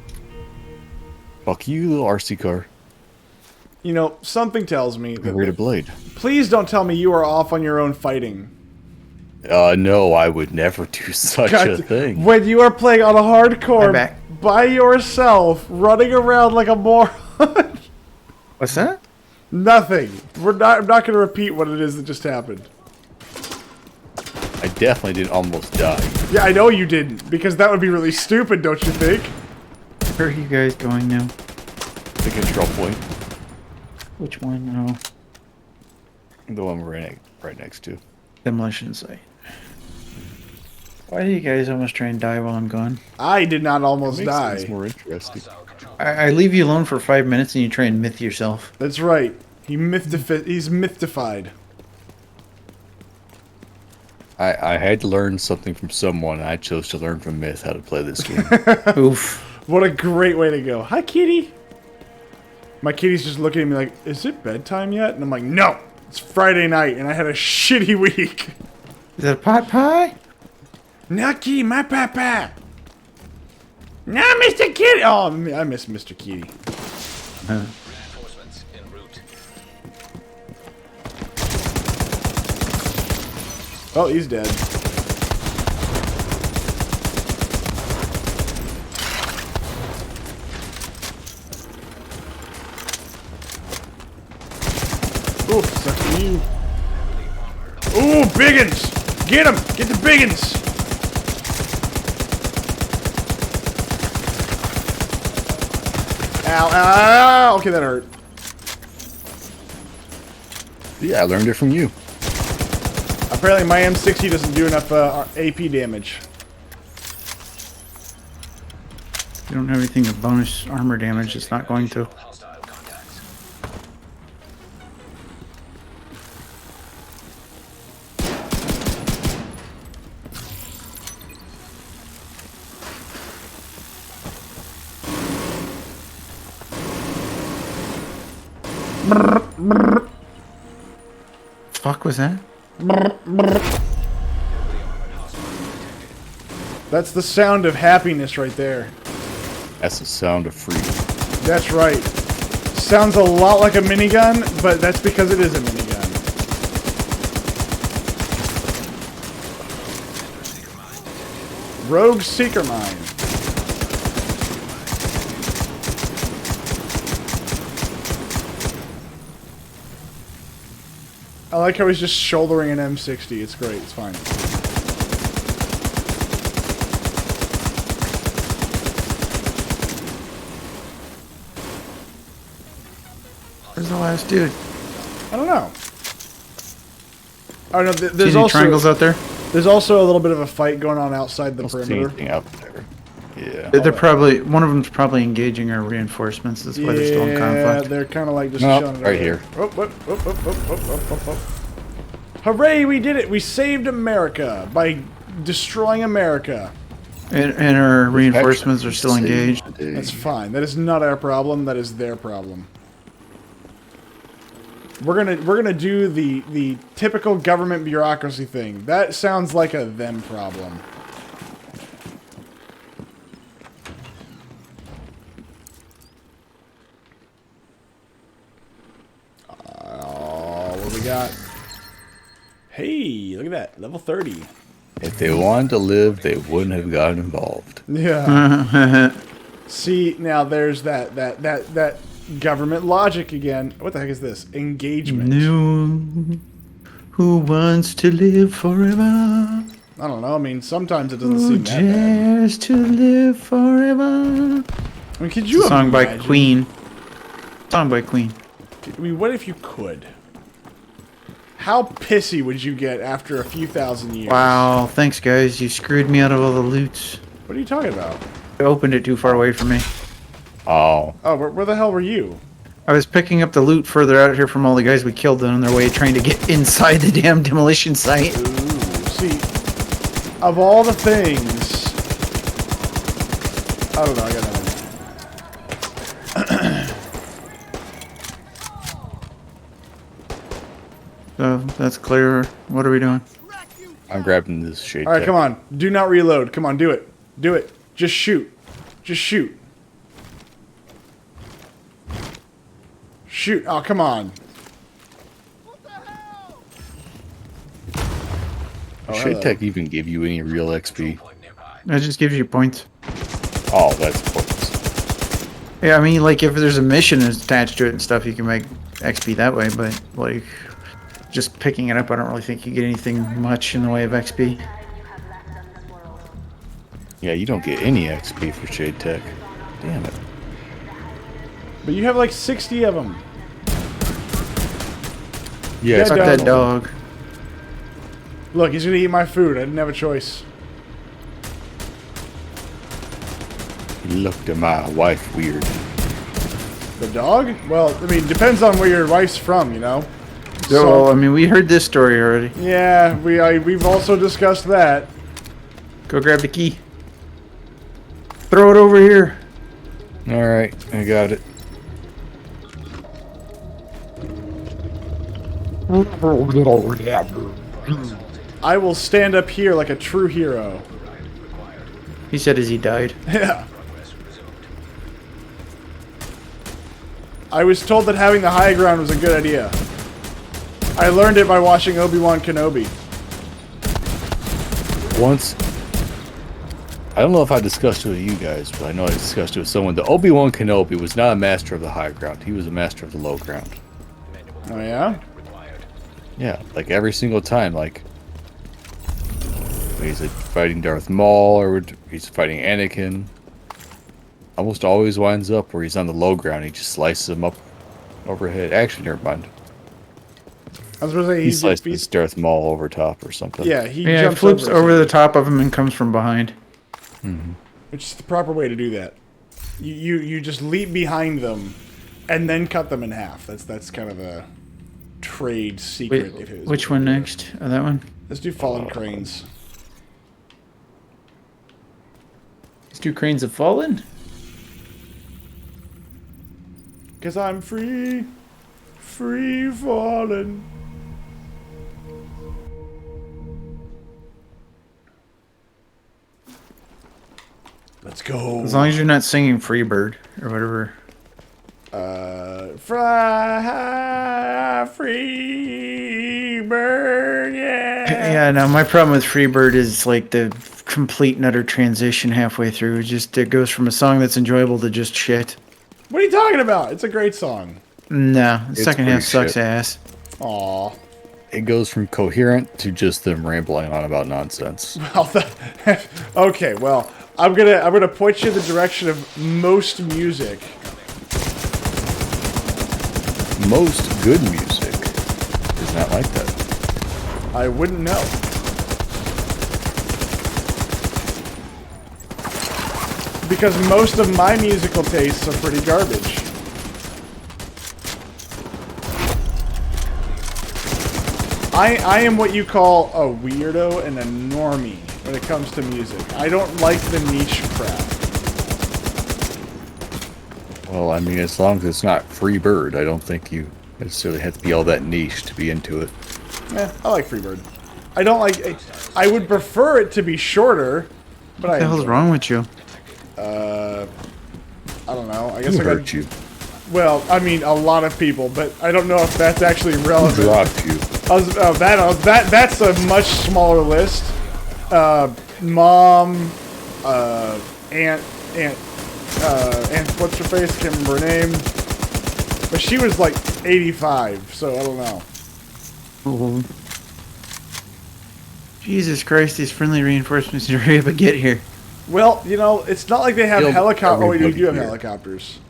Fuck you, little RC car. You know, something tells me Get rid of that. blade. Please don't tell me you are off on your own fighting. No, I would never do such a thing. When you are playing on a I'm hardcore back. by yourself, running around like a moron. What's that? Nothing. I'm not going to repeat what it is that just happened. I definitely didn't almost die. Yeah, I know you didn't, because that would be really stupid, don't you think? Where are you guys going now? The control point, Which one? Oh, the one we're right next to. demolition site. Why do you guys almost try and die while I'm gone? I did not almost Makes die. sense, more interesting. I leave you alone for 5 minutes and you try and myth yourself. That's right. He's mythified. I had to learn something from someone, and I chose to learn from Myth how to play this game. Oof. What a great way to go. Hi, kitty. My kitty's just looking at me like, is it bedtime yet? And I'm like, no, it's Friday night, and I had a shitty week. Is that a pot pie? Nucky, my papa. No, Mr. Kitty. Oh, I miss Mr. Kitty. Reinforcements en route. Oh, he's dead. Oof, sucks for you. Ooh, biggins! Get him! Get the biggins! Ow, ow, ow! Okay, that hurt. Yeah, I learned it from you. Apparently my M60 doesn't do enough AP damage. You don't have anything of bonus armor damage, it's not going to. Hostile contacts. Fuck was that? That's the sound of happiness right there. That's the sound of freedom. That's right. Sounds a lot like a minigun, but that's because it is a minigun. Rogue Seeker Mine. I like how he's just shouldering an M60. It's great. It's fine. Where's the last dude? I don't know. Oh no, See there's any triangles also out there? there's also a little bit of a fight going on outside the Don't see perimeter. anything out there. Yeah. They're probably, one of them's probably engaging our reinforcements. That's why they're still in Yeah, conflict. they're kind of like just Nope, chilling right over here. there. Oh. Hooray, we did it! We saved America by destroying America. And our reinforcements are still engaged. That's fine. That is not our problem. That is their problem. We're gonna do the typical government bureaucracy thing. That sounds like a them problem. Oh, what we got? Hey, look at that. Level 30. If they wanted to live, they wouldn't have gotten involved. Yeah. See, now there's that government logic again. What the heck is this? Engagement. No. Who wants to live forever? I don't know. I mean, sometimes it doesn't Who seem that bad. dares to live forever? I mean, could you It's a song by imagine- Queen. Song by Queen. I mean, what if you could? How pissy would you get after a few thousand years? Wow, thanks guys. You screwed me out of all the loots. What are you talking about? I opened it too far away from me. Oh, Oh, where the hell were you? I was picking up the loot further out here from all the guys we killed on their way trying to get inside the damn demolition site. Ooh, see, of all the things, I don't know. I got nothing. So that's clear. What are we doing? I'm grabbing this shade. All right, tech. come on. Do not reload. Come on, do it. Do it. Just shoot. Just shoot. Shoot. Oh, come on. Oh, Shade hello. Tech even give you any real XP? That just gives you points. Oh, that's points. Yeah, I mean, like, if there's a mission attached to it and stuff, you can make XP that way, but, like, just picking it up, I don't really think you get anything much in the way of XP. Yeah, you don't get any XP for Shade Tech. Damn it. But you have like 60 of them. Yeah, Yeah, Fuck dog. that dog. Look, he's gonna eat my food. I didn't have a choice. he looked at my wife weird. The dog? Well, I mean, depends on where your wife's from, you know. So, I mean, we heard this story already. Yeah, we've also discussed that. Go grab the key. Throw it over here. Alright, I got it. I will stand up here like a true hero. He said as he died. Yeah. I was told that having the high ground was a good idea. I learned it by watching Obi-Wan Kenobi. Once, I don't know if I discussed it with you guys, but I know I discussed it with someone. The Obi-Wan Kenobi was not a master of the high ground. He was a master of the low ground. Oh yeah? Yeah, like every single time, like when he's fighting Darth Maul or he's fighting Anakin, almost always winds up where he's on the low ground. He just slices him up overhead. Actually, never mind. I was gonna say He slices Darth Maul over top or something. yeah, he Yeah, it jumps flips over something, the top of him and comes from behind. which is the proper way to do that. You just leap behind them, and then cut them in half. That's kind of a trade secret. if it was Which one next? Oh, that one? Let's do fallen cranes. These two cranes have fallen? Cause I'm free, free falling. Let's go. As long as you're not singing Freebird or whatever. Free bird, yeah. Yeah, no, my problem with Freebird is like the complete and utter transition halfway through. It goes from a song that's enjoyable to just shit. What are you talking about? It's a great song. No, the It's second half pretty sucks shit. ass. Aw. It goes from coherent to just them rambling on about nonsense. Okay, well, I'm gonna point you in the direction of most music. Most good music is not like that. I wouldn't know. Because most of my musical tastes are pretty garbage. I am what you call a weirdo and a normie when it comes to music. I don't like the niche crap. Well, I mean, as long as it's not free bird, I don't think you necessarily have to be all that niche to be into it. I like Freebird. I don't like. I would prefer it to be shorter, but What the hell's wrong with you? I don't know. I guess Who I got. hurt you? Well, I mean, a lot of people, but I don't know if that's actually Who relevant. dropped you? That's a much smaller list. Mom, aunt, what's her face? Can't remember her name. But she was like 85, so I don't know. Oh. Jesus Christ, these friendly reinforcements to hurry up and get here. Well, you know, it's not like they have Killed helicopters. Oh, wait, we everybody do have here. helicopters.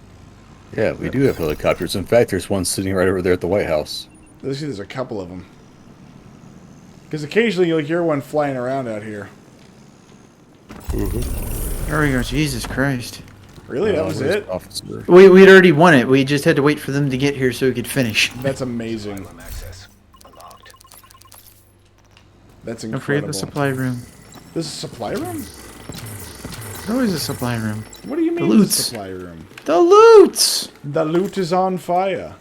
Yeah, we do have helicopters. In fact, there's one sitting right over there at the White House. There's a couple of them. Because occasionally you'll hear one flying around out here. There we go. Jesus Christ. Really? That was Where's it? the officer? We'd already won it. We just had to wait for them to get here so we could finish. That's amazing. Access unlocked. That's Don't forget incredible. the supply room. This is a supply room? There's always a supply room. What do you mean loots. the supply room? The loots! The loot is on fire.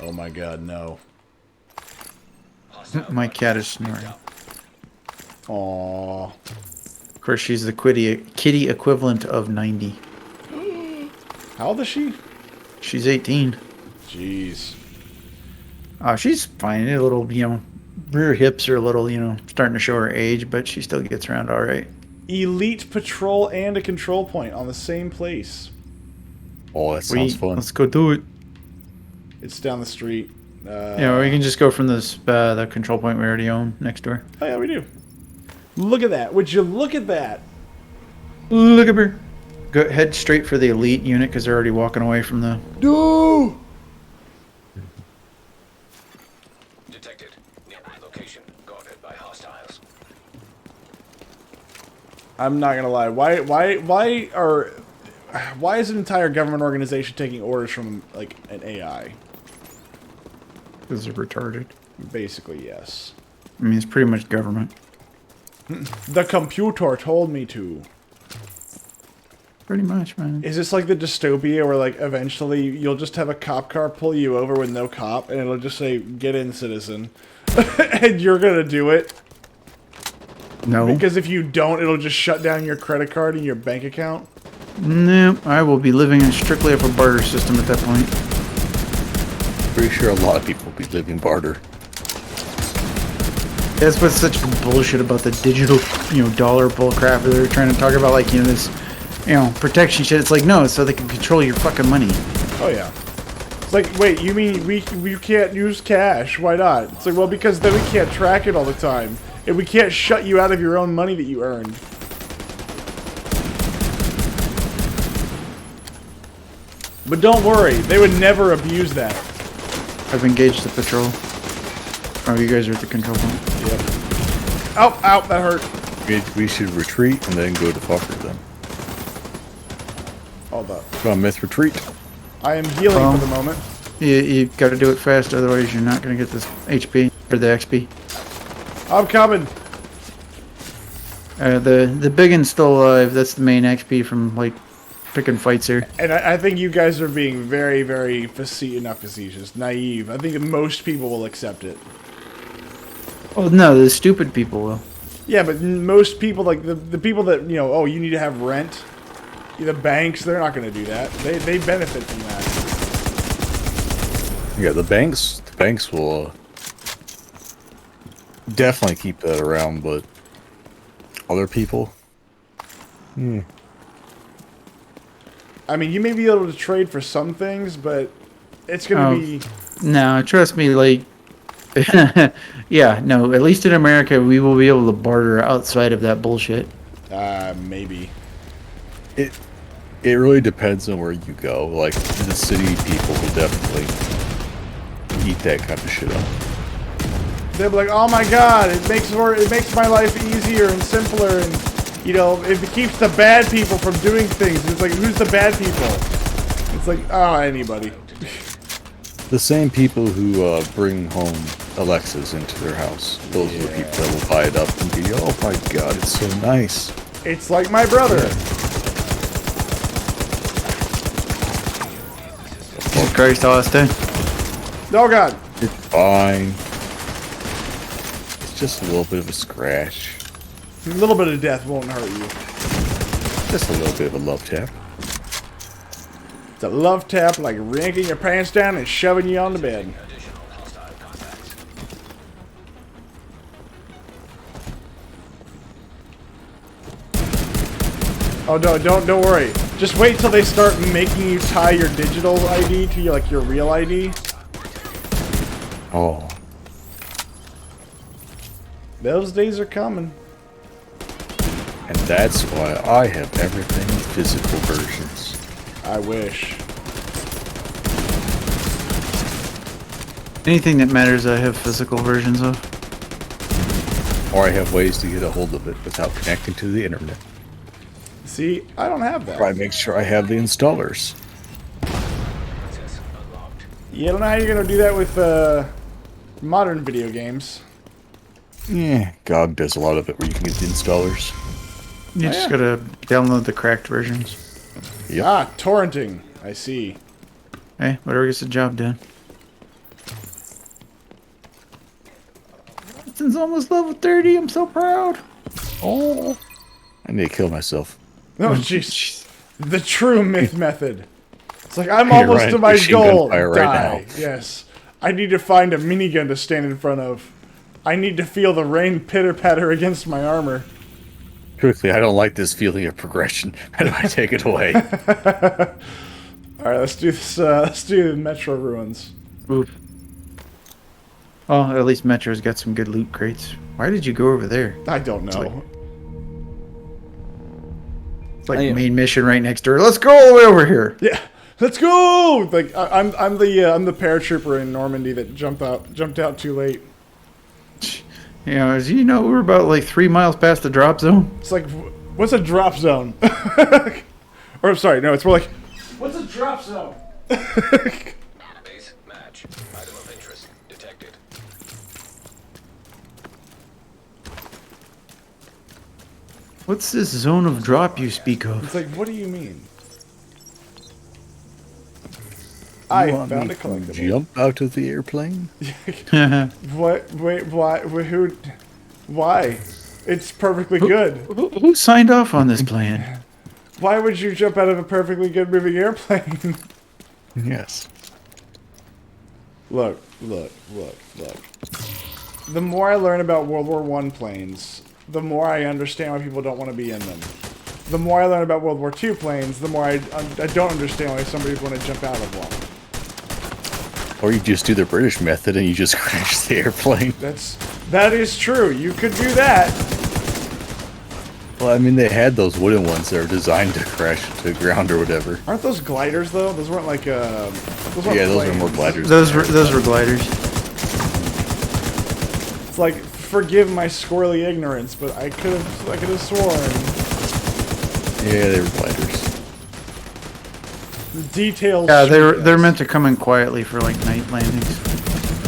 Oh my god, no. My cat is snoring. Aww. Of course, she's the kitty equivalent of 90. How old is she? She's 18. Jeez. She's fine. A little, rear hips are a little, starting to show her age, but she still gets around all right. Elite patrol and a control point on the same place. Oh, that sounds fun. Let's go do it. It's down the street. Or we can just go from this the control point we already own next door. Oh yeah, we do. Look at that. Would you look at that? Look at her. Go head straight for the elite unit because they're already walking away from the. No! Detected. Nearby location. Guarded by hostiles. I'm not gonna lie. Why is an entire government organization taking orders from like an AI? Because they're retarded. Basically, yes. I mean, it's pretty much government. The computer told me to. Pretty much, man. Is this like the dystopia where like eventually you'll just have a cop car pull you over with no cop and it'll just say, "Get in, citizen," and you're gonna do it? No. Because if you don't, it'll just shut down your credit card and your bank account. No, I will be living in strictly off a barter system at that point. Pretty sure a lot of people will be living barter. That's what's such bullshit about the digital, dollar bullcrap. They're trying to talk about like, this, protection shit. It's like, no, so they can control your fucking money. Oh yeah. It's like, wait, you mean we can't use cash? Why not? It's like, well, because then we can't track it all the time. And we can't shut you out of your own money that you earned. But don't worry, they would never abuse that. I've engaged the patrol. Oh, you guys are at the control point. Yep. Ow, that hurt. We should retreat and then go to fucker them. Hold up. Come on, myth, retreat. I am healing for the moment. You got to do it fast, otherwise you're not going to get this HP or the XP. I'm coming. The big one's still alive. That's the main XP from like picking fights here. And I think you guys are being very, very facetious, naive. I think that most people will accept it. Oh no, the stupid people will. Yeah, but most people, like the people that, oh, you need to have rent. The banks, they're not going to do that. They benefit from that. Yeah, the banks will definitely keep that around, but other people, I mean, you may be able to trade for some things, but it's going to be... No, trust me, like... yeah, no, at least in America, we will be able to barter outside of that bullshit. Maybe. it really depends on where you go. Like, the city people will definitely eat that kind of shit up. They'll be like, oh my god, it makes my life easier and simpler, and, it keeps the bad people from doing things. It's like, who's the bad people? It's like, anybody. The same people who bring home Alexas into their house. Those are the people that will buy it up and be, oh my god, it's so nice. It's like my brother. Jesus Christ, Austin. Oh god. It's fine. It's just a little bit of a scratch. A little bit of death won't hurt you. Just a little bit of a love tap. It's a love tap like yanking your pants down and shoving you on the bed. Oh no, don't worry. Just wait till they start making you tie your digital ID to your real ID. Oh. Those days are coming. And that's why I have everything in physical versions. I wish. Anything that matters, I have physical versions of. Or I have ways to get a hold of it without connecting to the internet. See, I don't have that. I make sure I have the installers. You don't know how you're gonna do that with modern video games. Yeah, GOG does a lot of it where you can get the installers. You just gotta download the cracked versions. Yep. Ah, torrenting. I see. Hey, whatever gets the job done. Since almost level 30, I'm so proud. Oh, I need to kill myself. Oh, jeez. The true myth method. It's like, I'm You're almost right, to my machine gun goal. fire right Die. now. Yes. I need to find a minigun to stand in front of. I need to feel the rain pitter-patter against my armor. Quickly, I don't like this feeling of progression. How do I take it away? Alright, let's do this. Let's do the Metro Ruins. Oof. Oh, at least Metro's got some good loot crates. Why did you go over there? I don't know. It's like the main mission right next door. Let's go all the way over here. Yeah, let's go! Like I'm the paratrooper in Normandy that jumped out too late. You know, as you know, we were about like 3 miles past the drop zone. It's like, what's a drop zone? Or I'm sorry, no, it's more like, what's a drop zone? Base match. Item of interest detected. What's this zone of drop you speak of? It's like, what do you mean? I You want found me a to collectible. jump out of the airplane? What? Wait, why? Who? Why? It's perfectly good. Who signed off on this plan? Why would you jump out of a perfectly good moving airplane? Yes. Look. The more I learn about World War I planes, the more I understand why people don't want to be in them. The more I learn about World War II planes, the more I don't understand why somebody would want to jump out of one. Or you just do the British method and you just crash the airplane. That is true. You could do that. Well, I mean, they had those wooden ones that are designed to crash to the ground or whatever. Aren't those gliders though? Those weren't like those weren't Yeah, those are planes. more gliders. Those were gliders. It's like, forgive my squirrely ignorance, but I could have sworn. Yeah, they were gliders. The details. Yeah, shoot they're us. meant to come in quietly for like night landings.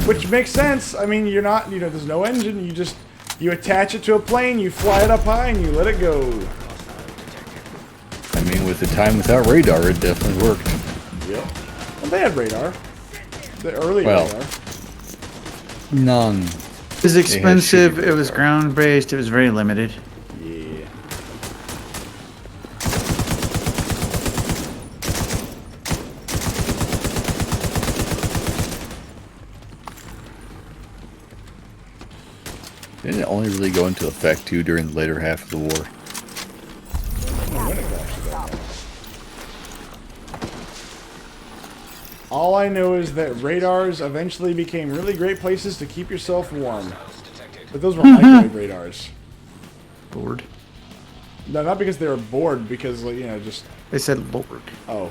Which makes sense. I mean, you're not, there's no engine. You attach it to a plane, you fly it up high, and you let it go. I mean, with the time without radar, it definitely worked. Yep. Well, they had radar. The early Well, radar. None. It was expensive. It was ground based. It was very limited. Yeah. Didn't it only really go into effect, too, during the later half of the war? All I know is that radars eventually became really great places to keep yourself warm. But those were microwave radars. Bored. No, not because they were bored, because, like, just... They said bored. Oh.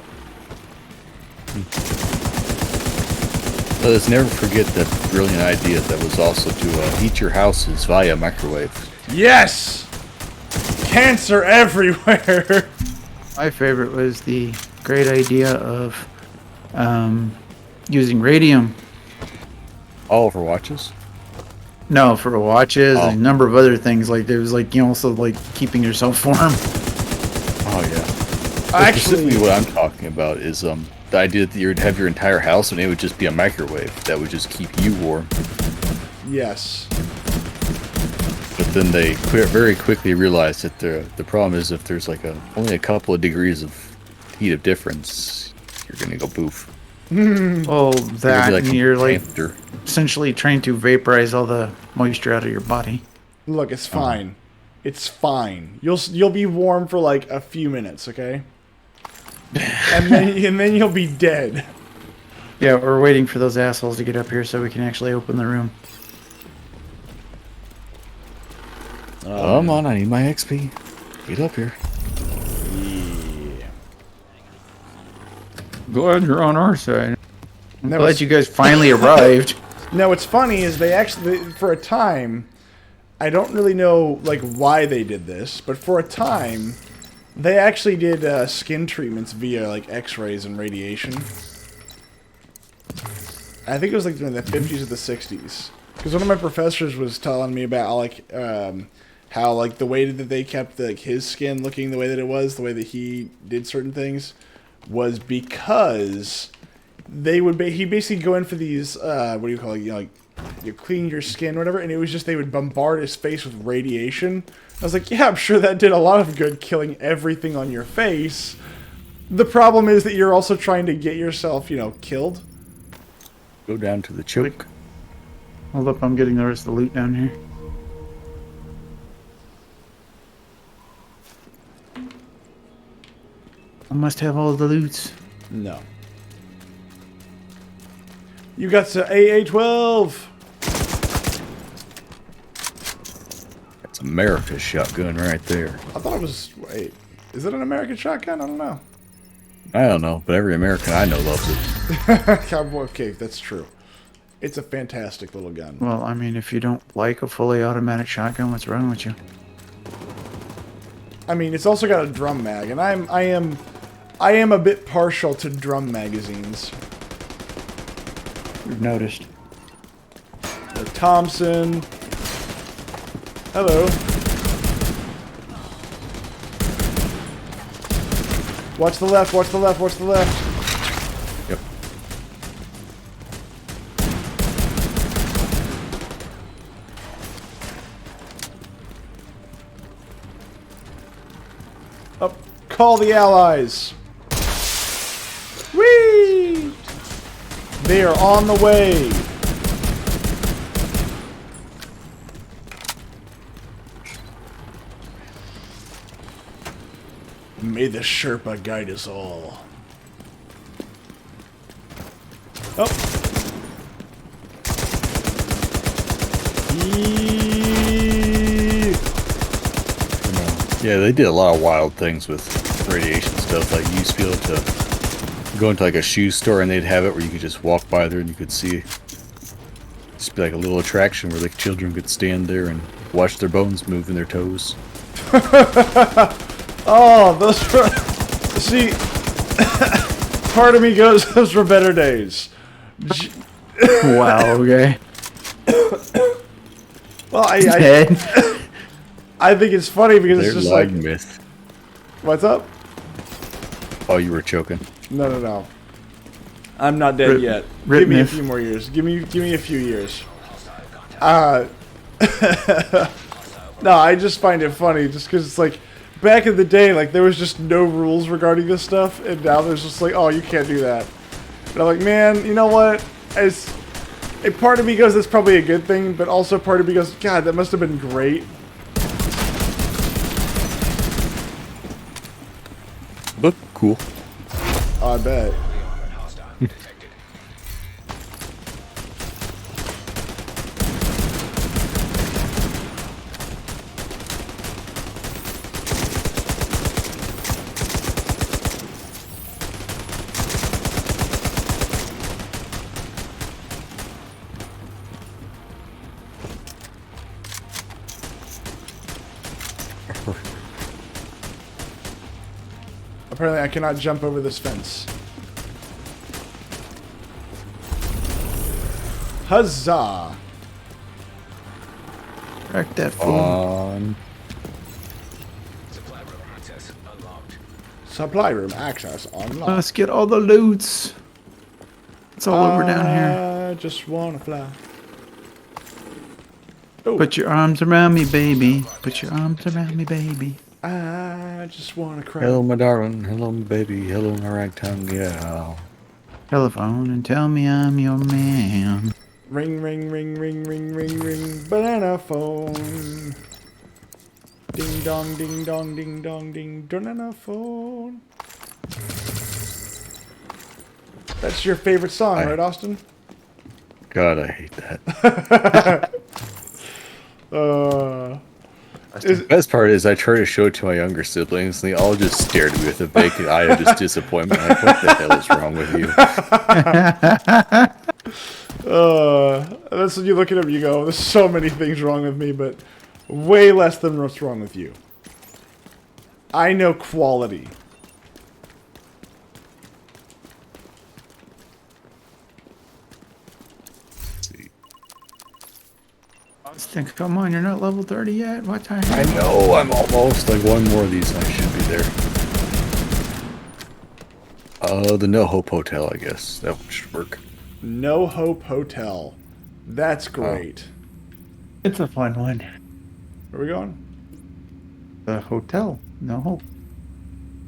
Let us never forget that brilliant idea that was also to heat your houses via microwave. Yes! Cancer everywhere! My favorite was the great idea of using radium. All for watches? No, for watches Oh. and a number of other things. Like there was like also like keeping yourself warm. Oh, yeah. But Actually, specifically what I'm talking about is the idea that you'd have your entire house and it would just be a microwave that would just keep you warm. yes. But then they very quickly realized that the problem is if there's like only a couple of degrees of heat of difference, you're gonna go poof. Oh, that You're gonna and be you're like temperature. essentially trying to vaporize all the moisture out of your body. Look, it's fine. It's fine. You'll be warm for like a few minutes, okay? And then you'll be dead. Yeah, we're waiting for those assholes to get up here so we can actually open the room. Come on, I need my XP. Get up here. Yeah. Glad you're on our side. I'm That glad was- you guys finally arrived. Now, what's funny is they actually, for a time, I don't really know like why they did this, but for a time, they actually did skin treatments via like X-rays and radiation. I think it was like during the 50s or the 60s, because one of my professors was telling me about like how like the way that they kept like his skin looking the way that it was, the way that he did certain things, was because they would he basically go in for these what do you call it, you know, like you clean your skin or whatever, and it was just they would bombard his face with radiation. I was like, yeah, I'm sure that did a lot of good, killing everything on your face. The problem is that you're also trying to get yourself, you know, killed. Go down to the choke. Hold up, I'm getting the rest of the loot down here. I must have all the loots. No. You got to AA-12. That's America's shotgun right there. I thought it was. Wait, is it an American shotgun? I don't know. I don't know, but every American I know loves it. Okay, that's true. It's a fantastic little gun. Well, I mean, if you don't like a fully automatic shotgun, what's wrong with you? I mean, it's also got a drum mag, and I am a bit partial to drum magazines. You've noticed. The Thompson. Hello. Watch the left, watch the left, watch the left. Yep. Up. Call the allies. Whee! They are on the way. May the Sherpa guide us all. Oh. Yee. Yeah, they did a lot of wild things with radiation stuff. Like, you used to be able to go into like a shoe store and they'd have it where you could just walk by there and you could see. Just be like a little attraction where the children could stand there and watch their bones move in their toes. Oh, those were... See, part of me goes, those were better days. Wow, okay. Well, Dead. I think it's funny because They're it's just lied like... myth. What's up? Oh, you were choking. No. I'm not dead Rip- yet. rip Give me myth. a few more years. Give me a few years. No, I just find it funny just because it's like, back in the day, like, there was just no rules regarding this stuff, and now there's just like, oh, you can't do that. And I'm like, man, you know what? A part of me goes, that's probably a good thing, but also part of me goes, God, that must have been great. But cool. Oh, I bet. Apparently I cannot jump over this fence. Huzzah! Crack that fool. Supply room access unlocked. Let's get all the loots. It's all over down here. I just wanna fly. Put your arms around me, baby. Put your arms around me, baby. I just wanna cry. Hello, my darling. Hello, my baby. Hello, my ragtime gal. Telephone and tell me I'm your man. Ring, ring, ring, ring, ring, ring, ring. Banana phone. Ding dong, ding dong, ding dong, ding dong on a phone. That's your favorite song, right, Austin? God, I hate that. Is, The best part is I try to show it to my younger siblings, and they all just stare at me with a vacant eye of just disappointment. Like, what the hell is wrong with you? that's when you look at him, you go, there's so many things wrong with me, but way less than what's wrong with you. I know quality. Let's see. Austin, come on, you're not level 30 yet. What time? I know, I'm almost like one more of these, and I should be there. The No Hope Hotel, I guess that should work. No Hope Hotel. That's great. It's a fun one. Where are we going? The hotel. No hope.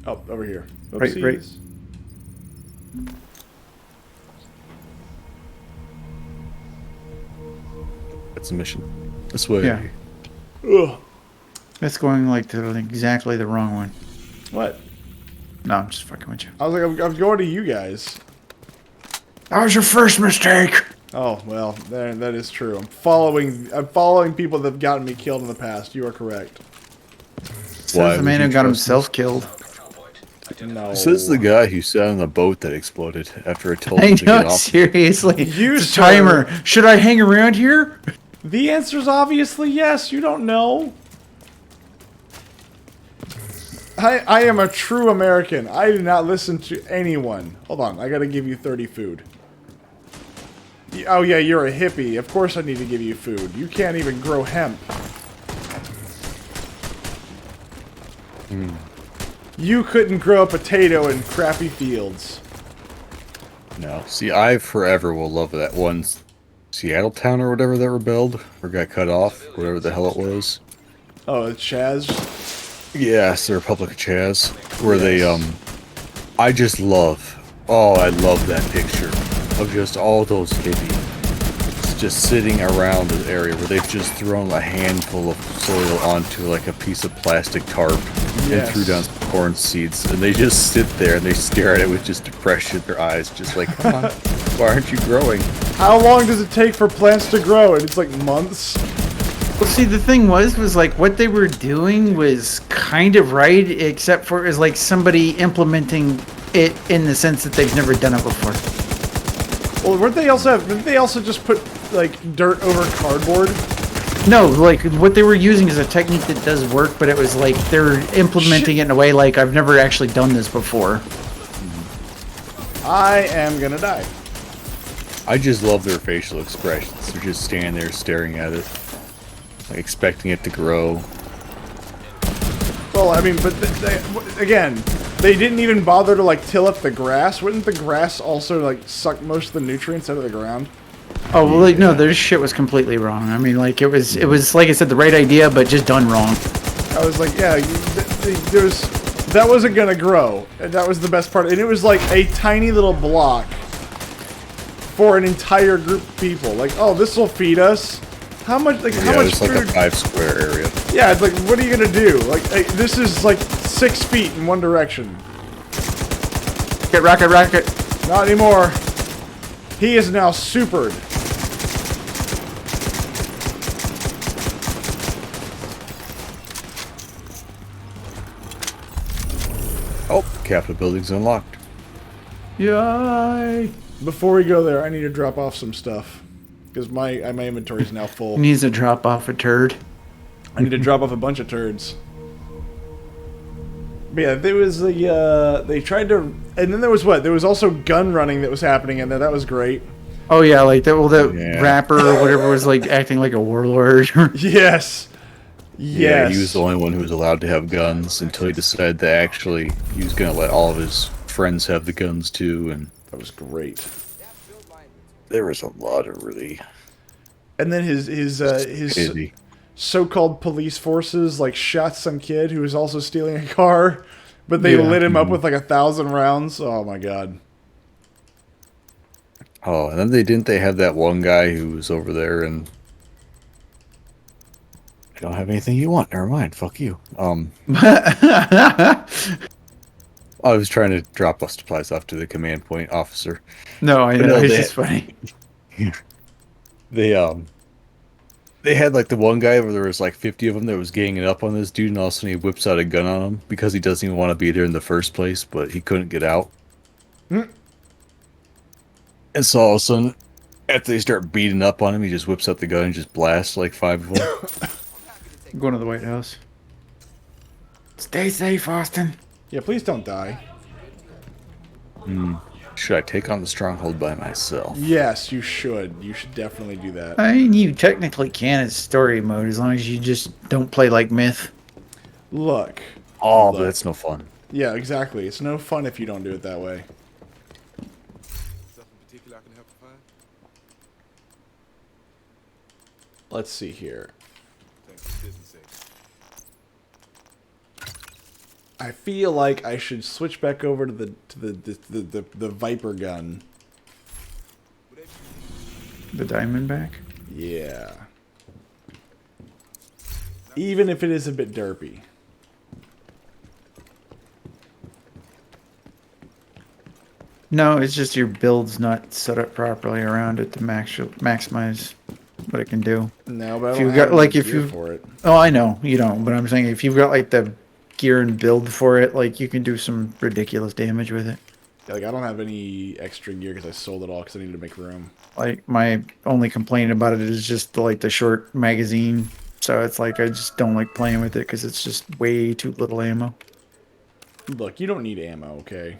Oh, over here. Right, right. Oopsies. That's the mission. This way. Yeah. Ugh. That's going like to exactly the wrong one. What? No, I'm just fucking with you. I was like, I'm going to you guys. That was your first mistake. Oh well, that is true. I'm following people that've gotten me killed in the past. You are correct. Says Why the would man you who got trust himself killed. No. This is the guy who sat on the boat that exploded after I told I him to get know, off. seriously. You, It's a sir. timer. Should I hang around here? The answer's obviously yes. You don't know. I am a true American. I do not listen to anyone. Hold on, I gotta give you 30 food. Oh yeah, you're a hippie. Of course I need to give you food. You can't even grow hemp. You couldn't grow a potato in crappy fields. No. See, I forever will love that one Seattle town or whatever that rebelled or got cut off, whatever the hell it was. Oh, it's Chaz? Yes, the Republic of Chaz, where they, I just love, I love that picture of just all those hippies just sitting around the area where they've just thrown a handful of soil onto like a piece of plastic tarp and threw down some corn seeds, and they just sit there and they stare at it with just depression in their eyes, just like, come on, why aren't you growing? How long does it take for plants to grow? And it's like months. Well, see, the thing was like what they were doing was kind of right, except for it was like somebody implementing it in the sense that they've never done it before. Well, didn't they also just put like dirt over cardboard? No, like what they were using is a technique that does work, but it was like they're implementing it in a way like I've never actually done this before. I am gonna die. I just love their facial expressions. They're just standing there staring at it, like expecting it to grow. Well, I mean, but again, they didn't even bother to like till up the grass. Wouldn't the grass also like suck most of the nutrients out of the ground? Oh, well, like, no, their shit was completely wrong. I mean, like, it was like I said, the right idea, but just done wrong. I was like, yeah, that wasn't gonna grow, and that was the best part. And it was like a tiny little block for an entire group of people. Like, oh, this will feed us. How much? Like, how much It's like food? a 5 square area. Yeah, it's like, what are you gonna do? Like, this is like 6 feet in one direction. Get rocket. Not anymore. He is now supered. Oh, Capitol building's unlocked. Yay! Before we go there, I need to drop off some stuff because my inventory is now full. Needs to drop off a turd. I need to drop off a bunch of turds. But yeah, there was the they tried to, and then there was what? There was also gun running that was happening in there. That was great. Oh yeah, like that. Well, that Yeah. rapper or whatever was like acting like a warlord. Yes. Yeah, Yes. he was the only one who was allowed to have guns until he decided that actually he was going to let all of his friends have the guns too, and That was great. there was a lot of really And then his crazy. so-called police forces like shot some kid who was also stealing a car, but they Yeah. lit him up with like 1,000 rounds. Oh my god. Oh, and then they have that one guy who was over there and I don't have anything you want. Never mind. Fuck you. I was trying to drop our supplies off to the command point officer. No, I But know. no, It's they- just funny. They had like the one guy where there was like 50 of them that was ganging up on this dude, and all of a sudden he whips out a gun on him because he doesn't even want to be there in the first place, but he couldn't get out. And so all of a sudden, after they start beating up on him, he just whips out the gun and just blasts like 5 of them. I'm going to the White House. Stay safe, Austin. Yeah, please don't die. Should I take on the stronghold by myself? Yes, you should. You should definitely do that. I mean, you technically can in story mode as long as you just don't play like Myth. Look. Oh, but that's no fun. Yeah, exactly. It's no fun if you don't do it that way. Let's see here. I feel like I should switch back over to the Viper gun. The Diamondback? Yeah. Even if it is a bit derpy. No, it's just your build's not set up properly around it to maximize what it can do. No, but I If don't you've have got, like, any if gear you- for it. Oh, I know, you don't, but I'm saying if you've got like the gear and build for it, like you can do some ridiculous damage with it. Like, I don't have any extra gear because I sold it all because I needed to make room. Like my only complaint about it is just the short magazine. So it's like I just don't like playing with it because it's just way too little ammo. Look, you don't need ammo, okay?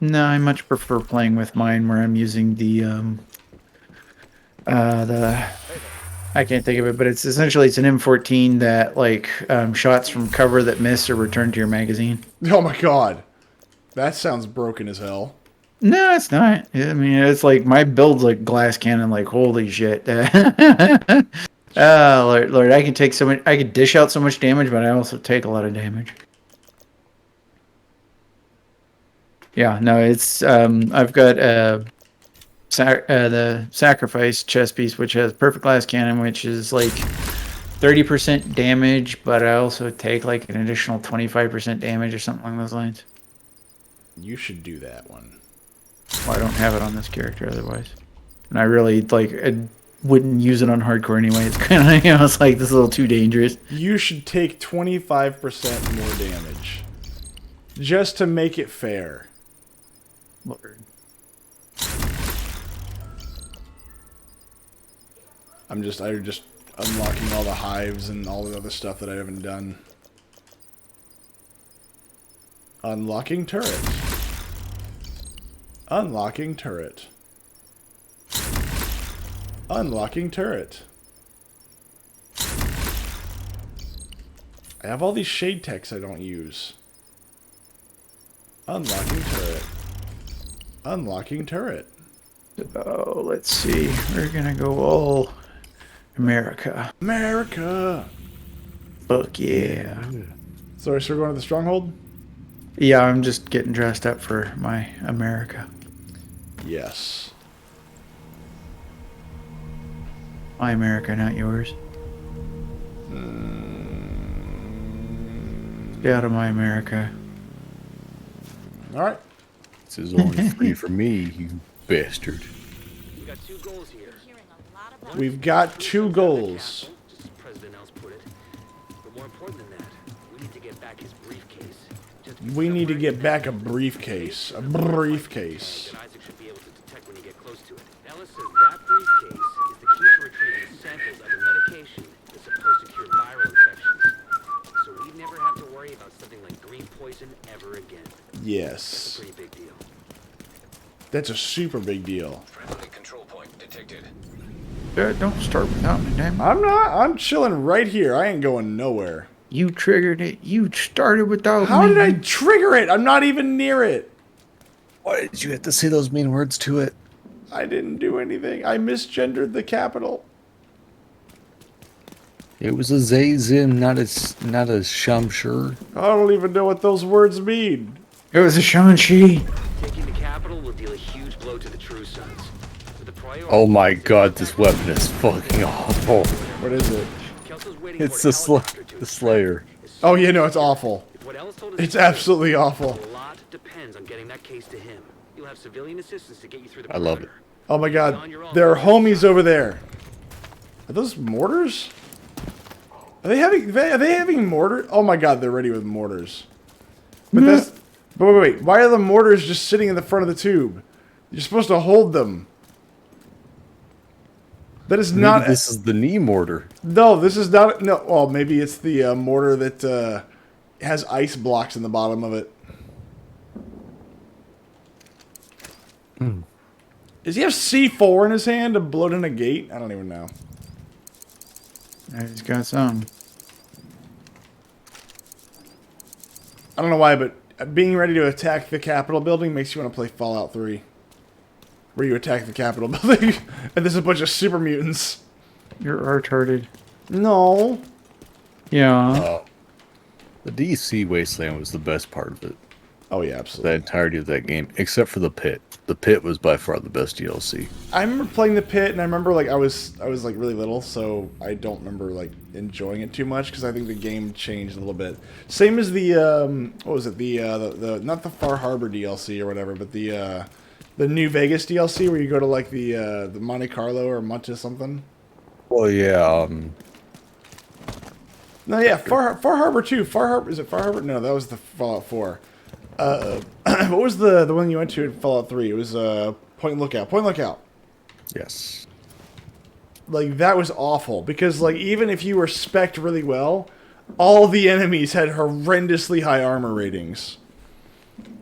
No, I much prefer playing with mine where I'm using the I can't think of it, but it's essentially it's an M14 that like shots from cover that miss are returned to your magazine. Oh my god. That sounds broken as hell. No, it's not. I mean, it's like my build's like glass cannon. Like holy shit! Oh Lord, I can take so much. I can dish out so much damage, but I also take a lot of damage. Yeah, no, it's I've got the sacrifice chest piece, which has perfect glass cannon, which is like 30% damage, but I also take like an additional 25% damage or something along those lines. You should do that one. Well, I don't have it on this character otherwise, and I really like I wouldn't use it on hardcore anyway. It's kind of it's like this is a little too dangerous. You should take 25% more damage. Just to make it fair. Lord. I'm just unlocking all the hives and all the other stuff that I haven't done. Unlocking turret. Unlocking turret. Unlocking turret. I have all these shade techs I don't use. Unlocking turret. Unlocking turret. Oh, let's see. We're gonna go all America. America! Fuck yeah. So we're going to the stronghold? Yeah, I'm just getting dressed up for my America. Yes. My America, not yours. Stay out of my America. Alright. This is only free for me, you bastard. We got two goals here. We've got 2 goals. Just as President else put it. But more important than that, we need to get back his briefcase. Just We need to get back a briefcase. A briefcase. that Isaac should be able to detect when you get close to it. Ellis says that briefcase is the key to retrieving samples of a medication that's supposed to cure viral infections. So we never have to worry about something like green poison ever again. Yes. Pretty big deal. That's a super big deal. Friendly control point detected. Don't start without me, damn. I'm not. I'm chilling right here. I ain't going nowhere. You triggered it. You started without How me. did I trigger it? I'm not even near it. Why did you have to say those mean words to it? I didn't do anything. I misgendered the capital. It was a Zayzim, not a Shamshur. I don't even know what those words mean. It was a Shang-Chi. Taking the capital will deal a huge blow to the True Sons. But the priority Oh my god, this weapon is fucking awful. What is it? Elsa's waiting It's for the, a helicopter to the Slayer. Oh yeah, no, it's awful. If what Ellis told us It's is true, absolutely awful. a lot depends on getting that case to him. You'll have civilian assistance to get you through the I love perimeter. Oh my god, there are homies over there. Are those mortars? Are they having mortar? Oh my god, they're ready with mortars. But that's. But wait. Why are the mortars just sitting in the front of the tube? You're supposed to hold them. That is Maybe not. this is the knee mortar. No, this is not. No. Well, maybe it's the mortar that has ice blocks in the bottom of it. Does he have C4 in his hand to blow in a gate? I don't even know. He's got some. I don't know why, but being ready to attack the Capitol building makes you want to play Fallout 3. Where you attack the Capitol building, and there's a bunch of super mutants. You're retarded. No. Yeah. The DC Wasteland was the best part of it. Oh yeah, The absolutely. entirety of that game, except for the pit. The pit was by far the best DLC. I remember playing the pit, and I remember like I was like really little, so I don't remember like enjoying it too much because I think the game changed a little bit. Same as the what was it? The not the Far Harbor DLC or whatever, but the New Vegas DLC where you go to like the Monte Carlo or Monte something. Well, yeah. No, yeah, Far Harbor too. Far Harbor, is it Far Harbor? No, that was the Fallout 4. What was the one you went to in Fallout 3? It was Point Lookout. Point Lookout. Yes. Like that was awful because like even if you were spec'd really well, all the enemies had horrendously high armor ratings.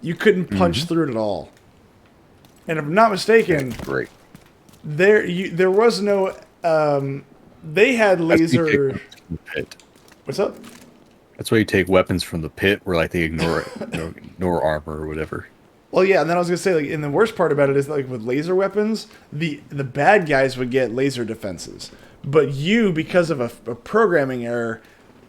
You couldn't punch through it at all. And if I'm not mistaken, Great. there was no they had laser. Pit. What's up? That's why you take weapons from the pit, where like they ignore armor or whatever. Well, yeah, and then I was gonna say, like, and the worst part about it is, like, with laser weapons, the bad guys would get laser defenses, but you, because of a programming error,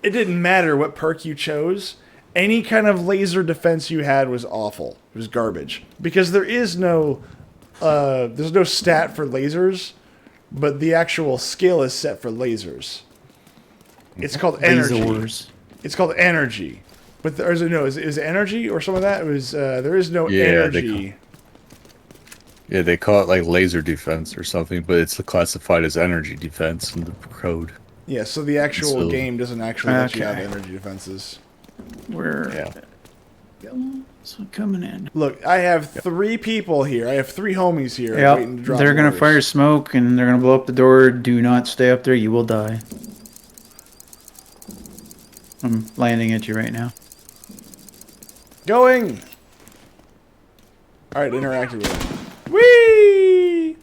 it didn't matter what perk you chose. Any kind of laser defense you had was awful. It was garbage because there's no stat for lasers, but the actual skill is set for lasers. It's called energy. Lasers. It's called energy. But there's no, is it energy or something like that? It was there is no Yeah, energy. They call it like laser defense or something, but it's classified as energy defense in the code. Yeah, so the actual So- game doesn't actually let you have Okay. energy defenses. Where? Yeah. So coming in. Look, I have 3 people here. I have 3 homies here waiting to Yep. drop They're gonna orders. fire smoke and they're gonna blow up the door. Do not stay up there. You will die. I'm landing at you right now. Going! Alright, interactive with it. Whee!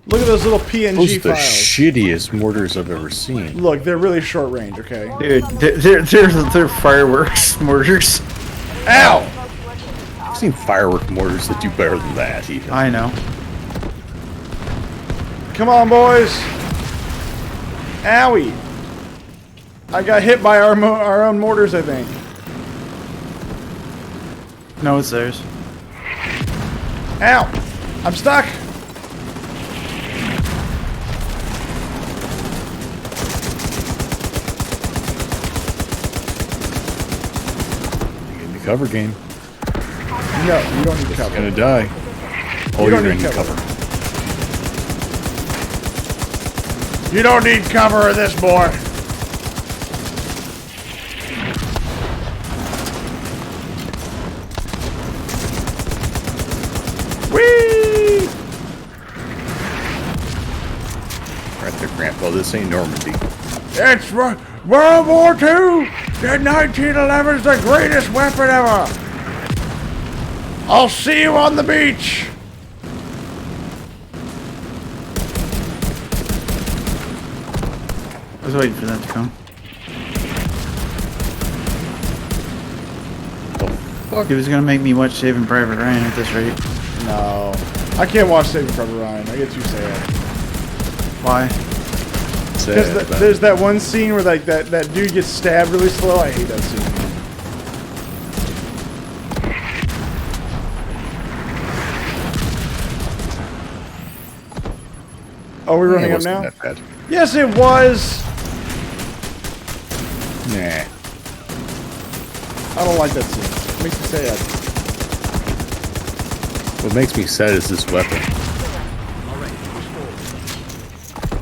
Look at those little Those PNG are the files. shittiest mortars I've ever seen. Look, they're really short range, okay? Dude, they're fireworks mortars. Ow! I've seen firework mortars that do better than that, even. I know. Come on, boys! Owie! I got hit by our own mortars, I think. No, it's theirs. Ow! I'm stuck! In the cover game. No, you don't need to cover. Gonna die. Oh, You you're don't gonna need need cover. cover. You don't need cover of this, boy. Whee! Right there, Grandpa. This ain't Normandy. It's World War II. The 1911's the greatest weapon ever. I'll see you on the beach. I was waiting for that to come. He was gonna make me watch Saving Private Ryan at this rate. No, I can't watch Saving Private Ryan. I get too sad. Why? Because there's that one scene where like that dude gets stabbed really slow. I hate that scene. Oh, we're running up now? That bad. Yes, it was. Nah. I don't like that scene. It makes me sad. What makes me sad is this weapon.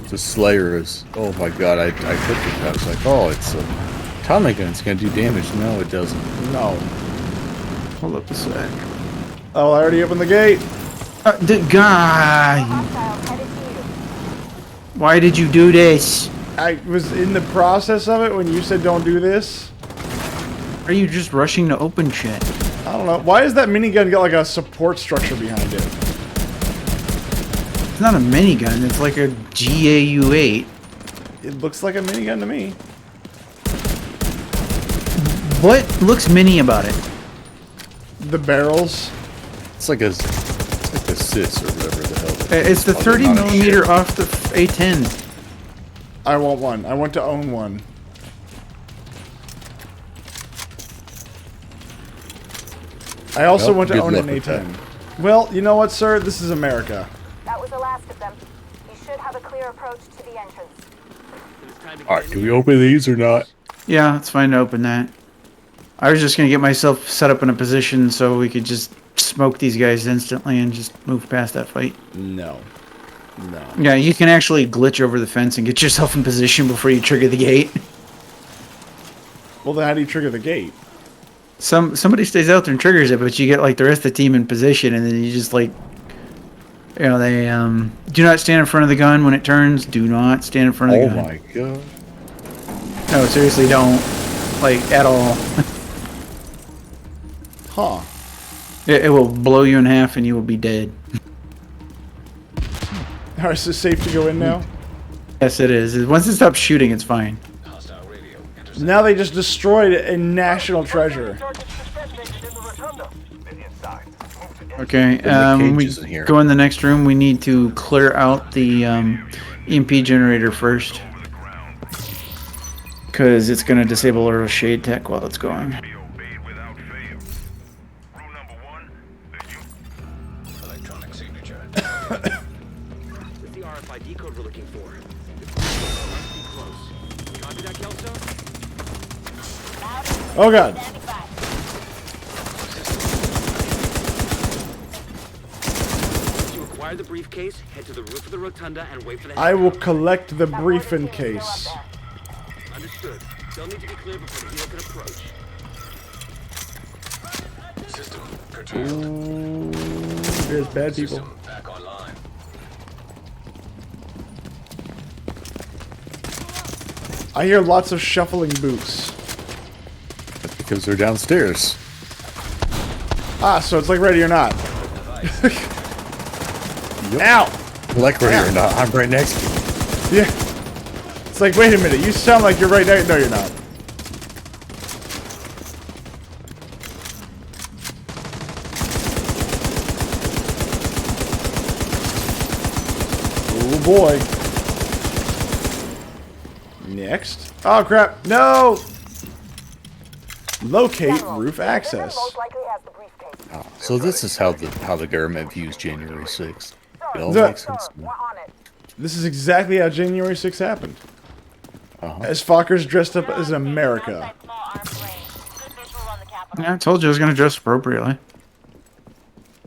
The Slayer is. Oh my god, I clicked it. I was like, oh, it's a Tommy gun. It's gonna do damage. No, it doesn't. No. Hold up a sec. Oh, I already opened the gate. The guy. Hostiles headed to you. Why did you do this? I was in the process of it when you said don't do this. Are you just rushing to open shit? I don't know. Why does that minigun got like a support structure behind it? It's not a minigun. It's like a GAU-8. It looks like a minigun to me. What looks mini about it? The barrels. It's like a sis or whatever the hell. It's the Oh, 30 not a millimeter ship. off the A10. I want one. I want to own one. I also Well, want to good own luck an with that. A10. Well, you know what, sir? This is America. That was the last of them. You should have a clear approach to the entrance. Alright, do we open these or not? Yeah, it's fine to open that. I was just gonna get myself set up in a position so we could just smoke these guys instantly and just move past that fight. No. No. Yeah, you can actually glitch over the fence and get yourself in position before you trigger the gate. Well, then how do you trigger the gate? Somebody stays out there and triggers it, but you get like the rest of the team in position, and then you just like, you know, they do not stand in front of the gun when it turns. Do not stand in front of the Oh gun. my god. No, seriously, don't. Like at all. Huh. It will blow you in half, and you will be dead. Alright, so it's safe to go in now? Yes, it is. Once it stops shooting, it's fine. Now they just destroyed a national treasure. Okay, the when we cages in here. go in the next room, we need to clear out the EMP generator first. Because it's going to disable our shade tech while it's going. What's the RFID code we're looking for? Must be close. Copy that, Kelso? Oh god. To acquire the briefcase, head to the roof of the rotunda and wait for the I will collect the briefing case. Understood. They'll need to be clear before the helo can approach. Ooh, there's bad people. I hear lots of shuffling boots. That's because they're downstairs. Ah, so it's like ready or not. Yep. Ow! Like ready or not, I'm right next to you. Yeah. It's like, wait a minute, you sound like you're right there. No, you're not. Oh boy. Next. Oh crap, no! Locate roof access. Most likely has the briefcase. Oh, so this is how the government views January 6th. It all The- makes sense. to me. We're on it. This is exactly how January 6th happened. Uh-huh. As Fockers dressed up as America. Yeah, I told you I was going to dress appropriately.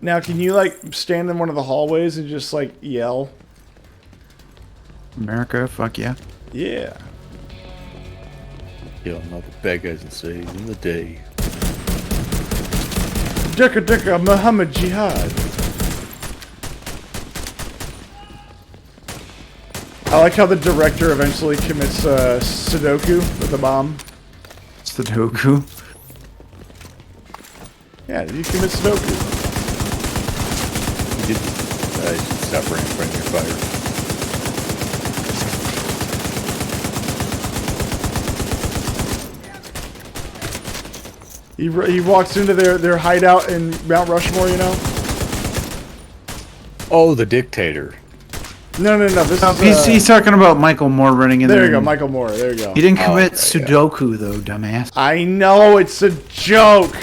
Now, can you, like, stand in one of the hallways and just, like, yell? America, fuck yeah. Yeah. Killing all the bad guys and saves in the day. Dekka Dekka Muhammad Jihad. I like how the director eventually commits Sudoku with a bomb. Sudoku. Yeah, you commit Sudoku. You did stop running friendly fire. He walks into their hideout in Mount Rushmore, you know? Oh, the dictator. No. This is. He's talking about Michael Moore running in there. There you go, and- Michael Moore. There you go. He didn't Oh, commit okay, yeah. Sudoku, though, dumbass. I know it's a joke.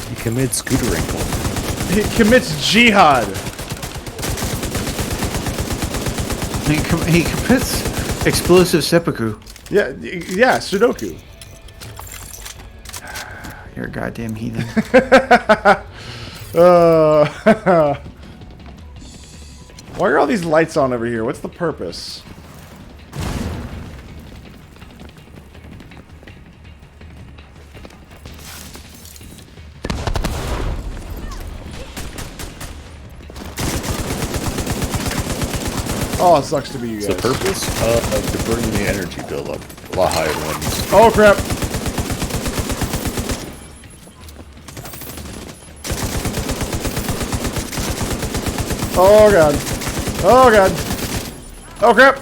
He commits Scooterinkle. He commits jihad. He commits explosive seppuku. Yeah, Sudoku. You're a goddamn heathen. Why are all these lights on over here? What's the purpose? Oh, it sucks to be you guys. The purpose to bring the energy buildup a lot higher than what needs to. Oh crap! Oh god! Oh god! Oh crap!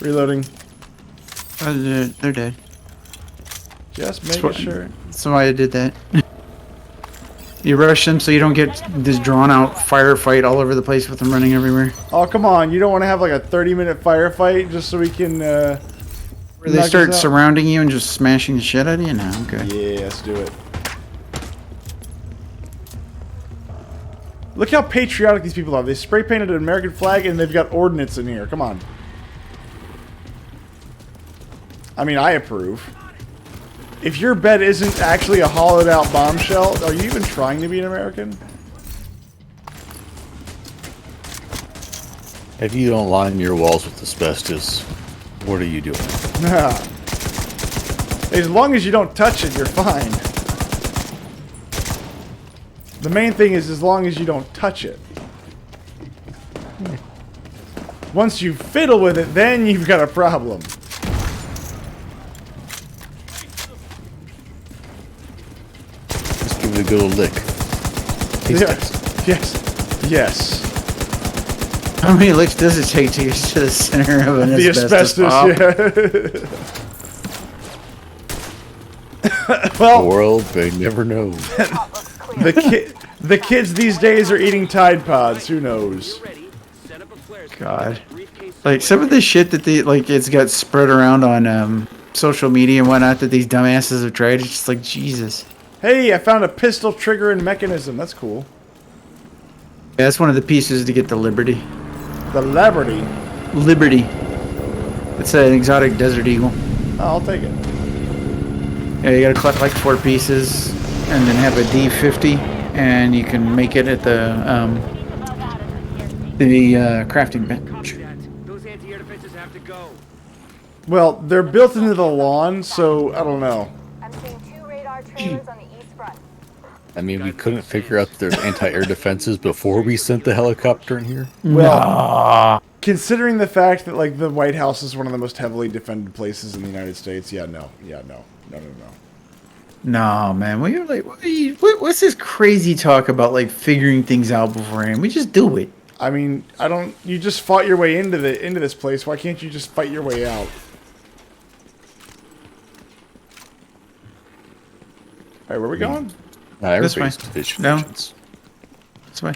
Reloading. They're dead. Just making sure. That's why I did that. You rush them so you don't get this drawn-out firefight all over the place with them running everywhere. Oh come on! You don't want to have like a 30-minute firefight just so we can. Where they start surrounding you and just smashing the shit out of you? No, okay. Yeah, let's do it. Look how patriotic these people are. They spray painted an American flag and they've got ordnance in here. Come on. I mean, I approve. If your bed isn't actually a hollowed out bombshell, are you even trying to be an American? If you don't line your walls with asbestos, what are you doing? As long as you don't touch it, you're fine. The main thing is as long as you don't touch it. Once you fiddle with it, then you've got a problem. Just give it a good old lick. Taste test. Yes. How many licks does it take to get to the center of an The asbestos pop? Yeah. Well, The world may never know. the kids these days are eating Tide Pods. Who knows? God. Like, some of the shit that they, like, it's got spread around on social media and whatnot that these dumbasses have tried, it's just like, Jesus. Hey, I found a pistol trigger and mechanism. That's cool. Yeah, that's one of the pieces to get the Liberty. The Liberty. Liberty. It's an exotic desert eagle. Oh, I'll take it. Yeah, you gotta collect like 4 pieces and then have a D50 and you can make it at the crafting bench. Those anti-air defenses have to go. Well, they're built into the lawn, so I don't know. I'm seeing 2 radar trailers on the east front. I mean, we couldn't figure out that there's anti-air defenses before we sent the helicopter in here. Well, considering the fact that like the White House is one of the most heavily defended places in the United States, no. No, man. What's this crazy talk about like figuring things out beforehand? We just do it. I mean, you just fought your way into this place. Why can't you just fight your way out? Alright, where are we going? This way. No. This way.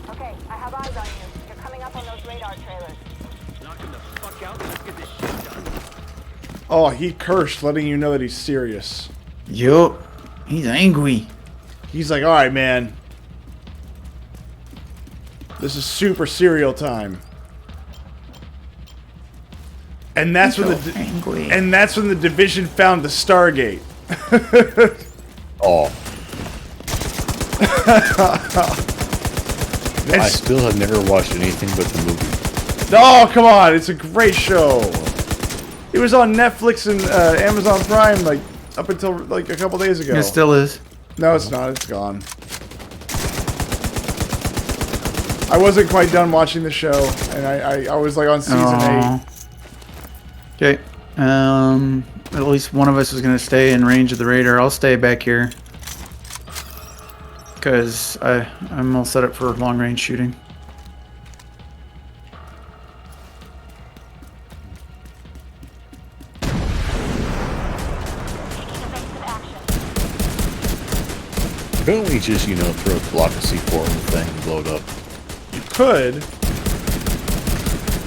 Okay, I have eyes on you. You're coming up on those radar trailers. Knocking the fuck out. Let's get this shit done. Oh, he cursed, letting you know that he's serious. Yup. He's angry. He's like, alright, man. This is super serial time. And that's when the division found the Stargate. Oh. I still have never watched anything but the movie. Oh, come on. It's a great show. It was on Netflix and Amazon Prime like up until like a couple days ago. It still is. No, it's not. It's gone. I wasn't quite done watching the show, and I was like on season 8. Okay. At least one of us is gonna stay in range of the radar. I'll stay back here because I'm all set up for long range shooting. Couldn't we just, throw a block of C4 in the thing and blow it up? You could.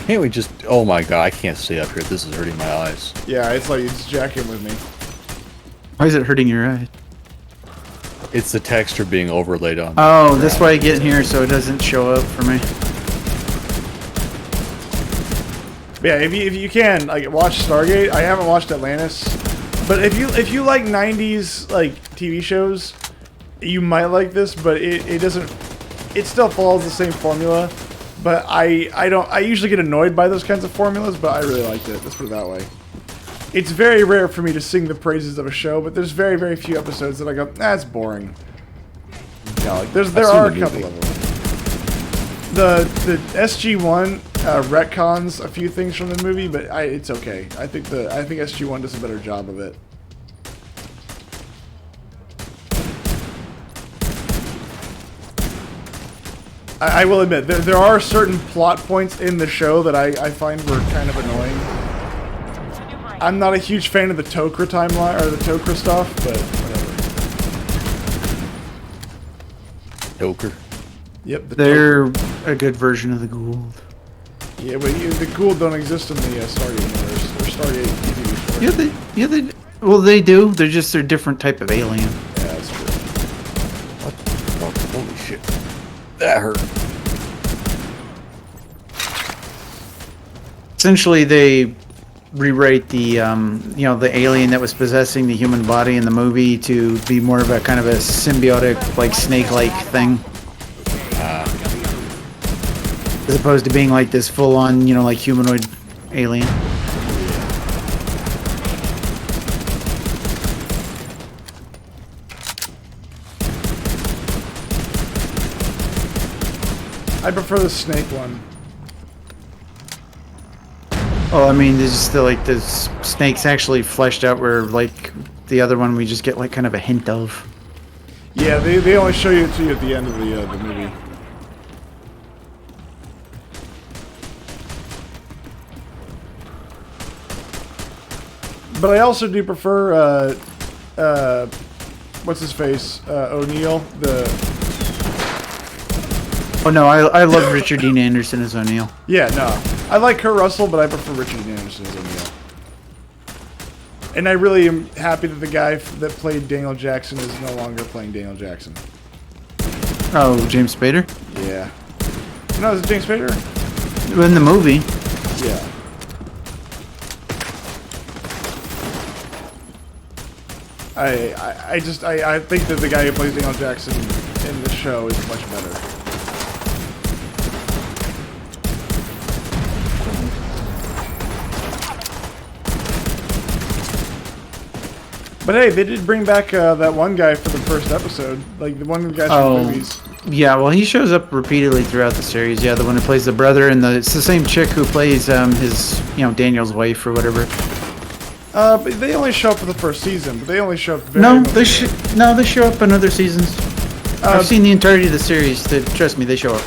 Can't we just... Oh my god, I can't stay up here. This is hurting my eyes. Yeah, it's like it's jacking with me. Why is it hurting your eye? It's the texture being overlaid on. Oh, that's why I get in here so it doesn't show up for me. Yeah, if you can like watch Stargate. I haven't watched Atlantis, but if you like '90s like TV shows, you might like this. But it doesn't. It still follows the same formula. But I usually get annoyed by those kinds of formulas. But I really liked it. Let's put it that way. It's very rare for me to sing the praises of a show, but there's very few episodes that I go, that's boring. Yeah, like there are a couple of them. The SG-1 retcons a few things from the movie, but it's okay. I think SG-1 does a better job of it. I will admit there are certain plot points in the show that I find were kind of annoying. I'm not a huge fan of the Tok'ra timeline or the Tok'ra stuff, but whatever. Joker. Yep, They're a good version of the Gould. Yeah, but the Gould don't exist in the Stargate universe or Stargate TV. Well, they do. They're just a different type of alien. Yeah, that's true. What the fuck? Holy shit. That hurt. Essentially, they rewrite the the alien that was possessing the human body in the movie to be more of a kind of a symbiotic, like snake-like thing, as opposed to being like this full-on, like humanoid alien. I prefer the snake one. Oh, I mean, there's just the snake's actually fleshed out, where like the other one we just get like kind of a hint of. Yeah, they only show you to you at the end of the movie. But I also do prefer what's his face, O'Neill. Oh no, I love Richard Dean Anderson as O'Neill. Yeah, no, I like Kurt Russell, but I prefer Richard Dean Anderson as O'Neill. And I really am happy that the guy that played Daniel Jackson is no longer playing Daniel Jackson. Oh, James Spader? Yeah. No, is it James Spader? In the movie. Yeah. I think that the guy who plays Daniel Jackson in the show is much better. But hey, they did bring back that one guy for the first episode, like the one guy from the movies. Yeah, well, he shows up repeatedly throughout the series. Yeah, the one who plays the brother, and it's the same chick who plays his, Daniel's wife or whatever. But they only show up for the first season. But they only show up. They show up in other seasons. I've seen the entirety of the series. Trust me, they show up.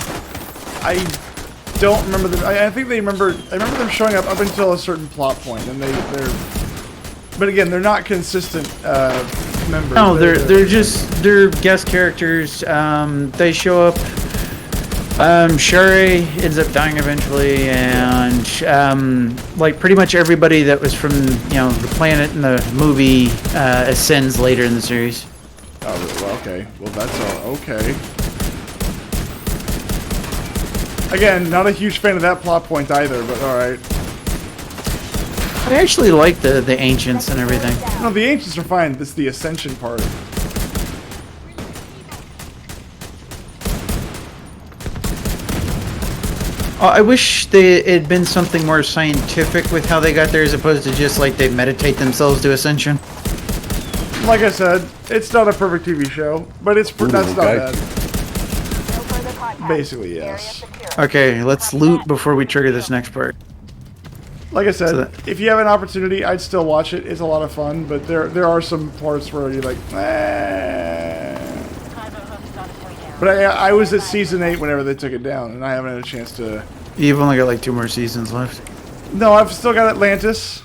I don't remember them. I think they remember. I remember them showing up until a certain plot point, and they're. But again, they're not consistent members. No, they're guest characters. They show up. Shuri ends up dying eventually, and like pretty much everybody that was from the planet in the movie ascends later in the series. Oh, well, okay. Well, that's all okay. Again, not a huge fan of that plot point either, but all right. I actually like the ancients and everything. No, the ancients are fine. It's the ascension part. I wish it had been something more scientific with how they got there, as opposed to just like they meditate themselves to ascension. Like I said, it's not a perfect TV show, but that's not bad. Basically, yes. Okay, let's loot before we trigger this next part. Like I said, if you have an opportunity, I'd still watch it. It's a lot of fun, but there are some parts where you're like, eh. But I was at season 8 whenever they took it down, and I haven't had a chance to. You've only got like 2 more seasons left. No, I've still got Atlantis.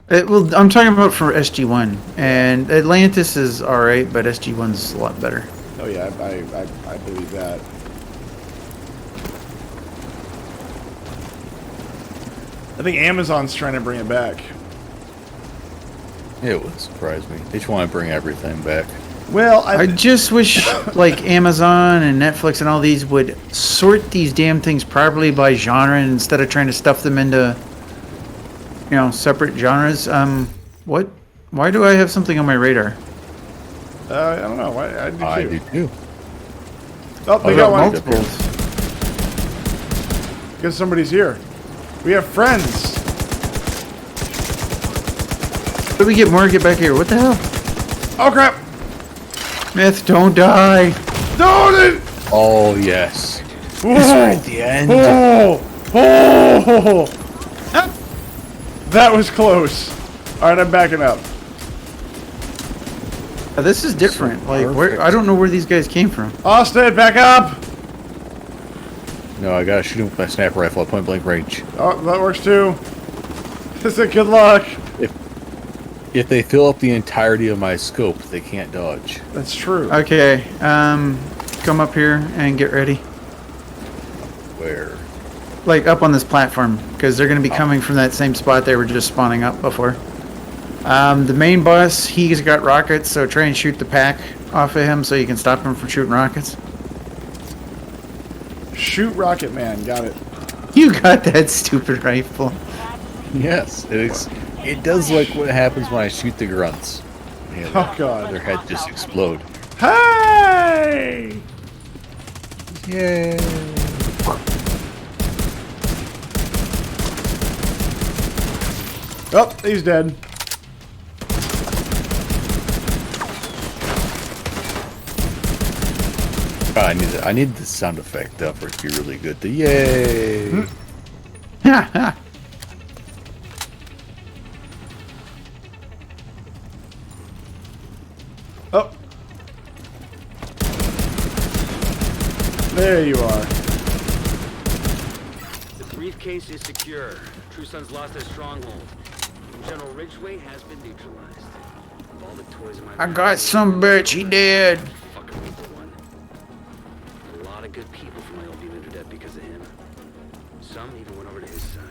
Well, I'm talking about for SG-1, and Atlantis is alright, but SG-1's a lot better. Oh yeah, I believe that. I think Amazon's trying to bring it back. It would surprise me. They just want to bring everything back. Well, I just wish like Amazon and Netflix and all these would sort these damn things properly by genre instead of trying to stuff them into, separate genres. What? Why do I have something on my radar? I don't know. I do do too. too. Oh, they Oh, got yeah, one. Multiples. Guess somebody's here. We have friends. How do we get more? Get back here. What the hell? Oh crap! Myth, don't die. Don't! Oh yes. Whoa! At the end. Oh! That was close. All right, I'm backing up. This is different. Like, where? Perfect. I don't know where these guys came from. Austin, back up! No, I gotta shoot him with my sniper rifle at point blank range. Oh, that works too. This is good luck. If they fill up the entirety of my scope, they can't dodge. That's true. Okay. Come up here and get ready. Where? Like up on this platform, because they're going to be coming from that same spot they were just spawning up before. The main boss, he's got rockets, so try and shoot the pack off of him so you can stop him from shooting rockets. Shoot Rocket Man. Got it. You got that stupid rifle. Yes, it does like what happens when I shoot the grunts. Yeah, Oh god. their head just explode. Hey! Yay! Oh, he's dead. Oh, I need the sound effect for it to be really good. The yay! Ha ha. Oh. There you are. The briefcase is secure. True Sons lost their stronghold. General Ridgway has been neutralized. All the toys in my I got some bitch. He dead. fucking Reaper one. A lot of good people from my old unit are dead because of him. Some even went over to his side.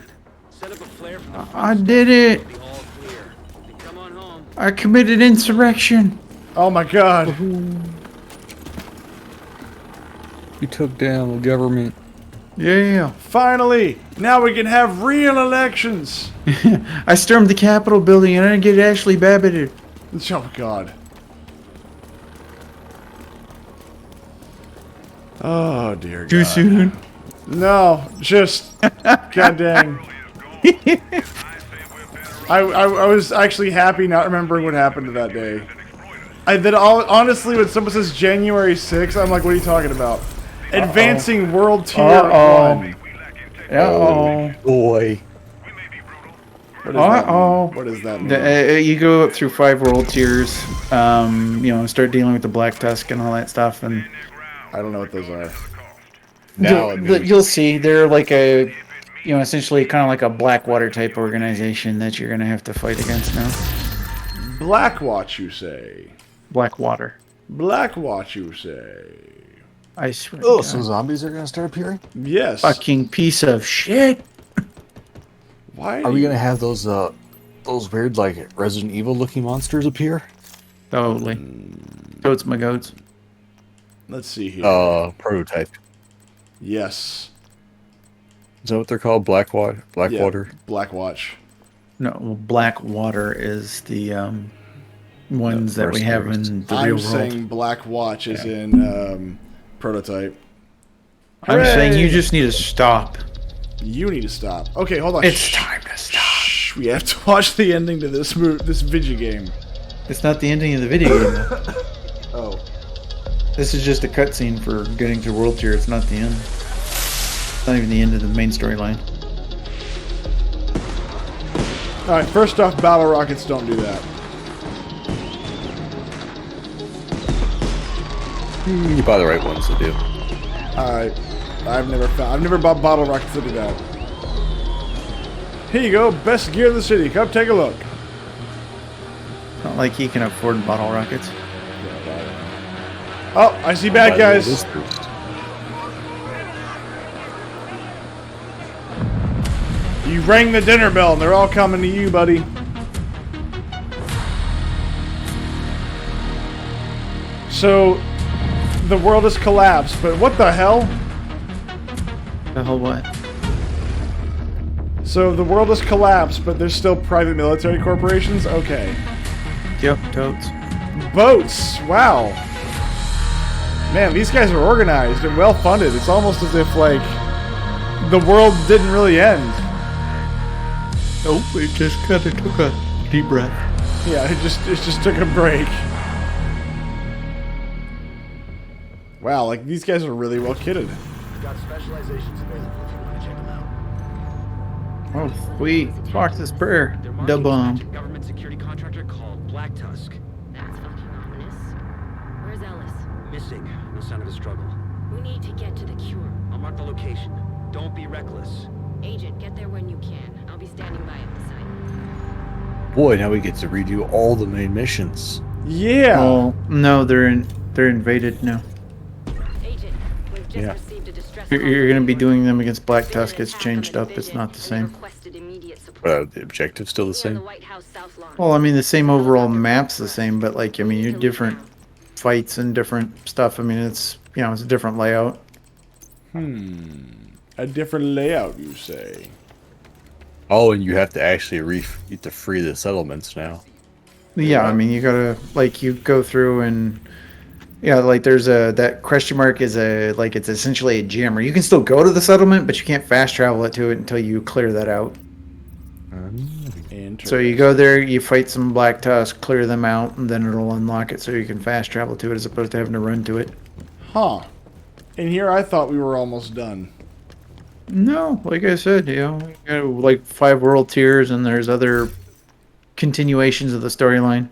Set up a flare from the front. I did it. Be all clear. Then come on home. I committed insurrection. Oh my god. You took down the government. Yeah. Finally! Now we can have real elections! I stormed the Capitol building and I didn't get Ashley Babbitt. Oh god. Oh dear god. Too soon. No, just god dang. I was actually happy not remembering what happened to that day. Honestly, when someone says January 6th, I'm like, what are you talking about? Advancing World Tier 1. Uh-oh. Boy. What does that mean? What does that mean? You go up through 5 world tiers, start dealing with the Black Tusk and all that stuff, and I don't know what those are. Now you'll see. They're like a, essentially kind of like a Blackwater type organization that you're gonna have to fight against now. Blackwatch, you say? Blackwater. Blackwatch, you say? I swear. Oh, to some God. zombies are gonna start appearing. Yes. Fucking piece of shit. Why? Are we gonna have those weird like Resident Evil looking monsters appear? Totally. Totes my goats. Let's see here. Prototype. Yes. Is that what they're called? Blackwater. Yeah, Blackwatch. No, well, Blackwater is the ones that we have in the real I'm world. saying Blackwatch is in prototype. I'm saying you Hooray! just need to stop. You need to stop. Okay, hold on. It's time to stop. Shh, we have to watch the ending to this video game. It's not the ending of the video game. Though. Oh. This is just a cutscene for getting to World Tier. It's not the end. It's not even the end of the main storyline. Alright, first off, battle rockets don't do that. You buy the right ones to do. I've never bought bottle rockets that do that. Here you go, best gear in the city. Come take a look. Not like he can afford bottle rockets. Oh, I see bad guys. You rang the dinner bell and they're all coming to you, buddy. So, the world has collapsed, but what the hell? The hell what? So, the world has collapsed, but there's still private military corporations? Okay. Yep, totes. Boats! Wow. Man, these guys are organized and well funded. It's almost as if, like, the world didn't really end. Nope, it just kind of took a deep breath. Yeah, it just took a break. Wow, like, these guys are really well kitted. Got specializations available if you want to check them out. Oh, sweet. Fuck this prayer. They're marketing Double a arm. magic government security contractor called Black Tusk. That's fucking ominous. Where's Ellis? Missing. No sign of a struggle. We need to get to the cure. I'll mark the location. Don't be reckless. Agent, get there when you can. I'll be standing by at the site. Boy, now we get to redo all the main missions. Yeah! Oh, no, they're invaded now. Agent, we've just Yeah. received a distress You're going to be doing them against Black Feeling Tusk. It's attack changed on up. It's not the same. requested immediate support. But are the objectives still the We are the same? White House South Lawn. Well, I mean, the same overall map's the same, but, like, I mean, you're different fights and different stuff. I mean, it's, you know, it's a different layout. A different layout, you say? Oh, and you have to actually you have to free the settlements now. Yeah, I mean, you gotta, like, you go through and, yeah, like, there's that question mark is like, it's essentially a jammer. You can still go to the settlement, but you can't fast travel it to it until you clear that out. So you go there, you fight some Black Tusk, clear them out, and then it'll unlock it so you can fast travel to it as opposed to having to run to it. Huh. And here I thought we were almost done. No, like I said, you know, we got like 5 world tiers, and there's other continuations of the storyline.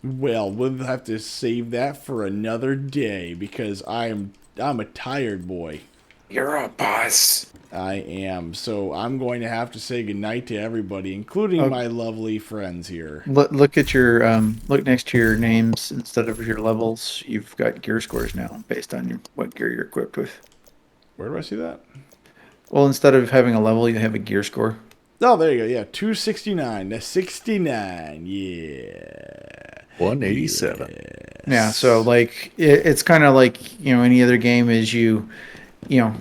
Well, we'll have to save that for another day because I'm a tired boy. You're a boss. I am. So I'm going to have to say goodnight to everybody, including my lovely friends here. Look at your look next to your names instead of your levels. You've got gear scores now based on what gear you're equipped with. Where do I see that? Well, instead of having a level, you have a gear score. Oh, there you go. Yeah, 269. That's 69. Yeah. 187. Yeah, so like it's kind of like, you know, any other game is you know,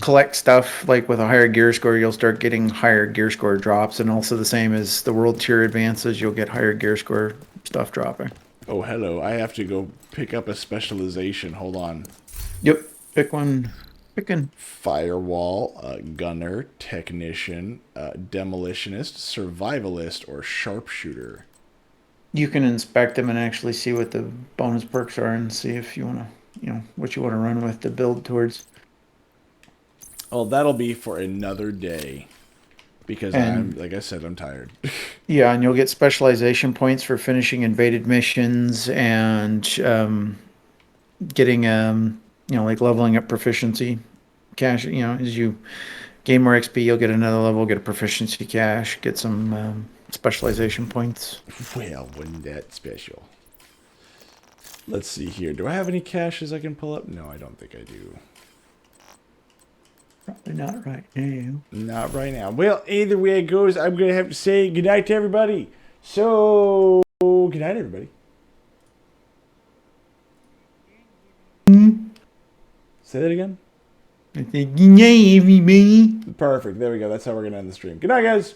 collect stuff like with a higher gear score, you'll start getting higher gear score drops, and also the same as the world tier advances, you'll get higher gear score stuff dropping. Oh, hello. I have to go pick up a specialization. Hold on. Yep, pick one. Picking. Firewall, gunner, technician, demolitionist, survivalist, or sharpshooter. You can inspect them and actually see what the bonus perks are and see if you want to, you know, what you want to run with to build towards. Oh, that'll be for another day. Because like I said, I'm tired. Yeah, and you'll get specialization points for finishing invaded missions and getting, you know, like leveling up proficiency cash. You know, as you gain more XP, you'll get another level, get a proficiency cash, get some specialization points. Well, wasn't that special? Let's see here. Do I have any caches I can pull up? No, I don't think I do. Probably not right now. Not right now. Well, either way it goes, I'm going to have to say goodnight to everybody. So, good night, everybody. Say that again? I think, good night, everybody. Perfect. There we go. That's how we're going to end the stream. Good night, guys.